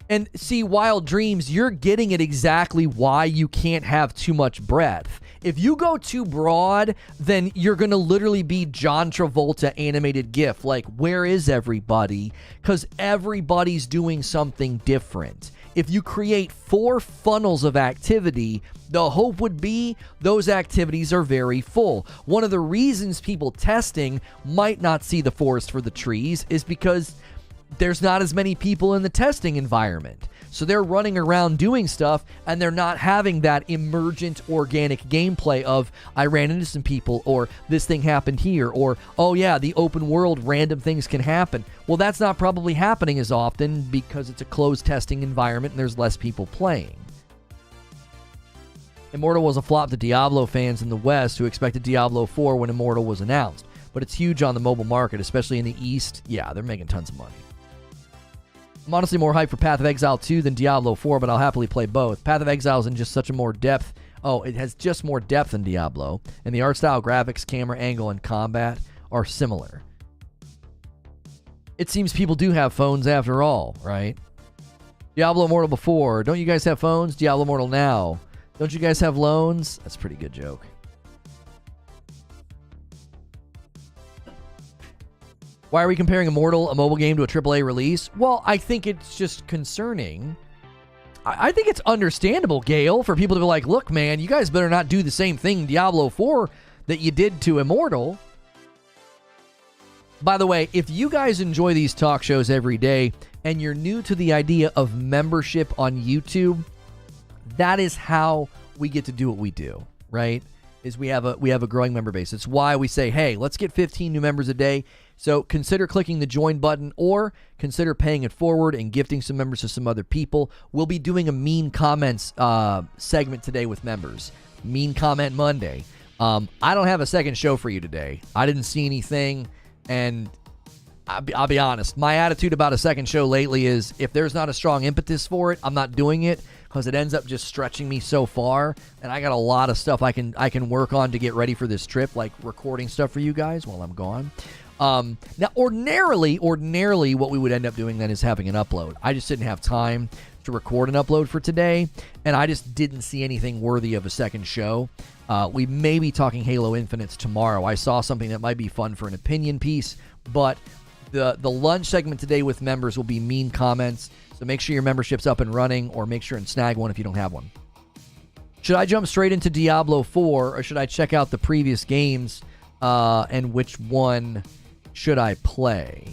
And see, Wild Dreams, you're getting at exactly why you can't have too much breadth. If you go too broad, then you're going to literally be John Travolta animated GIF. Like, where is everybody? Because everybody's doing something different. If you create 4 funnels of activity, the hope would be those activities are very full. One of the reasons people testing might not see the forest for the trees is because there's not as many people in the testing environment. So they're running around doing stuff, and they're not having that emergent organic gameplay of, I ran into some people, or this thing happened here, or, oh yeah, the open world, random things can happen. Well, that's not probably happening as often because it's a closed testing environment and there's less people playing. Immortal was a flop to Diablo fans in the West who expected Diablo 4 when Immortal was announced. But it's huge on the mobile market, especially in the East. Yeah, they're making tons of money. I'm honestly more hyped for Path of Exile 2 than Diablo 4, but I'll happily play both. Path of Exile is in just such a more depth. Oh, it has just more depth than Diablo. And the art style, graphics, camera angle, and combat are similar. It seems people do have phones after all, right? Diablo Immortal before. Don't you guys have phones? Diablo Immortal now. Don't you guys have loans? That's a pretty good joke. Why are we comparing Immortal, a mobile game, to a AAA release? Well, I think it's just concerning. I think it's understandable, Gale, for people to be like, look, man, you guys better not do the same thing in Diablo 4 that you did to Immortal. By the way, if you guys enjoy these talk shows every day and you're new to the idea of membership on YouTube, that is how we get to do what we do, right? Is we have a growing member base. It's why we say, hey, let's get 15 new members a day. So consider clicking the join button or consider paying it forward and gifting some members to some other people. We'll be doing a mean comments segment today with members. Mean Comment Monday. I don't have a second show for you today. I didn't see anything, and I'll be honest. My attitude about a second show lately is if there's not a strong impetus for it, I'm not doing it because it ends up just stretching me so far, and I got a lot of stuff I can work on to get ready for this trip, like recording stuff for you guys while I'm gone. Now, ordinarily, what we would end up doing then is having an upload. I just didn't have time to record an upload for today, and I just didn't see anything worthy of a second show. We may be talking Halo Infinite tomorrow. I saw something that might be fun for an opinion piece, but the lunch segment today with members will be mean comments, so make sure your membership's up and running, or make sure and snag one if you don't have one. Should I jump straight into Diablo 4, or should I check out the previous games, and which one should I play?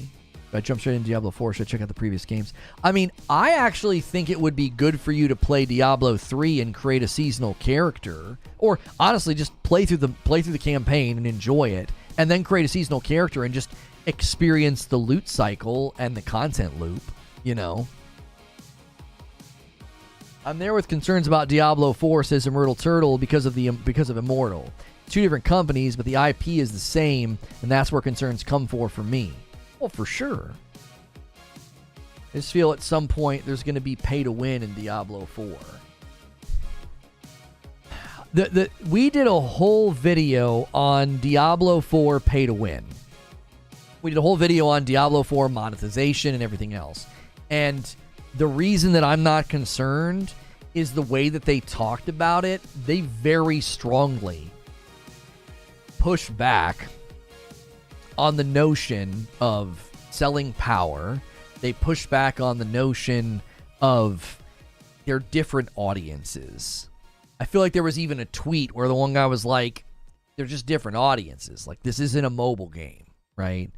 If I jump straight into Diablo 4, should I check out the previous games? I mean, I actually think it would be good for you to play Diablo 3 and create a seasonal character, or honestly, just play through the campaign and enjoy it, and then create a seasonal character and just experience the loot cycle and the content loop, you know. I'm there with concerns about Diablo 4, says Immortal Turtle, because of Immortal. Two different companies, but the IP is the same, and that's where concerns come for me. Well, for sure. I just feel at some point there's going to be pay to win in Diablo 4. we did a whole video on Diablo 4 pay to win. We did a whole video on Diablo 4 monetization and everything else. And the reason that I'm not concerned is the way that they talked about it. They very strongly push back on the notion of selling power. They push back on the notion of their different audiences. I feel like there was even a tweet where the one guy was like, they're just different audiences. Like, this isn't a mobile game, right?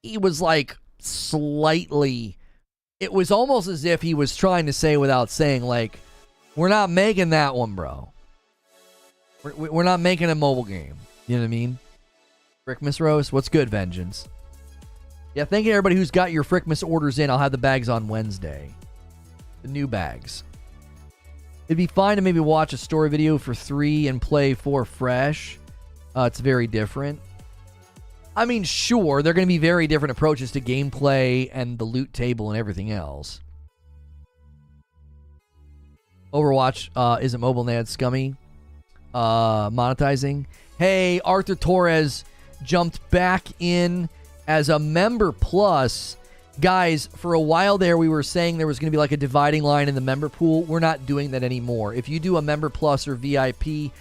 He was like slightly, it was almost as if he was trying to say without saying, like, we're not making that one, bro. We're not making a mobile game. You know what I mean? Frickmas Rose, what's good, Vengeance? Yeah, thank you to everybody who's got your Frickmas orders in. I'll have the bags on Wednesday. The new bags. It'd be fine to maybe watch a story video for 3 and play 4 fresh. It's very different. I mean, sure, there are going to be very different approaches to gameplay and the loot table and everything else. Overwatch isn't mobile, Nad Scummy. Monetizing. Hey, Arthur Torres jumped back in as a member plus. Guys, for a while there, we were saying there was going to be like a dividing line in the member pool. We're not doing that anymore. If you do a member plus or VIP,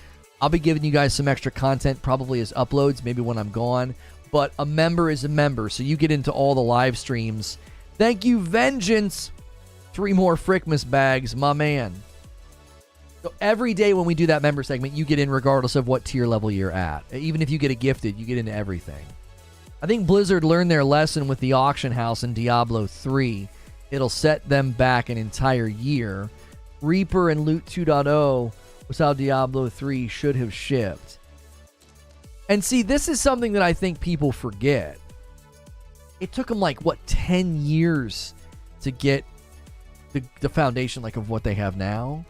I'll be giving you guys some extra content, probably as uploads, maybe when I'm gone. But a member is a member, so you get into all the live streams. Thank you, Vengeance. 3 more Frickmas bags, my man. So every day when we do that member segment, you get in regardless of what tier level you're at. Even if you get a gifted, you get into everything. I think Blizzard learned their lesson with the auction house in Diablo 3. It'll set them back an entire year. Reaper and Loot 2.0 was how Diablo 3 should have shipped. And see, this is something that I think people forget. It took them 10 years to get the foundation of what they have now.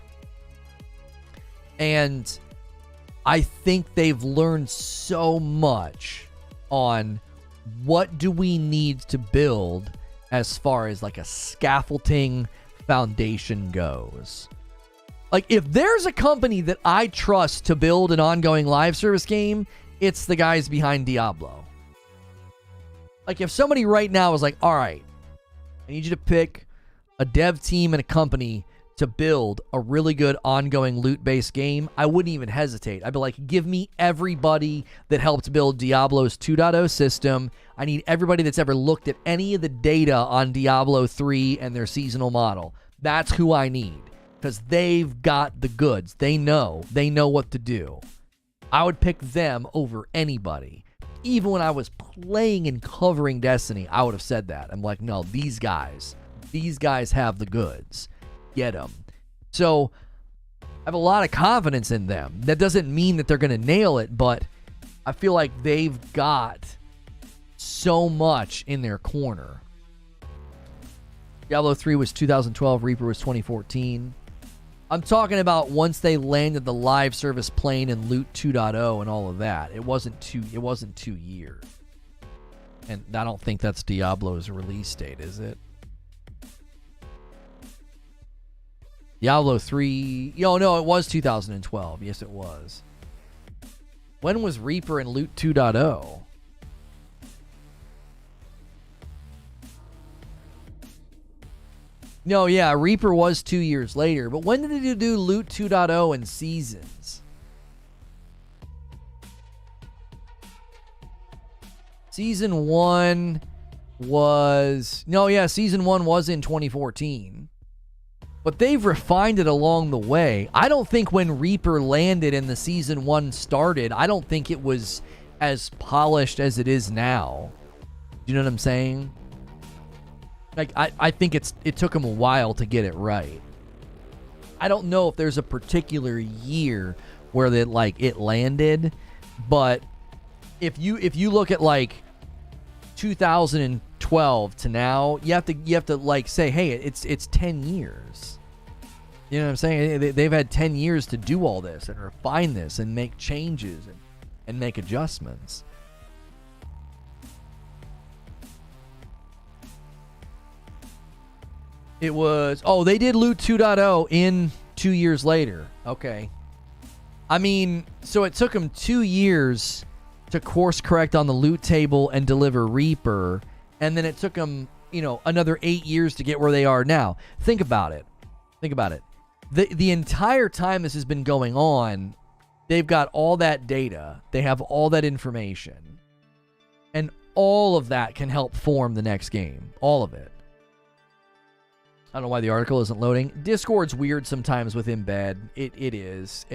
And I think they've learned so much on what do we need to build as far as a scaffolding foundation goes. If there's a company that I trust to build an ongoing live service game, it's the guys behind Diablo. If somebody right now is like, all right, I need you to pick a dev team and a company to build a really good ongoing loot-based game, I wouldn't even hesitate. I'd be like, give me everybody that helped build Diablo's 2.0 system. I need everybody that's ever looked at any of the data on Diablo 3 and their seasonal model. That's who I need, because they've got the goods. They know what to do. I would pick them over anybody. Even when I was playing and covering Destiny, I would have said that. I'm like, no, these guys have the goods. Get them. So I have a lot of confidence in them. That doesn't mean that they're going to nail it, but I feel like they've got so much in their corner. Diablo 3 was 2012, Reaper was 2014. I'm talking about once they landed the live service plane and Loot 2.0 and all of that. It wasn't 2 years. And I don't think that's Diablo's release date, is it? Diablo 3... no, it was 2012. Yes, it was. When was Reaper and Loot 2.0? No, yeah, Reaper was 2 years later. But when did they do Loot 2.0 and Seasons? Season 1 was... No, yeah, Season 1 was in 2014. But they've refined it along the way. I don't think when Reaper landed and the Season 1 started, I don't think it was as polished as it is now. Do you know what I'm saying? I think it took them a while to get it right. I don't know if there's a particular year where it landed, but if you look at 2012 to now, you have to say, hey, it's 10 years. You know what I'm saying? They've had 10 years to do all this and refine this and make changes and make adjustments. It was... Oh, they did Loot 2.0 in 2 years later. Okay. I mean, so it took them 2 years to course correct on the loot table and deliver Reaper, and then it took them, you know, another 8 years to get where they are now. Think about it. The entire time this has been going on, they've got all that data. They have all that information. And all of that can help form the next game. All of it. I don't know why the article isn't loading. Discord's weird sometimes with embed. It is.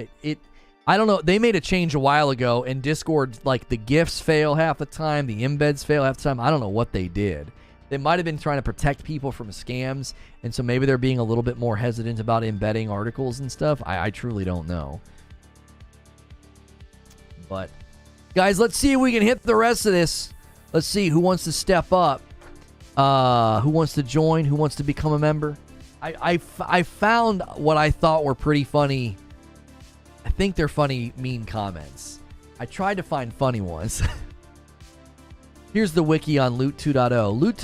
I don't know. They made a change a while ago, and Discord, like, the GIFs fail half the time. The embeds fail half the time. I don't know what they did. They might have been trying to protect people from scams, and so maybe they're being a little bit more hesitant about embedding articles and stuff. I truly don't know. But, guys, let's see if we can hit the rest of this. Let's see who wants to step up. Who wants to join? Who wants to become a member? I found what I thought were pretty funny. I think they're funny, mean comments. I tried to find funny ones. Here's the wiki on Loot 2.0. Loot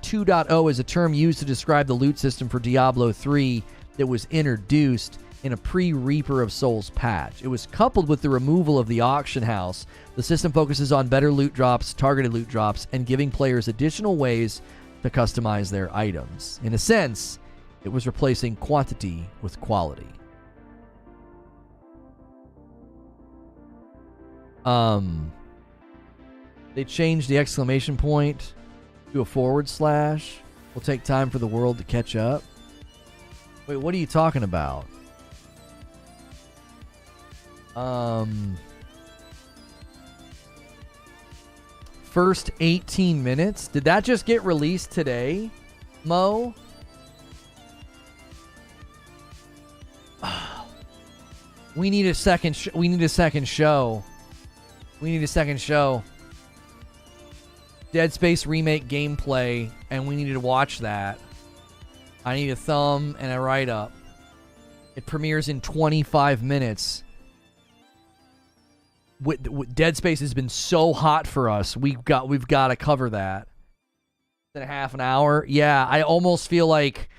2.0 is a term used to describe the loot system for Diablo 3 that was introduced in a pre-Reaper of Souls patch. It was coupled with the removal of the auction house. The system focuses on better loot drops, targeted loot drops, and giving players additional ways to customize their items. In a sense, it was replacing quantity with quality. They changed the exclamation point to a /. Will take time for the world to catch up. Wait, what are you talking about? First 18 minutes? Did that just get released today, Mo? We need a second show. We need a second show. Dead Space remake gameplay, and we needed to watch that. I need a thumb and a write-up. It premieres in 25 minutes. Dead Space has been so hot for us. We've got to cover that. In a half an hour. Yeah, I almost feel like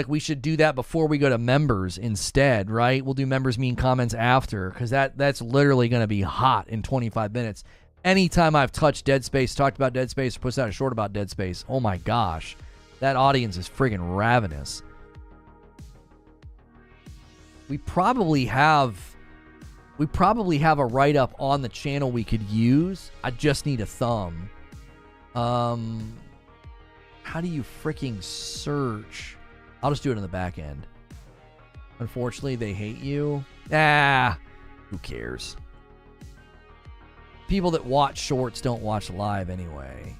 we should do that before we go to members instead, right? We'll do members mean comments after, because that's literally going to be hot in 25 minutes. Anytime I've touched Dead Space, talked about Dead Space, or put out a short about Dead Space, oh my gosh, that audience is friggin' ravenous. We probably have a write-up on the channel we could use. I just need a thumb. How do you freaking search? I'll just do it on the back end. Unfortunately, they hate you. Who cares? People that watch shorts don't watch live anyway.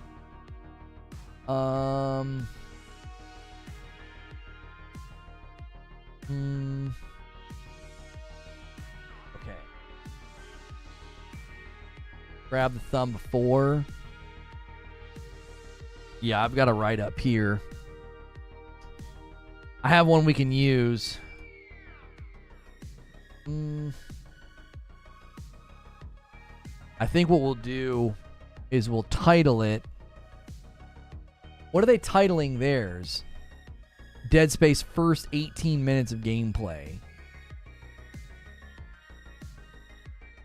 Okay. Grab the thumb before. Yeah, I've got a write up here. I have one we can use. I think what we'll do is we'll title it. What are they titling theirs? Dead Space first 18 minutes of gameplay.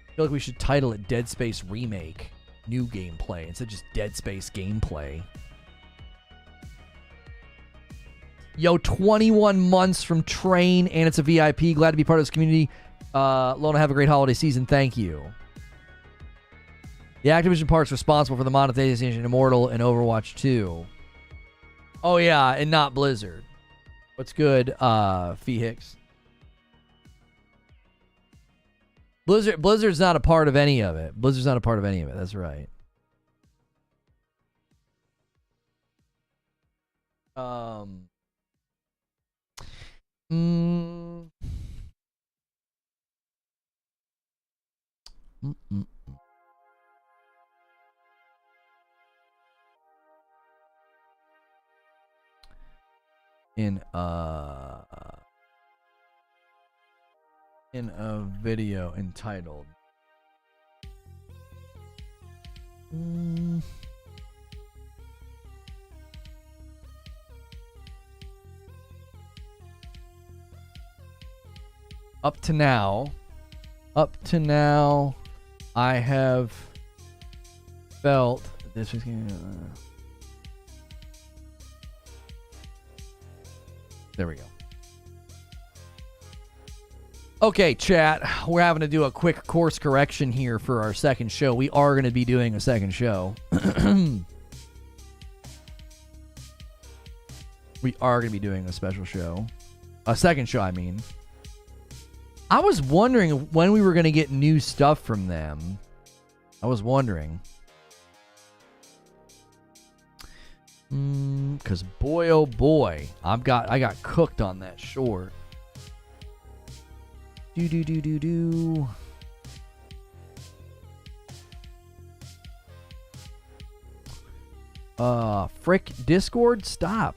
I feel like we should title it Dead Space Remake New Gameplay instead of just Dead Space Gameplay. Yo, 21 months from Train, and it's a VIP. Glad to be part of this community. Lono, have a great holiday season. Thank you. The Activision part's responsible for the monetization of Immortal and Overwatch 2. Oh, yeah, and not Blizzard. What's good, Fee Hicks? Blizzard's not a part of any of it. Blizzard's not a part of any of it. That's right. In a video entitled Up to now, Up to now, I have felt this was going to... There we go. Okay, chat. We're having to do a quick course correction here for our second show. We are going to be doing a second show. We are going to be doing a special show. A second show, I mean. I was wondering when we were going to get new stuff from them. I was wondering. Because boy, oh boy, I got cooked on that short. Frick Discord, stop.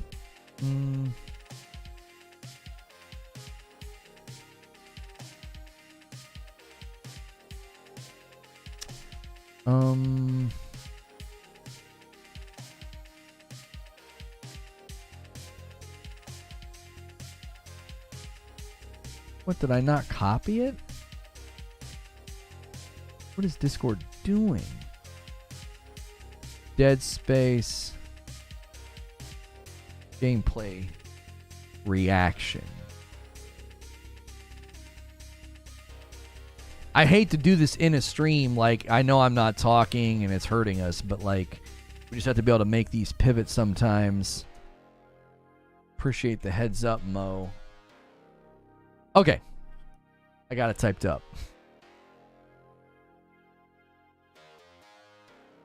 What, did I not copy it? What is Discord doing? Dead Space gameplay reaction. I hate to do this in a stream. Like, I know I'm not talking and it's hurting us, but like, we just have to be able to make these pivots sometimes. Appreciate the heads up, Mo. Okay. I got it typed up.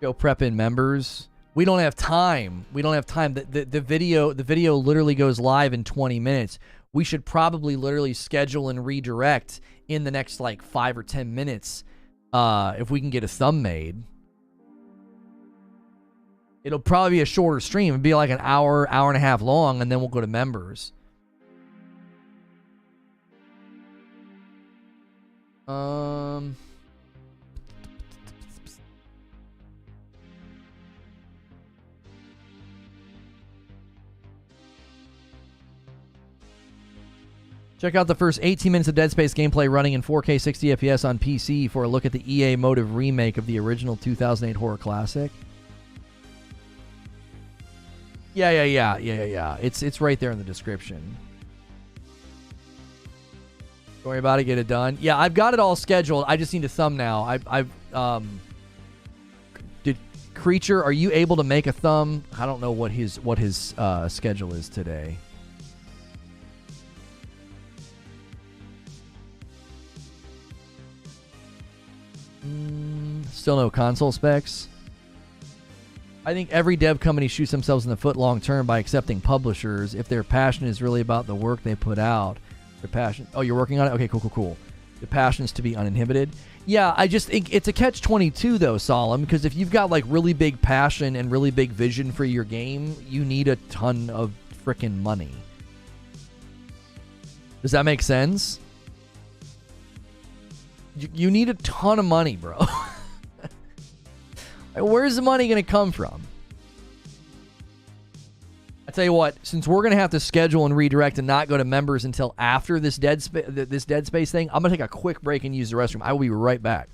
Go prep in members. We don't have time. We don't have time. The video literally goes live in 20 minutes. We should probably literally schedule and redirect in the next like 5 or 10 minutes if we can get a thumb made. It'll probably be a shorter stream. It'll be like an hour, hour and a half long, and then we'll go to members. Check out the first 18 minutes of Dead Space gameplay running in 4K 60 FPS on PC for a look at the EA Motive remake of the original 2008 horror classic. Yeah. It's right there in the description. Don't worry about it. Get it done. Yeah, I've got it all scheduled. I just need a thumb now. Did Creature? Are you able to make a thumb? I don't know what his schedule is today. Still no console specs. I think every dev company shoots themselves in the foot long term by accepting publishers if their passion is really about the work they put out. Their passion. Oh, you're working on it? Okay, cool. The passion is to be uninhibited. Yeah, I just think it's a catch-22 though, Solemn, because if you've got like really big passion and really big vision for your game, you need a ton of frickin' money. Does that make sense? You need a ton of money, bro. Where's the money going to come from? I tell you what, since we're going to have to schedule and redirect and not go to members until after this Dead Space thing, I'm going to take a quick break and use the restroom. I will be right back.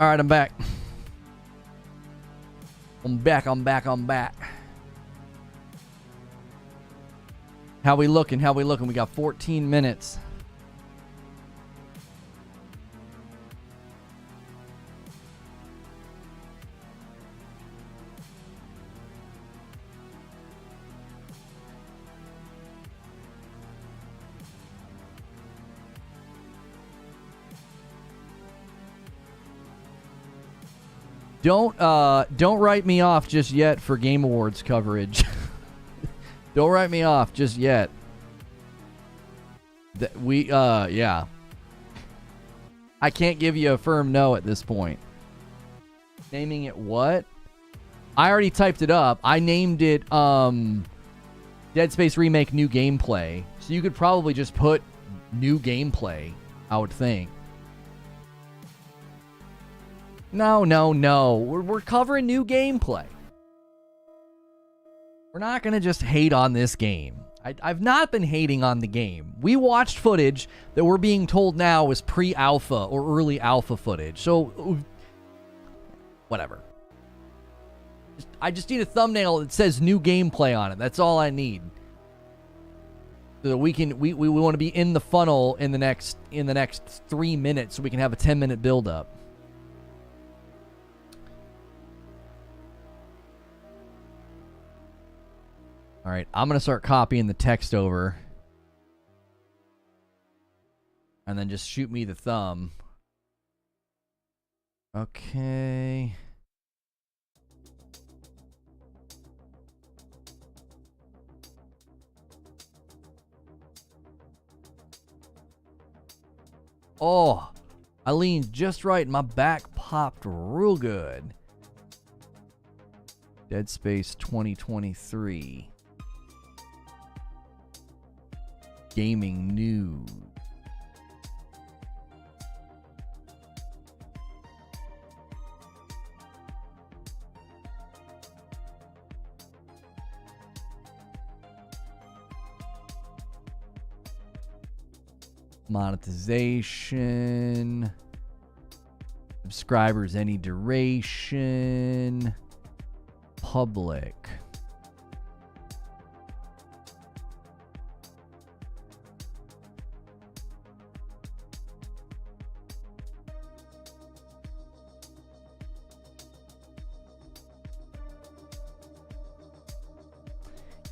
All right, I'm back. I'm back. How we looking? We got 14 minutes. Don't write me off just yet for Game Awards coverage. Don't write me off just yet. Yeah. I can't give you a firm no at this point. Naming it what? I already typed it up. I named it Dead Space Remake New Gameplay. So you could probably just put new gameplay, I would think. No. We're covering new gameplay. We're not going to just hate on this game. I've not been hating on the game. We watched footage that we're being told now is pre-alpha or early alpha footage. So, whatever. I just need a thumbnail that says new gameplay on it. That's all I need. So that we want to be in the funnel in the next 3 minutes so we can have a 10-minute build up. All right, I'm going to start copying the text over. And then just shoot me the thumb. Okay. Oh, I leaned just right and my back popped real good. Dead Space 2023. Gaming news. Monetization. Subscribers any duration. Public.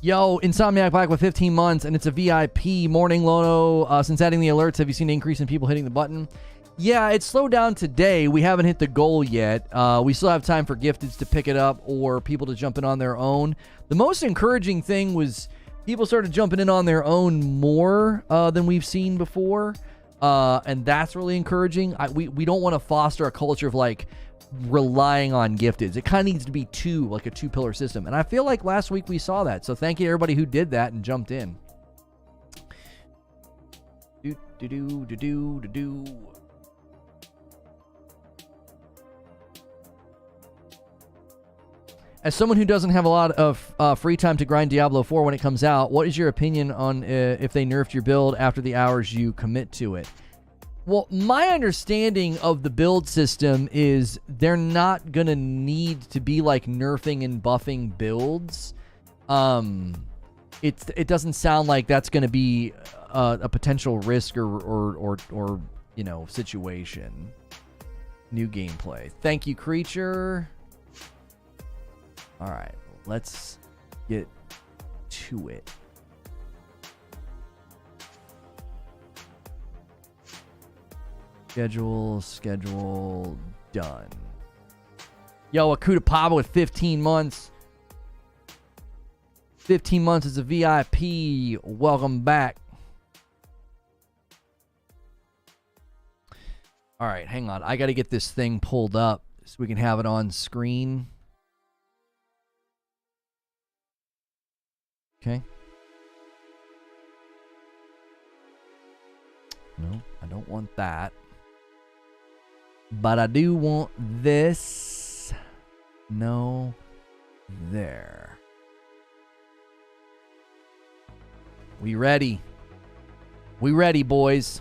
Yo, Insomniac Black with 15 months, and it's a VIP. Morning, Lono. Since adding the alerts, have you seen an increase in people hitting the button? Yeah, it slowed down today. We haven't hit the goal yet. We still have time for gifteds to pick it up or people to jump in on their own. The most encouraging thing was people started jumping in on their own more than we've seen before, and that's really encouraging. We don't want to foster a culture of, like, relying on gifteds. It kind of needs to be like a two-pillar system. And I feel like last week we saw that. So thank you to everybody who did that and jumped in. As someone who doesn't have a lot of free time to grind Diablo 4 when it comes out, what is your opinion on if they nerfed your build after the hours you commit to it? Well, my understanding of the build system is they're not going to need to be like nerfing and buffing builds. It doesn't sound like that's going to be a potential risk or you know, situation. New gameplay. Thank you, Creature. All right, let's get to it. Schedule, done. Yo, Akuta Paba with 15 months. 15 months as a VIP. Welcome back. All right, hang on. I got to get this thing pulled up so we can have it on screen. Okay. No, I don't want that. But I do want this. No. There. We ready? We ready, boys.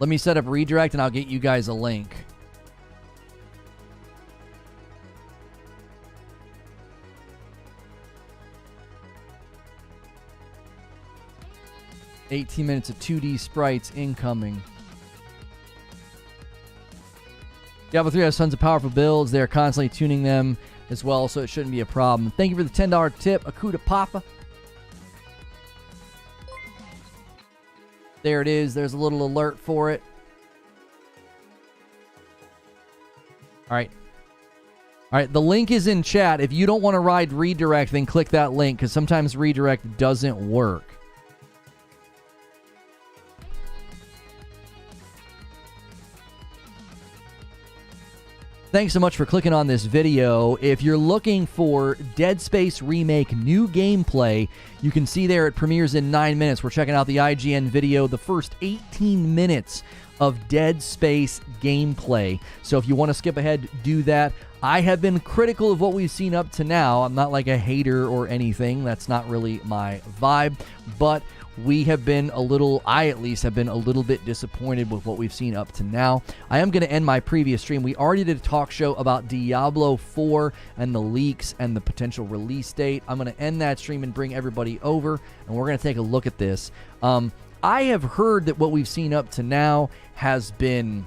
Let me set up redirect, and I'll get you guys a link. $18 minutes of 2D sprites incoming. Diablo 3 has tons of powerful builds. They're constantly tuning them as well, so it shouldn't be a problem. Thank you for the $10 tip, Akuta Papa. There it is. There's a little alert for it. All right. All right, the link is in chat. If you don't want to ride redirect, then click that link, because sometimes redirect doesn't work. Thanks so much for clicking on this video. If you're looking for Dead Space Remake new gameplay, you can see there it premieres in 9 minutes. We're checking out the IGN video, the first 18 minutes of Dead Space gameplay. So if you want to skip ahead, do that. I have been critical of what we've seen up to now. I'm not like a hater or anything. That's not really my vibe. But we have been I at least have been a little bit disappointed with what we've seen up to now. I am going to end my previous stream. We already did a talk show about Diablo 4 and the leaks and the potential release date. I'm going to end that stream and bring everybody over, and we're going to take a look at this. I have heard that what we've seen up to now has been